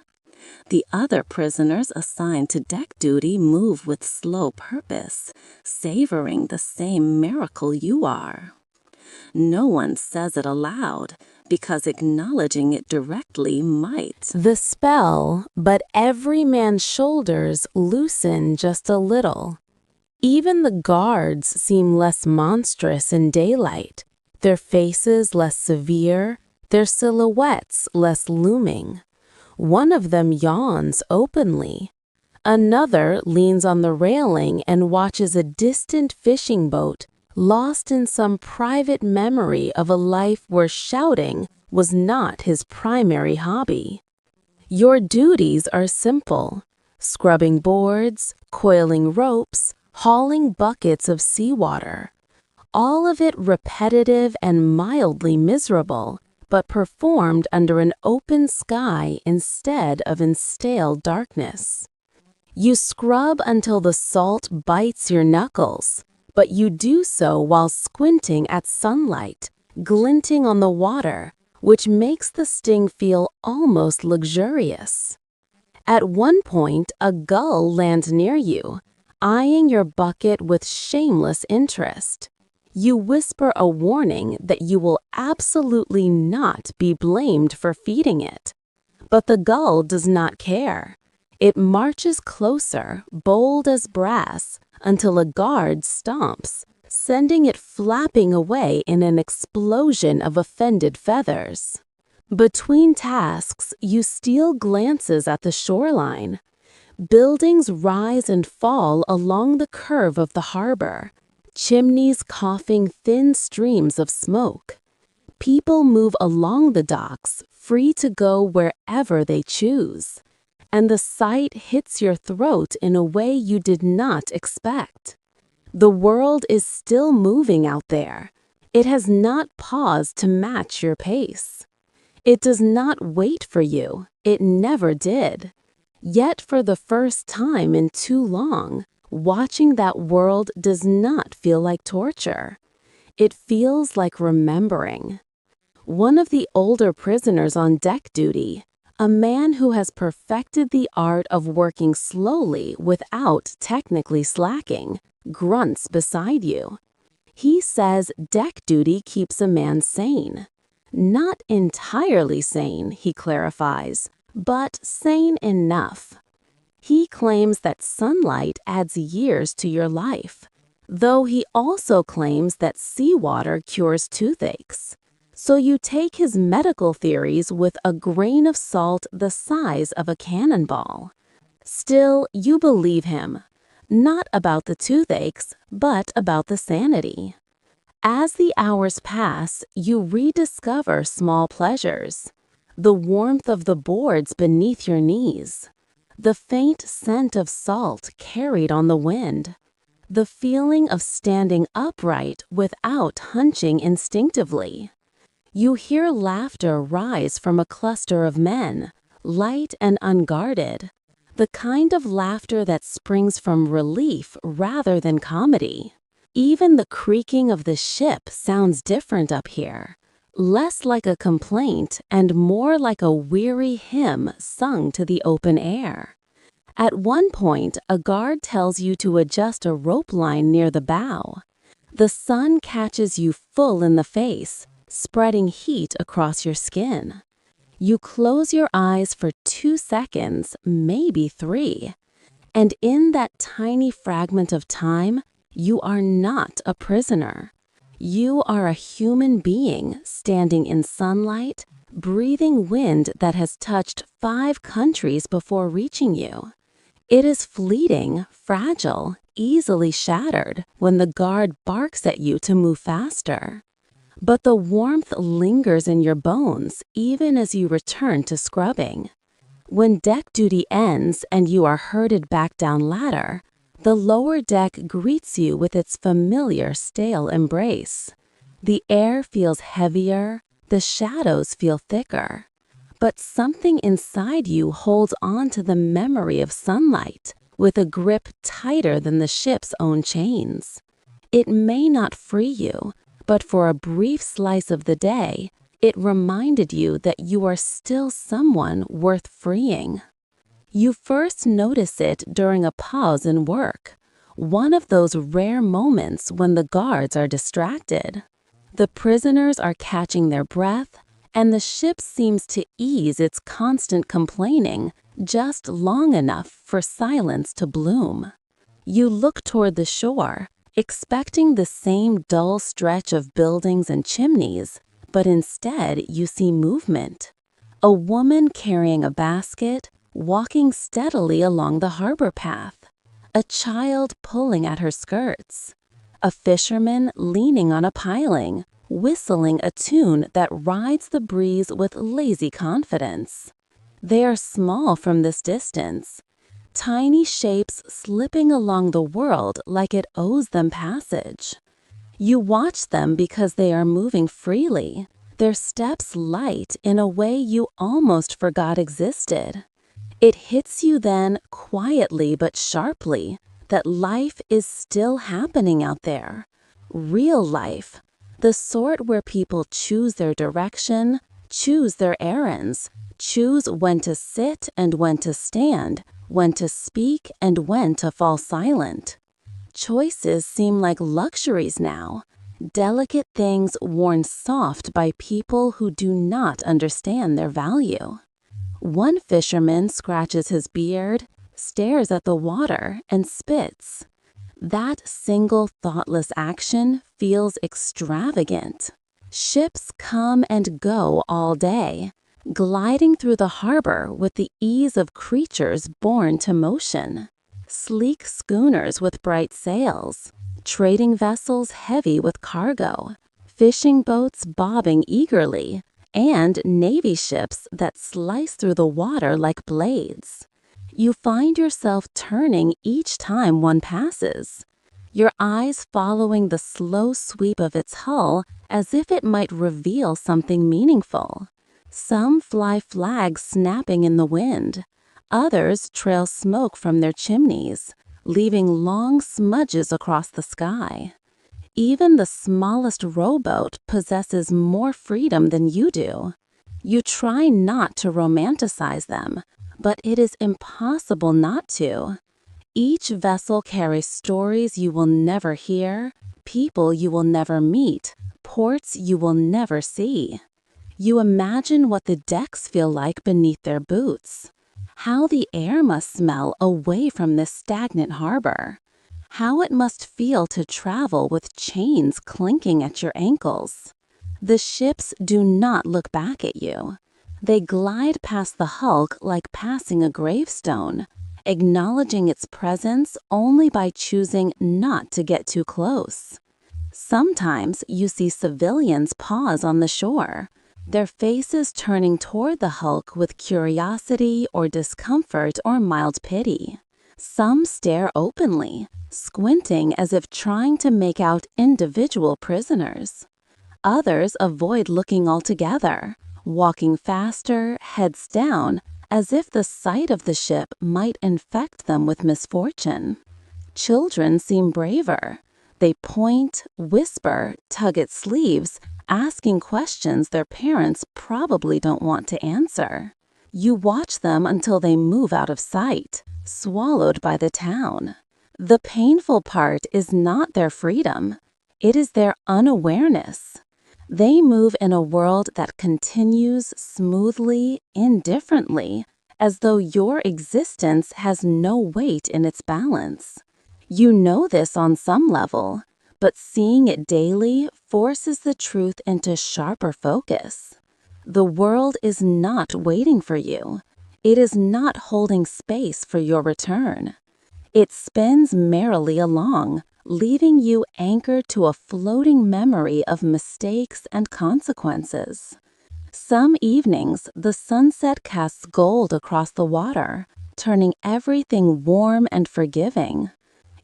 The other prisoners assigned to deck duty move with slow purpose, savoring the same miracle you are. No one says it aloud, because acknowledging it directly might. The spell, but every man's shoulders loosen just a little. Even the guards seem less monstrous in daylight, their faces less severe, their silhouettes less looming. One of them yawns openly. Another leans on the railing and watches a distant fishing boat, lost in some private memory of a life where shouting was not his primary hobby. Your duties are simple: scrubbing boards, coiling ropes, hauling buckets of seawater. All of it repetitive and mildly miserable, but performed under an open sky instead of in stale darkness. You scrub until the salt bites your knuckles, but you do so while squinting at sunlight, glinting on the water, which makes the sting feel almost luxurious. At one point, a gull lands near you, eyeing your bucket with shameless interest. You whisper a warning that you will absolutely not be blamed for feeding it. But the gull does not care. It marches closer, bold as brass, until a guard stomps, sending it flapping away in an explosion of offended feathers. Between tasks, you steal glances at the shoreline. Buildings rise and fall along the curve of the harbor, chimneys coughing thin streams of smoke. People move along the docks, free to go wherever they choose. And the sight hits your throat in a way you did not expect. The world is still moving out there. It has not paused to match your pace. It does not wait for you. It never did. Yet for the first time in too long, watching that world does not feel like torture. It feels like remembering. One of the older prisoners on deck duty, a man who has perfected the art of working slowly without technically slacking, grunts beside you. He says deck duty keeps a man sane. Not entirely sane, he clarifies, but sane enough. He claims that sunlight adds years to your life, though he also claims that seawater cures toothaches. So you take his medical theories with a grain of salt the size of a cannonball. Still, you believe him, not about the toothaches, but about the sanity. As the hours pass, you rediscover small pleasures. The warmth of the boards beneath your knees. The faint scent of salt carried on the wind. The feeling of standing upright without hunching instinctively. You hear laughter rise from a cluster of men, light and unguarded, the kind of laughter that springs from relief rather than comedy. Even the creaking of the ship sounds different up here, less like a complaint and more like a weary hymn sung to the open air. At one point, a guard tells you to adjust a rope line near the bow. The sun catches you full in the face, spreading heat across your skin. You close your eyes for 2 seconds, maybe 3. And in that tiny fragment of time, you are not a prisoner. You are a human being standing in sunlight, breathing wind that has touched 5 countries before reaching you. It is fleeting, fragile, easily shattered when the guard barks at you to move faster. But the warmth lingers in your bones even as you return to scrubbing. When deck duty ends and you are herded back down ladder, the lower deck greets you with its familiar stale embrace. The air feels heavier, the shadows feel thicker. But something inside you holds on to the memory of sunlight with a grip tighter than the ship's own chains. It may not free you, but for a brief slice of the day, it reminded you that you are still someone worth freeing. You first notice it during a pause in work, one of those rare moments when the guards are distracted. The prisoners are catching their breath, and the ship seems to ease its constant complaining just long enough for silence to bloom. You look toward the shore, expecting the same dull stretch of buildings and chimneys, but instead you see movement. A woman carrying a basket, walking steadily along the harbor path. A child pulling at her skirts. A fisherman leaning on a piling, whistling a tune that rides the breeze with lazy confidence. They are small from this distance, tiny shapes slipping along the world like it owes them passage. You watch them because they are moving freely, their steps light in a way you almost forgot existed. It hits you then, quietly but sharply, that life is still happening out there. Real life, the sort where people choose their direction, choose their errands, choose when to sit and when to stand, when to speak and when to fall silent. Choices seem like luxuries now, delicate things worn soft by people who do not understand their value. One fisherman scratches his beard, stares at the water, and spits. That single thoughtless action feels extravagant. Ships come and go all day, gliding through the harbor with the ease of creatures born to motion. Sleek schooners with bright sails, trading vessels heavy with cargo, fishing boats bobbing eagerly, and navy ships that slice through the water like blades. You find yourself turning each time one passes, your eyes following the slow sweep of its hull as if it might reveal something meaningful. Some fly flags snapping in the wind, others trail smoke from their chimneys, leaving long smudges across the sky. Even the smallest rowboat possesses more freedom than you do. You try not to romanticize them, but it is impossible not to. Each vessel carries stories you will never hear, people you will never meet, ports you will never see. You imagine what the decks feel like beneath their boots, how the air must smell away from this stagnant harbor, how it must feel to travel with chains clinking at your ankles. The ships do not look back at you. They glide past the hulk like passing a gravestone, acknowledging its presence only by choosing not to get too close. Sometimes you see civilians pause on the shore, their faces turning toward the hulk with curiosity or discomfort or mild pity. Some stare openly, squinting as if trying to make out individual prisoners. Others avoid looking altogether, walking faster, heads down, as if the sight of the ship might infect them with misfortune. Children seem braver. They point, whisper, tug at sleeves, asking questions their parents probably don't want to answer. You watch them until they move out of sight, swallowed by the town. The painful part is not their freedom, it is their unawareness. They move in a world that continues smoothly, indifferently, as though your existence has no weight in its balance. You know this on some level, but seeing it daily forces the truth into sharper focus. The world is not waiting for you. It is not holding space for your return. It spins merrily along, leaving you anchored to a floating memory of mistakes and consequences. Some evenings, the sunset casts gold across the water, turning everything warm and forgiving.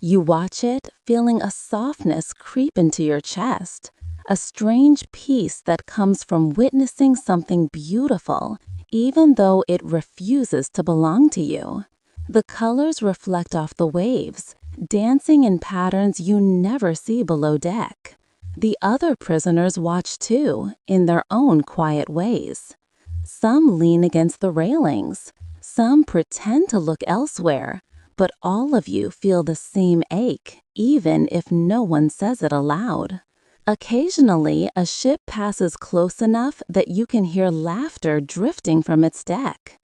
You watch it, feeling a softness creep into your chest, a strange peace that comes from witnessing something beautiful, even though it refuses to belong to you. The colors reflect off the waves, dancing in patterns you never see below deck. The other prisoners watch too, in their own quiet ways. Some lean against the railings, some pretend to look elsewhere, but all of you feel the same ache, even if no one says it aloud. Occasionally, a ship passes close enough that you can hear laughter drifting from its deck.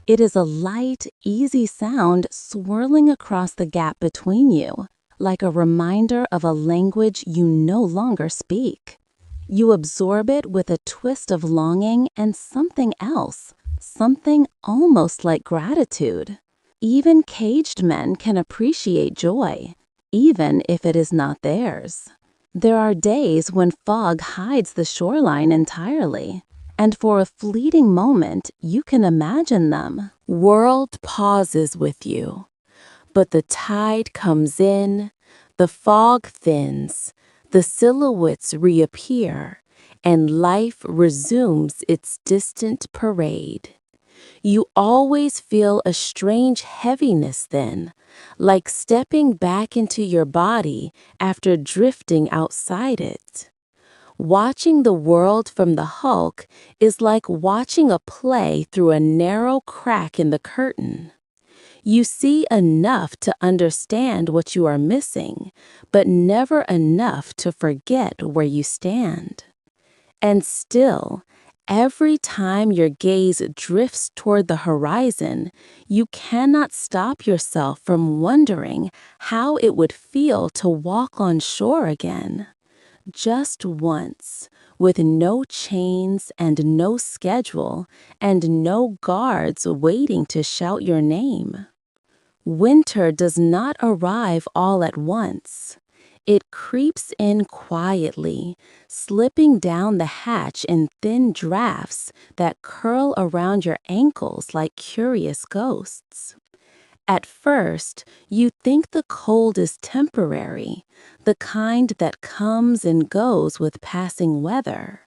It is a light, easy sound swirling across the gap between you, like a reminder of a language you no longer speak. You absorb it with a twist of longing and something else, something almost like gratitude. Even caged men can appreciate joy, even if it is not theirs. There are days when fog hides the shoreline entirely, and for a fleeting moment you can imagine them. World pauses with you, but the tide comes in, the fog thins, the silhouettes reappear, and life resumes its distant parade. You always feel a strange heaviness then, like stepping back into your body after drifting outside it. Watching the world from the Hulk is like watching a play through a narrow crack in the curtain. You see enough to understand what you are missing, but never enough to forget where you stand. And still, every time your gaze drifts toward the horizon, you cannot stop yourself from wondering how it would feel to walk on shore again. Just once, with no chains and no schedule, and no guards waiting to shout your name. Winter does not arrive all at once. It creeps in quietly, slipping down the hatch in thin drafts that curl around your ankles like curious ghosts. At first, you think the cold is temporary, the kind that comes and goes with passing weather.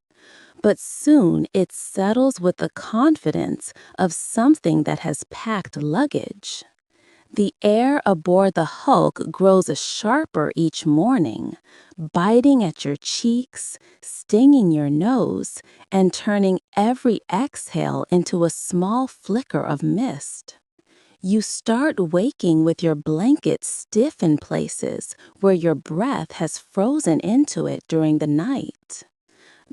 But soon it settles with the confidence of something that has packed luggage. The air aboard the Hulk grows sharper each morning, biting at your cheeks, stinging your nose, and turning every exhale into a small flicker of mist. You start waking with your blanket stiff in places where your breath has frozen into it during the night.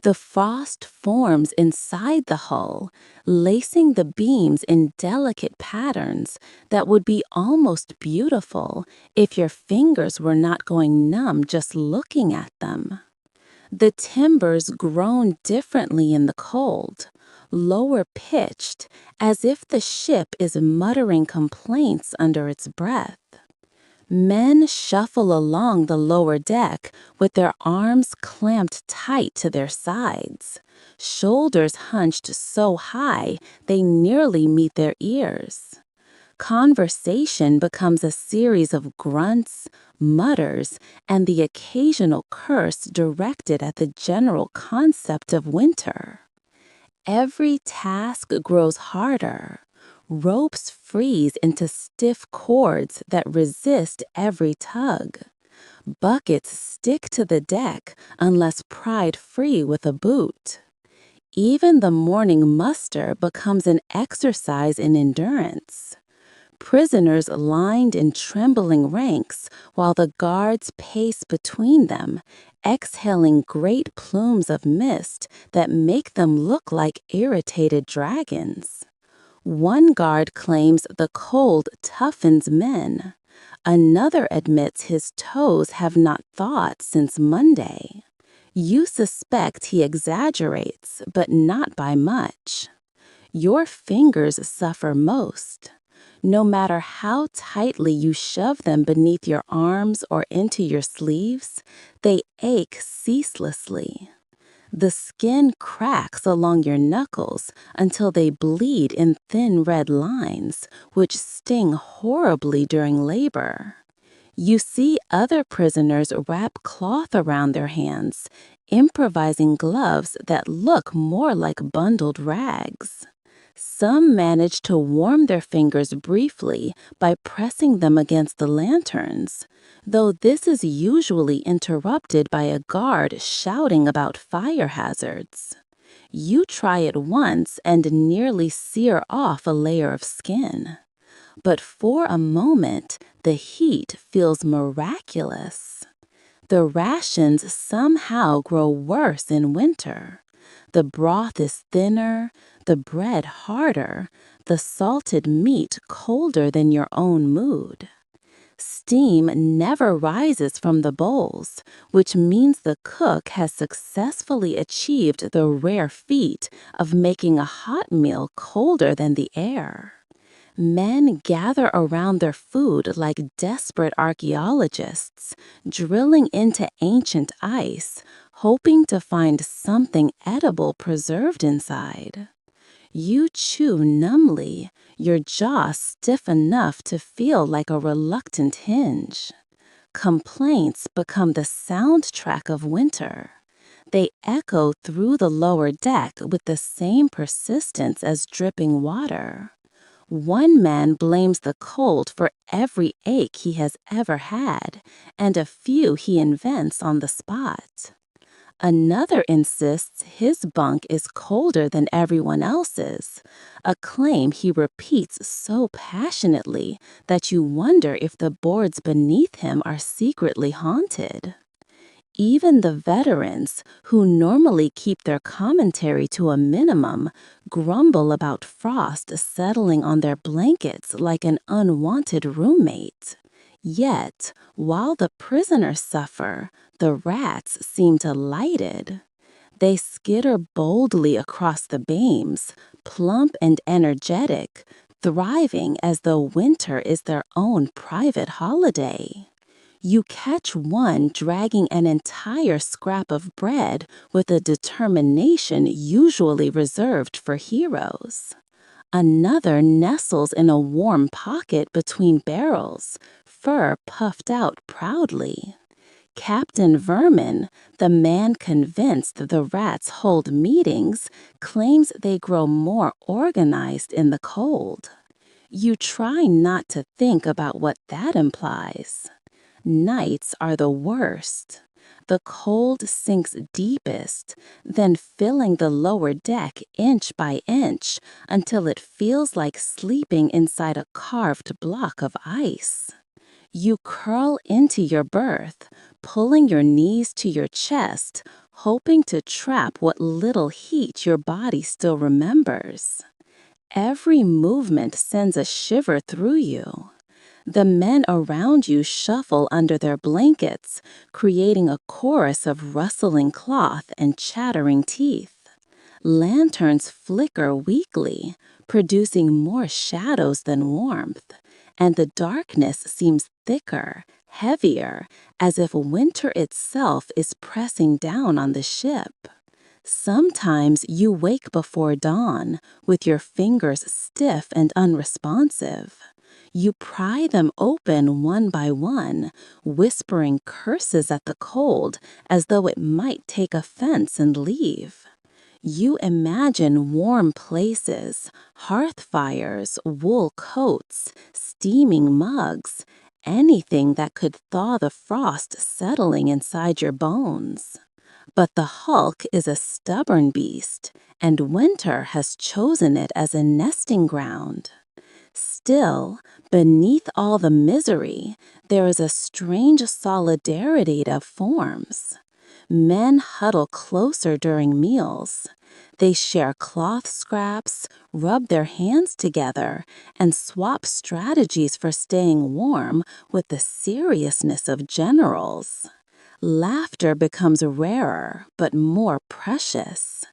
The frost forms inside the hull, lacing the beams in delicate patterns that would be almost beautiful if your fingers were not going numb just looking at them. The timbers groan differently in the cold, lower pitched, as if the ship is muttering complaints under its breath. Men shuffle along the lower deck with their arms clamped tight to their sides, shoulders hunched so high they nearly meet their ears. Conversation becomes a series of grunts, mutters, and the occasional curse directed at the general concept of winter. Every task grows harder. Ropes freeze into stiff cords that resist every tug. Buckets stick to the deck unless pried free with a boot. Even the morning muster becomes an exercise in endurance. Prisoners lined in trembling ranks while the guards pace between them, exhaling great plumes of mist that make them look like irritated dragons. One guard claims the cold toughens men. Another admits his toes have not thawed since Monday. You suspect he exaggerates, but not by much. Your fingers suffer most. No matter how tightly you shove them beneath your arms or into your sleeves, they ache ceaselessly. The skin cracks along your knuckles until they bleed in thin red lines, which sting horribly during labor. You see other prisoners wrap cloth around their hands, improvising gloves that look more like bundled rags. Some manage to warm their fingers briefly by pressing them against the lanterns, though this is usually interrupted by a guard shouting about fire hazards. You try it once and nearly sear off a layer of skin. But for a moment, the heat feels miraculous. The rations somehow grow worse in winter. The broth is thinner, the bread harder, the salted meat colder than your own mood. Steam never rises from the bowls, which means the cook has successfully achieved the rare feat of making a hot meal colder than the air. Men gather around their food like desperate archaeologists, drilling into ancient ice, hoping to find something edible preserved inside. You chew numbly, your jaw stiff enough to feel like a reluctant hinge. Complaints become the soundtrack of winter. They echo through the lower deck with the same persistence as dripping water. One man blames the cold for every ache he has ever had, and a few he invents on the spot. Another insists his bunk is colder than everyone else's, a claim he repeats so passionately that you wonder if the boards beneath him are secretly haunted. Even the veterans, who normally keep their commentary to a minimum, grumble about frost settling on their blankets like an unwanted roommate. Yet, while the prisoners suffer, the rats seem delighted. They skitter boldly across the beams, plump and energetic, thriving as though winter is their own private holiday. You catch one dragging an entire scrap of bread with a determination usually reserved for heroes. Another nestles in a warm pocket between barrels, fur puffed out proudly. Captain Vermin, the man convinced the rats hold meetings, claims they grow more organized in the cold. You try not to think about what that implies. Nights are the worst. The cold sinks deepest, then filling the lower deck inch by inch until it feels like sleeping inside a carved block of ice. You curl into your berth, pulling your knees to your chest, hoping to trap what little heat your body still remembers. Every movement sends a shiver through you. The men around you shuffle under their blankets, creating a chorus of rustling cloth and chattering teeth. Lanterns flicker weakly, producing more shadows than warmth, and the darkness seems thicker, heavier, as if winter itself is pressing down on the ship. Sometimes you wake before dawn, with your fingers stiff and unresponsive. You pry them open one by one, whispering curses at the cold as though it might take offense and leave. You imagine warm places, hearth fires, wool coats, steaming mugs, anything that could thaw the frost settling inside your bones. But the Hulk is a stubborn beast, and winter has chosen it as a nesting ground. Still, beneath all the misery, there is a strange solidarity that forms. Men huddle closer during meals. They share cloth scraps, rub their hands together, and swap strategies for staying warm with the seriousness of generals. Laughter becomes rarer but more precious.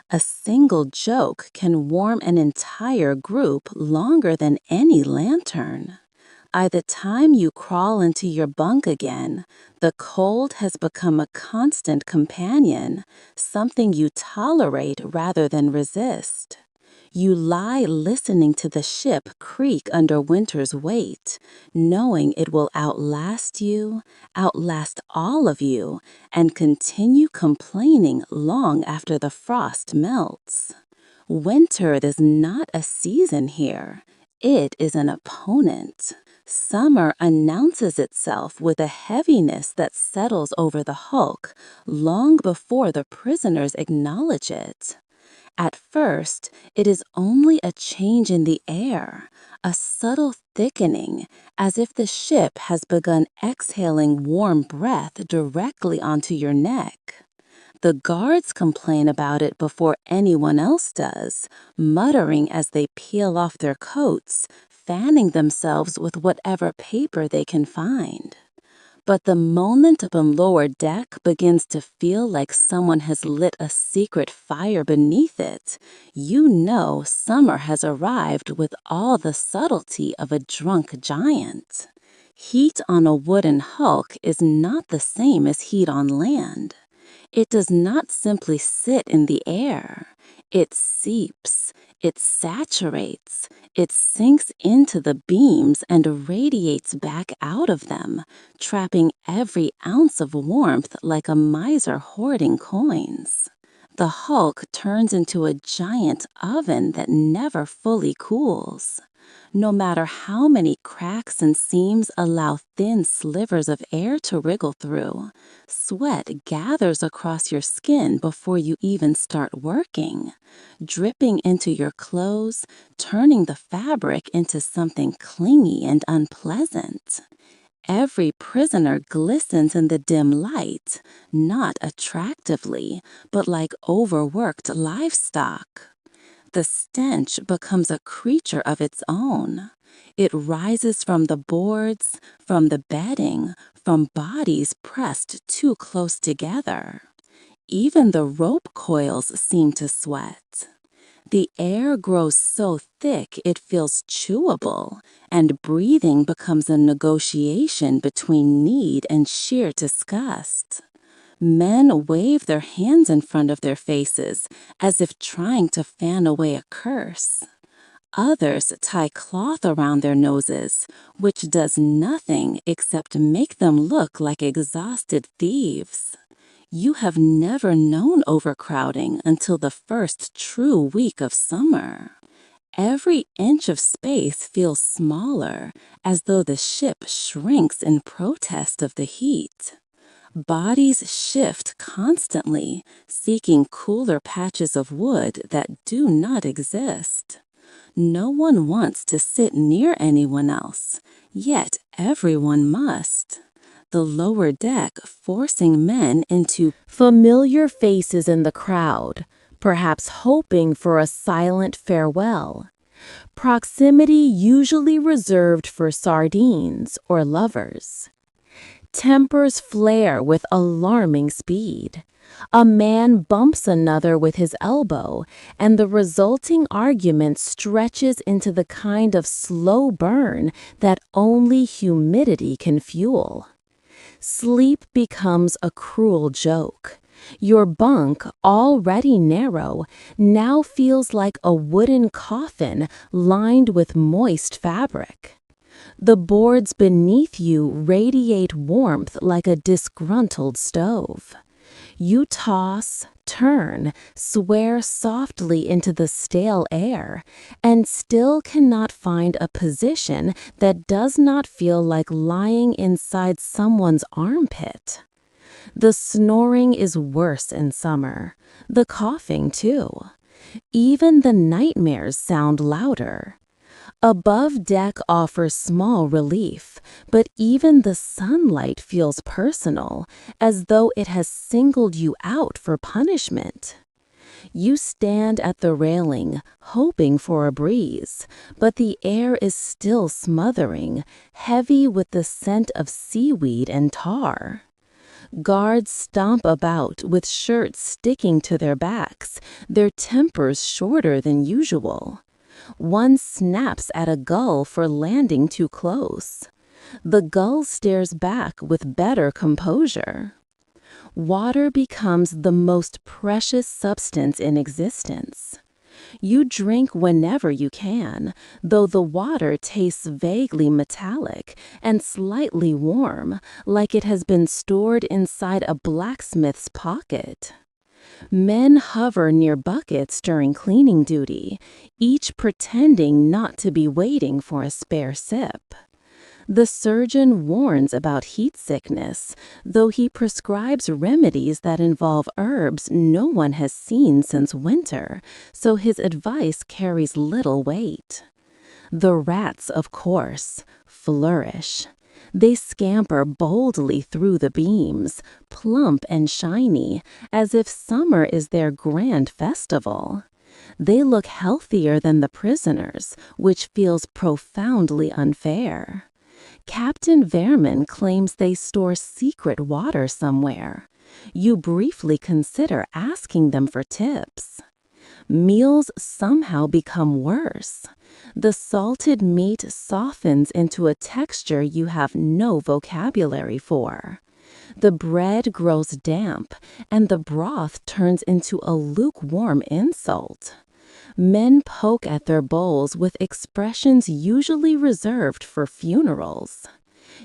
A single joke can warm an entire group longer than any lantern. By the time you crawl into your bunk again, the cold has become a constant companion, something you tolerate rather than resist. You lie listening to the ship creak under winter's weight, knowing it will outlast you, outlast all of you, and continue complaining long after the frost melts. Winter is not a season here. It is an opponent. Summer announces itself with a heaviness that settles over the hulk long before the prisoners acknowledge it. At first, it is only a change in the air, a subtle thickening, as if the ship has begun exhaling warm breath directly onto your neck. The guards complain about it before anyone else does, muttering as they peel off their coats, fanning themselves with whatever paper they can find. But the moment the lower deck begins to feel like someone has lit a secret fire beneath it, you know summer has arrived with all the subtlety of a drunk giant. Heat on a wooden hulk is not the same as heat on land. It does not simply sit in the air. It seeps, it saturates, it sinks into the beams and radiates back out of them, trapping every ounce of warmth like a miser hoarding coins. The hulk turns into a giant oven that never fully cools. No matter how many cracks and seams allow thin slivers of air to wriggle through, sweat gathers across your skin before you even start working, dripping into your clothes, turning the fabric into something clingy and unpleasant. Every prisoner glistens in the dim light, not attractively, but like overworked livestock. The stench becomes a creature of its own. It rises from the boards, from the bedding, from bodies pressed too close together. Even the rope coils seem to sweat. The air grows so thick it feels chewable, and breathing becomes a negotiation between need and sheer disgust. Men wave their hands in front of their faces as if trying to fan away a curse. Others tie cloth around their noses, which does nothing except make them look like exhausted thieves. You have never known overcrowding until the first true week of summer. Every inch of space feels smaller, as though the ship shrinks in protest of the heat. Bodies shift constantly, seeking cooler patches of wood that do not exist. No one wants to sit near anyone else, yet everyone must. The lower deck forcing men into familiar faces in the crowd, perhaps hoping for a silent farewell. Proximity usually reserved for sardines or lovers. Tempers flare with alarming speed. A man bumps another with his elbow, and the resulting argument stretches into the kind of slow burn that only humidity can fuel. Sleep becomes a cruel joke. Your bunk, already narrow, now feels like a wooden coffin lined with moist fabric. The boards beneath you radiate warmth like a disgruntled stove. You toss, turn, swear softly into the stale air, and still cannot find a position that does not feel like lying inside someone's armpit. The snoring is worse in summer, the coughing too. Even the nightmares sound louder. Above deck offers small relief, but even the sunlight feels personal, as though it has singled you out for punishment. You stand at the railing, hoping for a breeze, but the air is still smothering, heavy with the scent of seaweed and tar. Guards stomp about with shirts sticking to their backs, their tempers shorter than usual. One snaps at a gull for landing too close. The gull stares back with better composure. Water becomes the most precious substance in existence. You drink whenever you can, though the water tastes vaguely metallic and slightly warm, like it has been stored inside a blacksmith's pocket. Men hover near buckets during cleaning duty, each pretending not to be waiting for a spare sip. The surgeon warns about heat sickness, though he prescribes remedies that involve herbs no one has seen since winter, so his advice carries little weight. The rats, of course, flourish. They scamper boldly through the beams, plump and shiny, as if summer is their grand festival. They look healthier than the prisoners, which feels profoundly unfair. Captain Vermin claims they store secret water somewhere. You briefly consider asking them for tips. Meals somehow become worse. The salted meat softens into a texture you have no vocabulary for. The bread grows damp, and the broth turns into a lukewarm insult. Men poke at their bowls with expressions usually reserved for funerals.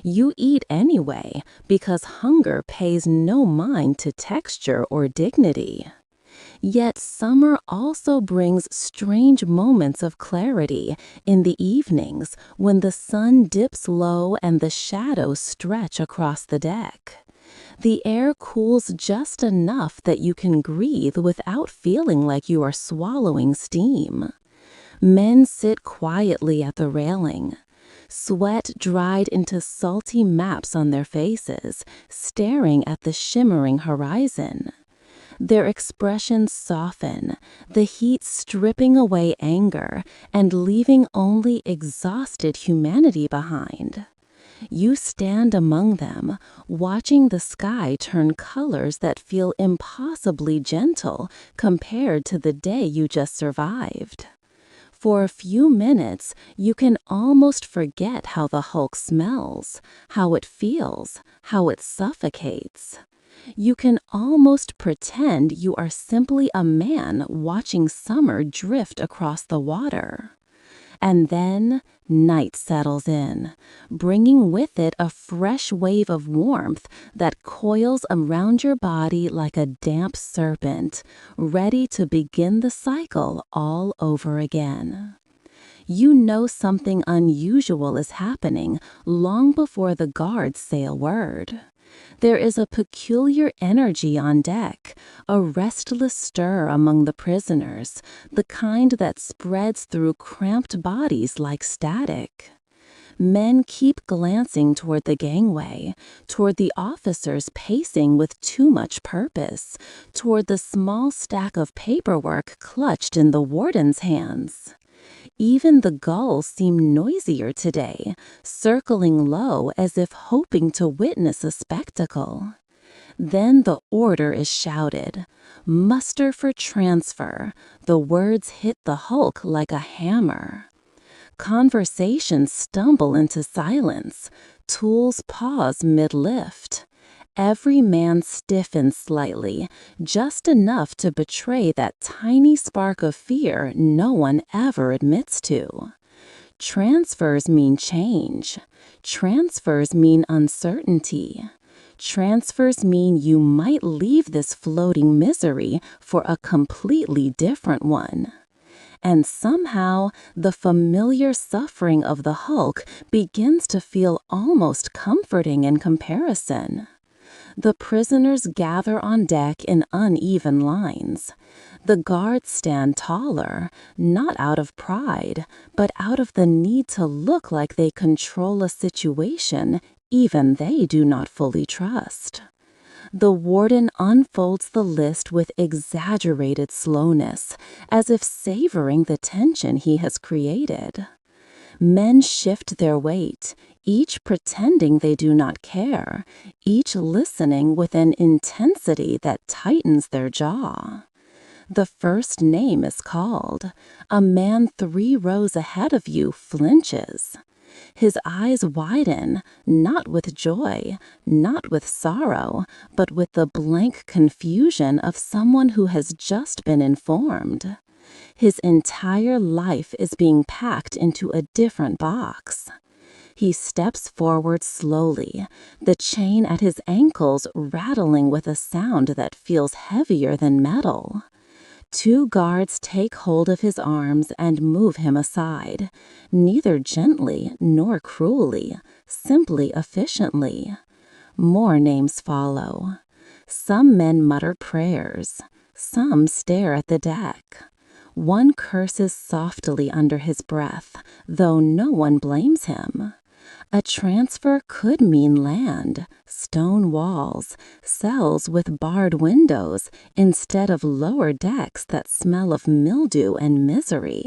You eat anyway because hunger pays no mind to texture or dignity. Yet summer also brings strange moments of clarity in the evenings when the sun dips low and the shadows stretch across the deck. The air cools just enough that you can breathe without feeling like you are swallowing steam. Men sit quietly at the railing. Sweat dried into salty maps on their faces, staring at the shimmering horizon. Their expressions soften, the heat stripping away anger and leaving only exhausted humanity behind. You stand among them, watching the sky turn colors that feel impossibly gentle compared to the day you just survived. For a few minutes, you can almost forget how the Hulk smells, how it feels, how it suffocates. You can almost pretend you are simply a man watching summer drift across the water. And then night settles in, bringing with it a fresh wave of warmth that coils around your body like a damp serpent, ready to begin the cycle all over again. You know something unusual is happening long before the guards say a word. There is a peculiar energy on deck, a restless stir among the prisoners, the kind that spreads through cramped bodies like static. Men keep glancing toward the gangway, toward the officers pacing with too much purpose, toward the small stack of paperwork clutched in the warden's hands. Even the gulls seem noisier today, circling low as if hoping to witness a spectacle. Then the order is shouted. Muster for transfer. The words hit the Hulk like a hammer. Conversations stumble into silence. Tools pause mid-lift. Every man stiffens slightly, just enough to betray that tiny spark of fear no one ever admits to. Transfers mean change. Transfers mean uncertainty. Transfers mean you might leave this floating misery for a completely different one. And somehow, the familiar suffering of the Hulk begins to feel almost comforting in comparison. The prisoners gather on deck in uneven lines. The guards stand taller, not out of pride, but out of the need to look like they control a situation even they do not fully trust. The warden unfolds the list with exaggerated slowness, as if savoring the tension he has created. Men shift their weight, each pretending they do not care, each listening with an intensity that tightens their jaw. The first name is called. A man 3 rows ahead of you flinches. His eyes widen, not with joy, not with sorrow, but with the blank confusion of someone who has just been informed. His entire life is being packed into a different box. He steps forward slowly, the chain at his ankles rattling with a sound that feels heavier than metal. 2 guards take hold of his arms and move him aside, neither gently nor cruelly, simply efficiently. More names follow. Some men mutter prayers. Some stare at the deck. One curses softly under his breath, though no one blames him. A transfer could mean land, stone walls, cells with barred windows, instead of lower decks that smell of mildew and misery.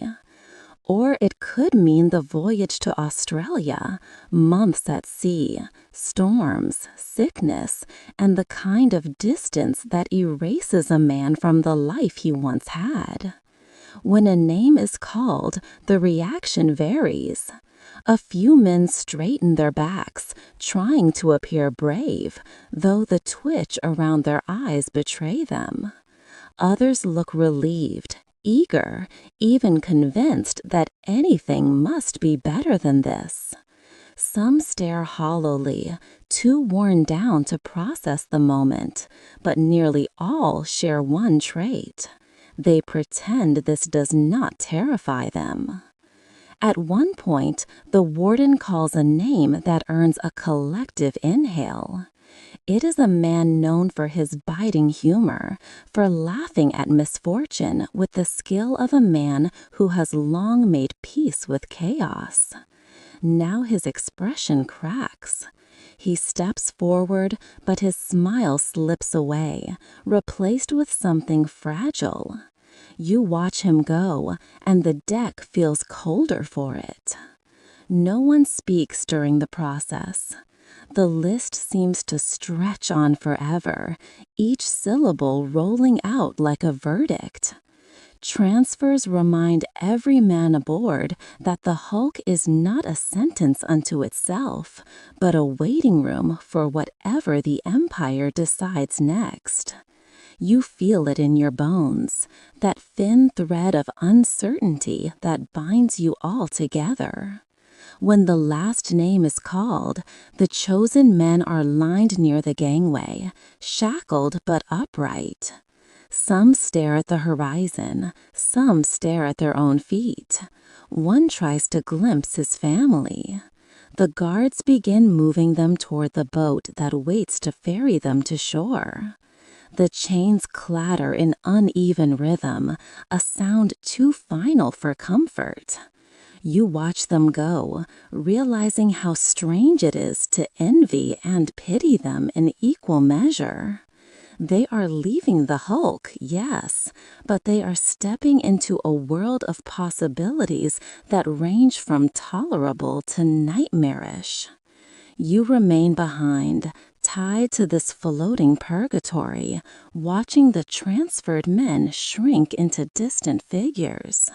Or it could mean the voyage to Australia, months at sea, storms, sickness, and the kind of distance that erases a man from the life he once had. When a name is called, the reaction varies. A few men straighten their backs, trying to appear brave, though the twitch around their eyes betray them. Others look relieved, eager, even convinced that anything must be better than this. Some stare hollowly, too worn down to process the moment, but nearly all share one trait. They pretend this does not terrify them. At one point, the warden calls a name that earns a collective inhale. It is a man known for his biting humor, for laughing at misfortune with the skill of a man who has long made peace with chaos. Now his expression cracks. He steps forward, but his smile slips away, replaced with something fragile. You watch him go, and the deck feels colder for it. No one speaks during the process. The list seems to stretch on forever, each syllable rolling out like a verdict. Transfers remind every man aboard that the Hulk is not a sentence unto itself, but a waiting room for whatever the Empire decides next. You feel it in your bones, that thin thread of uncertainty that binds you all together. When the last name is called, the chosen men are lined near the gangway, shackled but upright. Some stare at the horizon, some stare at their own feet. One tries to glimpse his family. The guards begin moving them toward the boat that waits to ferry them to shore. The chains clatter in uneven rhythm, a sound too final for comfort. You watch them go, realizing how strange it is to envy and pity them in equal measure. They are leaving the Hulk, yes, but they are stepping into a world of possibilities that range from tolerable to nightmarish. You remain behind, tied to this floating purgatory, watching the transferred men shrink into distant figures.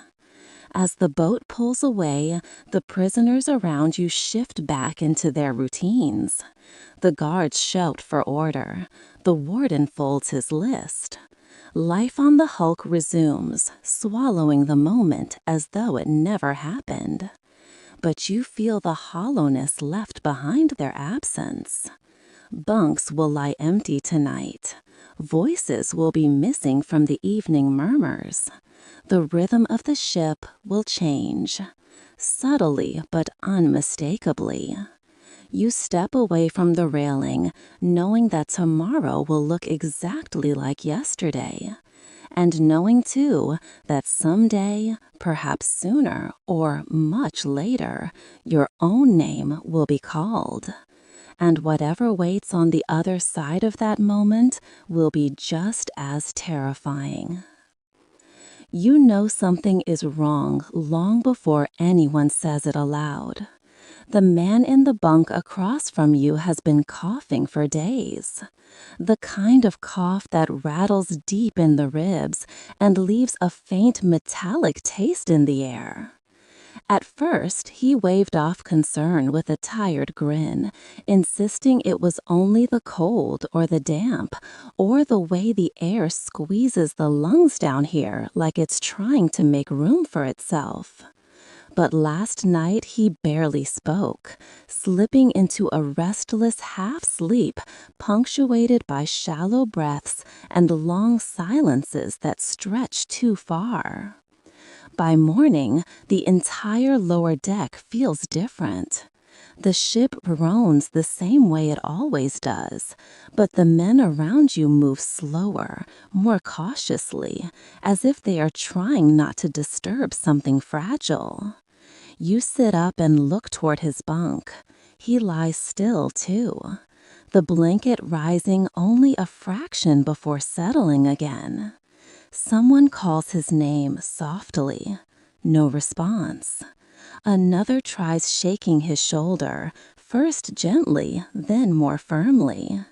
As the boat pulls away, the prisoners around you shift back into their routines. The guards shout for order. The warden folds his list. Life on the Hulk resumes, swallowing the moment as though it never happened. But you feel the hollowness left behind their absence. Bunks will lie empty tonight. Voices will be missing from the evening murmurs. The rhythm of the ship will change, subtly but unmistakably. You step away from the railing, knowing that tomorrow will look exactly like yesterday, and knowing too that someday, perhaps sooner or much later, your own name will be called. And whatever waits on the other side of that moment will be just as terrifying. You know something is wrong long before anyone says it aloud. The man in the bunk across from you has been coughing for days. The kind of cough that rattles deep in the ribs and leaves a faint metallic taste in the air. At first, he waved off concern with a tired grin, insisting it was only the cold or the damp, or the way the air squeezes the lungs down here like it's trying to make room for itself. But last night he barely spoke, slipping into a restless half-sleep punctuated by shallow breaths and long silences that stretch too far. By morning, the entire lower deck feels different. The ship groans the same way it always does, but the men around you move slower, more cautiously, as if they are trying not to disturb something fragile. You sit up and look toward his bunk. He lies still, too, the blanket rising only a fraction before settling again. Someone calls his name softly. No response. Another tries shaking his shoulder, first gently, then more firmly.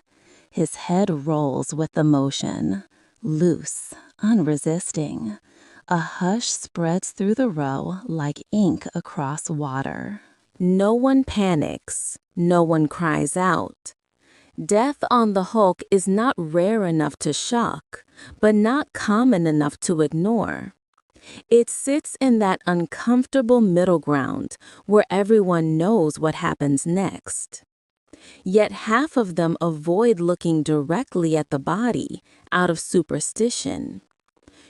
His head rolls with the motion, loose, unresisting. A hush spreads through the row like ink across water. No one panics. No one cries out. Death on the Hulk is not rare enough to shock, but not common enough to ignore. It sits in that uncomfortable middle ground where everyone knows what happens next. Yet half of them avoid looking directly at the body out of superstition.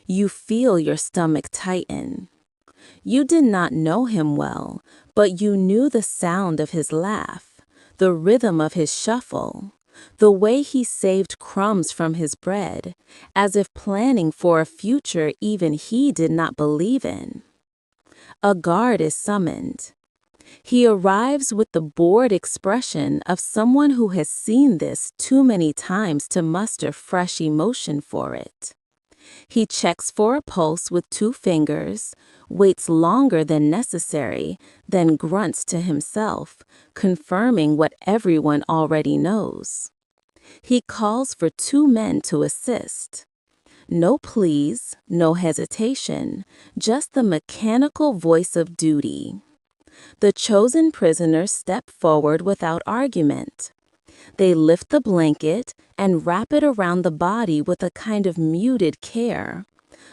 You feel your stomach tighten. You did not know him well, but you knew the sound of his laugh, the rhythm of his shuffle, the way he saved crumbs from his bread, as if planning for a future even he did not believe in. A guard is summoned. He arrives with the bored expression of someone who has seen this too many times to muster fresh emotion for it. He checks for a pulse with 2 fingers, waits longer than necessary, then grunts to himself, confirming what everyone already knows. He calls for 2 men to assist. No pleas, no hesitation, just the mechanical voice of duty. The chosen prisoners step forward without argument. They lift the blanket and wrap it around the body with a kind of muted care,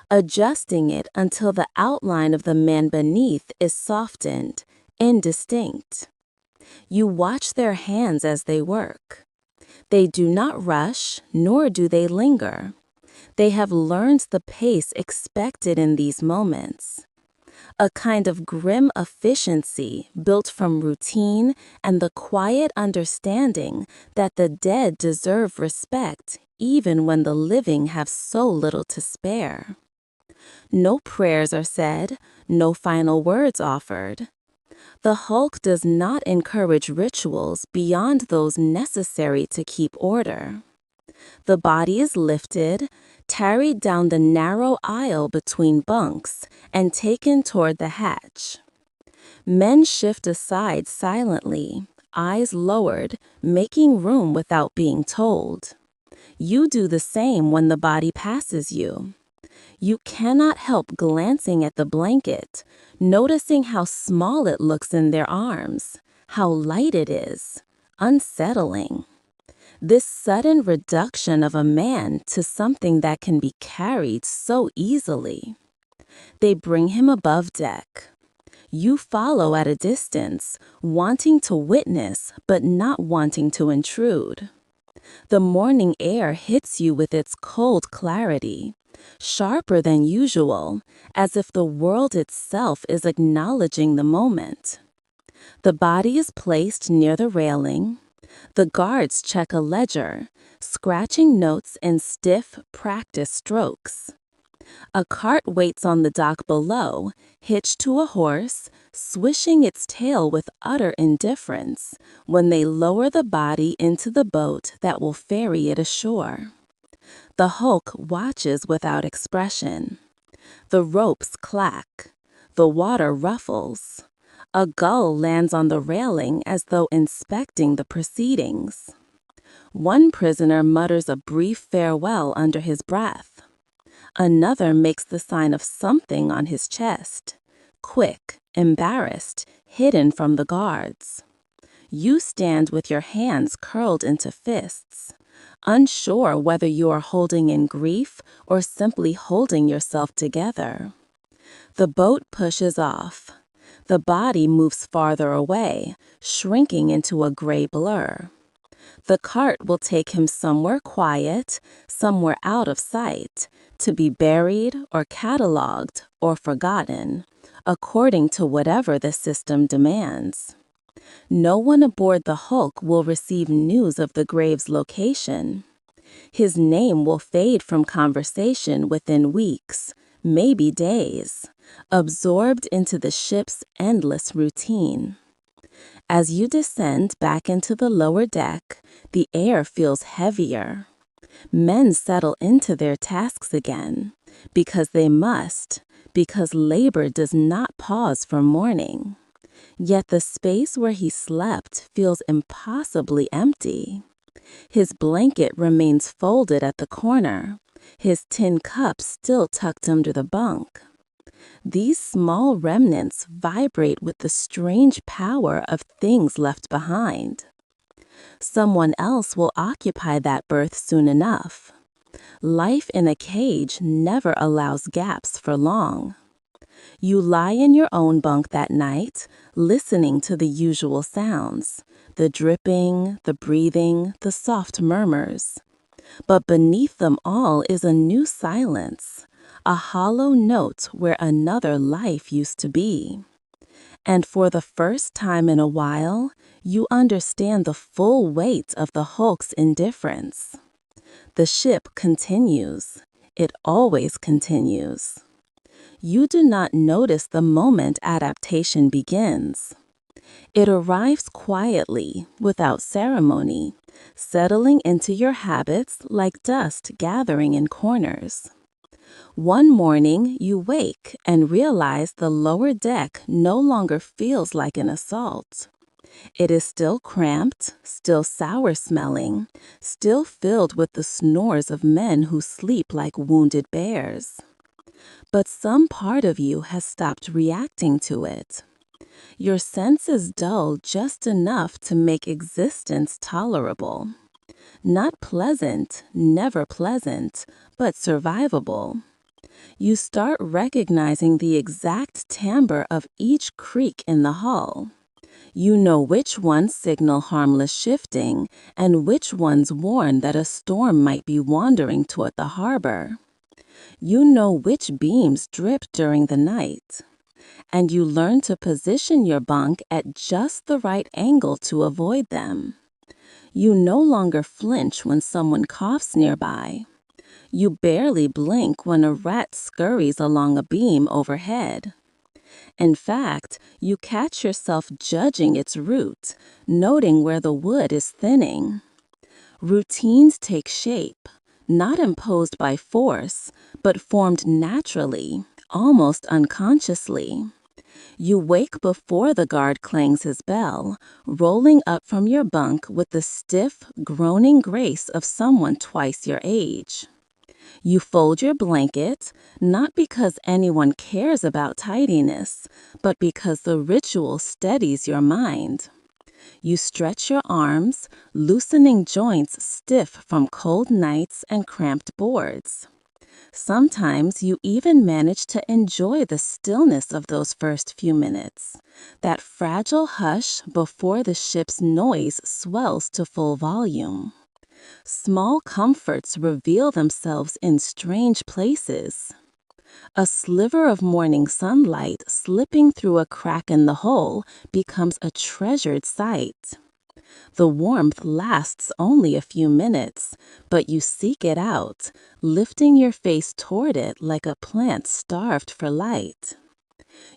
adjusting it until the outline of the man beneath is softened, indistinct. You watch their hands as they work. They do not rush, nor do they linger. They have learned the pace expected in these moments. A kind of grim efficiency built from routine and the quiet understanding that the dead deserve respect even when the living have so little to spare. No prayers are said, no final words offered. The Hulk does not encourage rituals beyond those necessary to keep order. The body is lifted, carried down the narrow aisle between bunks, and taken toward the hatch. Men shift aside silently, eyes lowered, making room without being told. You do the same when the body passes you. You cannot help glancing at the blanket, noticing how small it looks in their arms, how light it is, unsettling. This sudden reduction of a man to something that can be carried so easily. They bring him above deck. You follow at a distance, wanting to witness but not wanting to intrude. The morning air hits you with its cold clarity, sharper than usual, as if the world itself is acknowledging the moment. The body is placed near the railing. The guards check a ledger, scratching notes in stiff, practice strokes. A cart waits on the dock below, hitched to a horse, swishing its tail with utter indifference when they lower the body into the boat that will ferry it ashore. The Hulk watches without expression. The ropes clack. The water ruffles. A gull lands on the railing as though inspecting the proceedings. One prisoner mutters a brief farewell under his breath. Another makes the sign of something on his chest, quick, embarrassed, hidden from the guards. You stand with your hands curled into fists, unsure whether you are holding in grief or simply holding yourself together. The boat pushes off. The body moves farther away, shrinking into a gray blur. The cart will take him somewhere quiet, somewhere out of sight, to be buried or cataloged or forgotten, according to whatever the system demands. No one aboard the Hulk will receive news of the grave's location. His name will fade from conversation within weeks, maybe days, absorbed into the ship's endless routine. As you descend back into the lower deck, the air feels heavier. Men settle into their tasks again, because they must, because labor does not pause for mourning. Yet the space where he slept feels impossibly empty. His blanket remains folded at the corner, his tin cup still tucked under the bunk. These small remnants vibrate with the strange power of things left behind. Someone else will occupy that berth soon enough. Life in a cage never allows gaps for long. You lie in your own bunk that night, listening to the usual sounds, the dripping, the breathing, the soft murmurs. But beneath them all is a new silence, a hollow note where another life used to be. And for the first time in a while, you understand the full weight of the Hulk's indifference. The ship continues. It always continues. You do not notice the moment adaptation begins. It arrives quietly, without ceremony, settling into your habits like dust gathering in corners. One morning, you wake and realize the lower deck no longer feels like an assault. It is still cramped, still sour-smelling, still filled with the snores of men who sleep like wounded bears. But some part of you has stopped reacting to it. Your senses dull just enough to make existence tolerable. Not pleasant, never pleasant, but survivable. You start recognizing the exact timbre of each creak in the hull. You know which ones signal harmless shifting and which ones warn that a storm might be wandering toward the harbor. You know which beams drip during the night. And you learn to position your bunk at just the right angle to avoid them. You no longer flinch when someone coughs nearby. You barely blink when a rat scurries along a beam overhead. In fact, you catch yourself judging its route, noting where the wood is thinning. Routines take shape, not imposed by force, but formed naturally, almost unconsciously. You wake before the guard clangs his bell, rolling up from your bunk with the stiff, groaning grace of someone twice your age. You fold your blanket, not because anyone cares about tidiness, but because the ritual steadies your mind. You stretch your arms, loosening joints stiff from cold nights and cramped boards. Sometimes you even manage to enjoy the stillness of those first few minutes, that fragile hush before the ship's noise swells to full volume. Small comforts reveal themselves in strange places. A sliver of morning sunlight slipping through a crack in the hole becomes a treasured sight. The warmth lasts only a few minutes, but you seek it out, lifting your face toward it like a plant starved for light.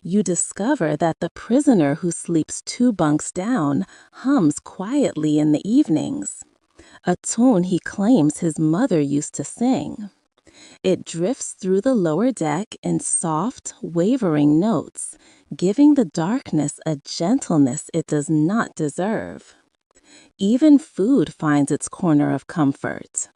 You discover that the prisoner who sleeps 2 bunks down hums quietly in the evenings, a tune he claims his mother used to sing. It drifts through the lower deck in soft, wavering notes, giving the darkness a gentleness it does not deserve. Even food finds its corner of comfort.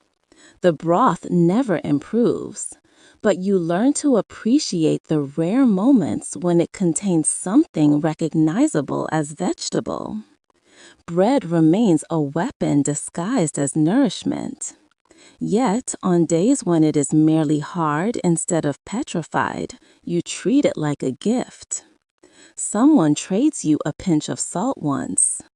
The broth never improves, but you learn to appreciate the rare moments when it contains something recognizable as vegetable. Bread remains a weapon disguised as nourishment. Yet, on days when it is merely hard instead of petrified, you treat it like a gift. Someone trades you a pinch of salt once,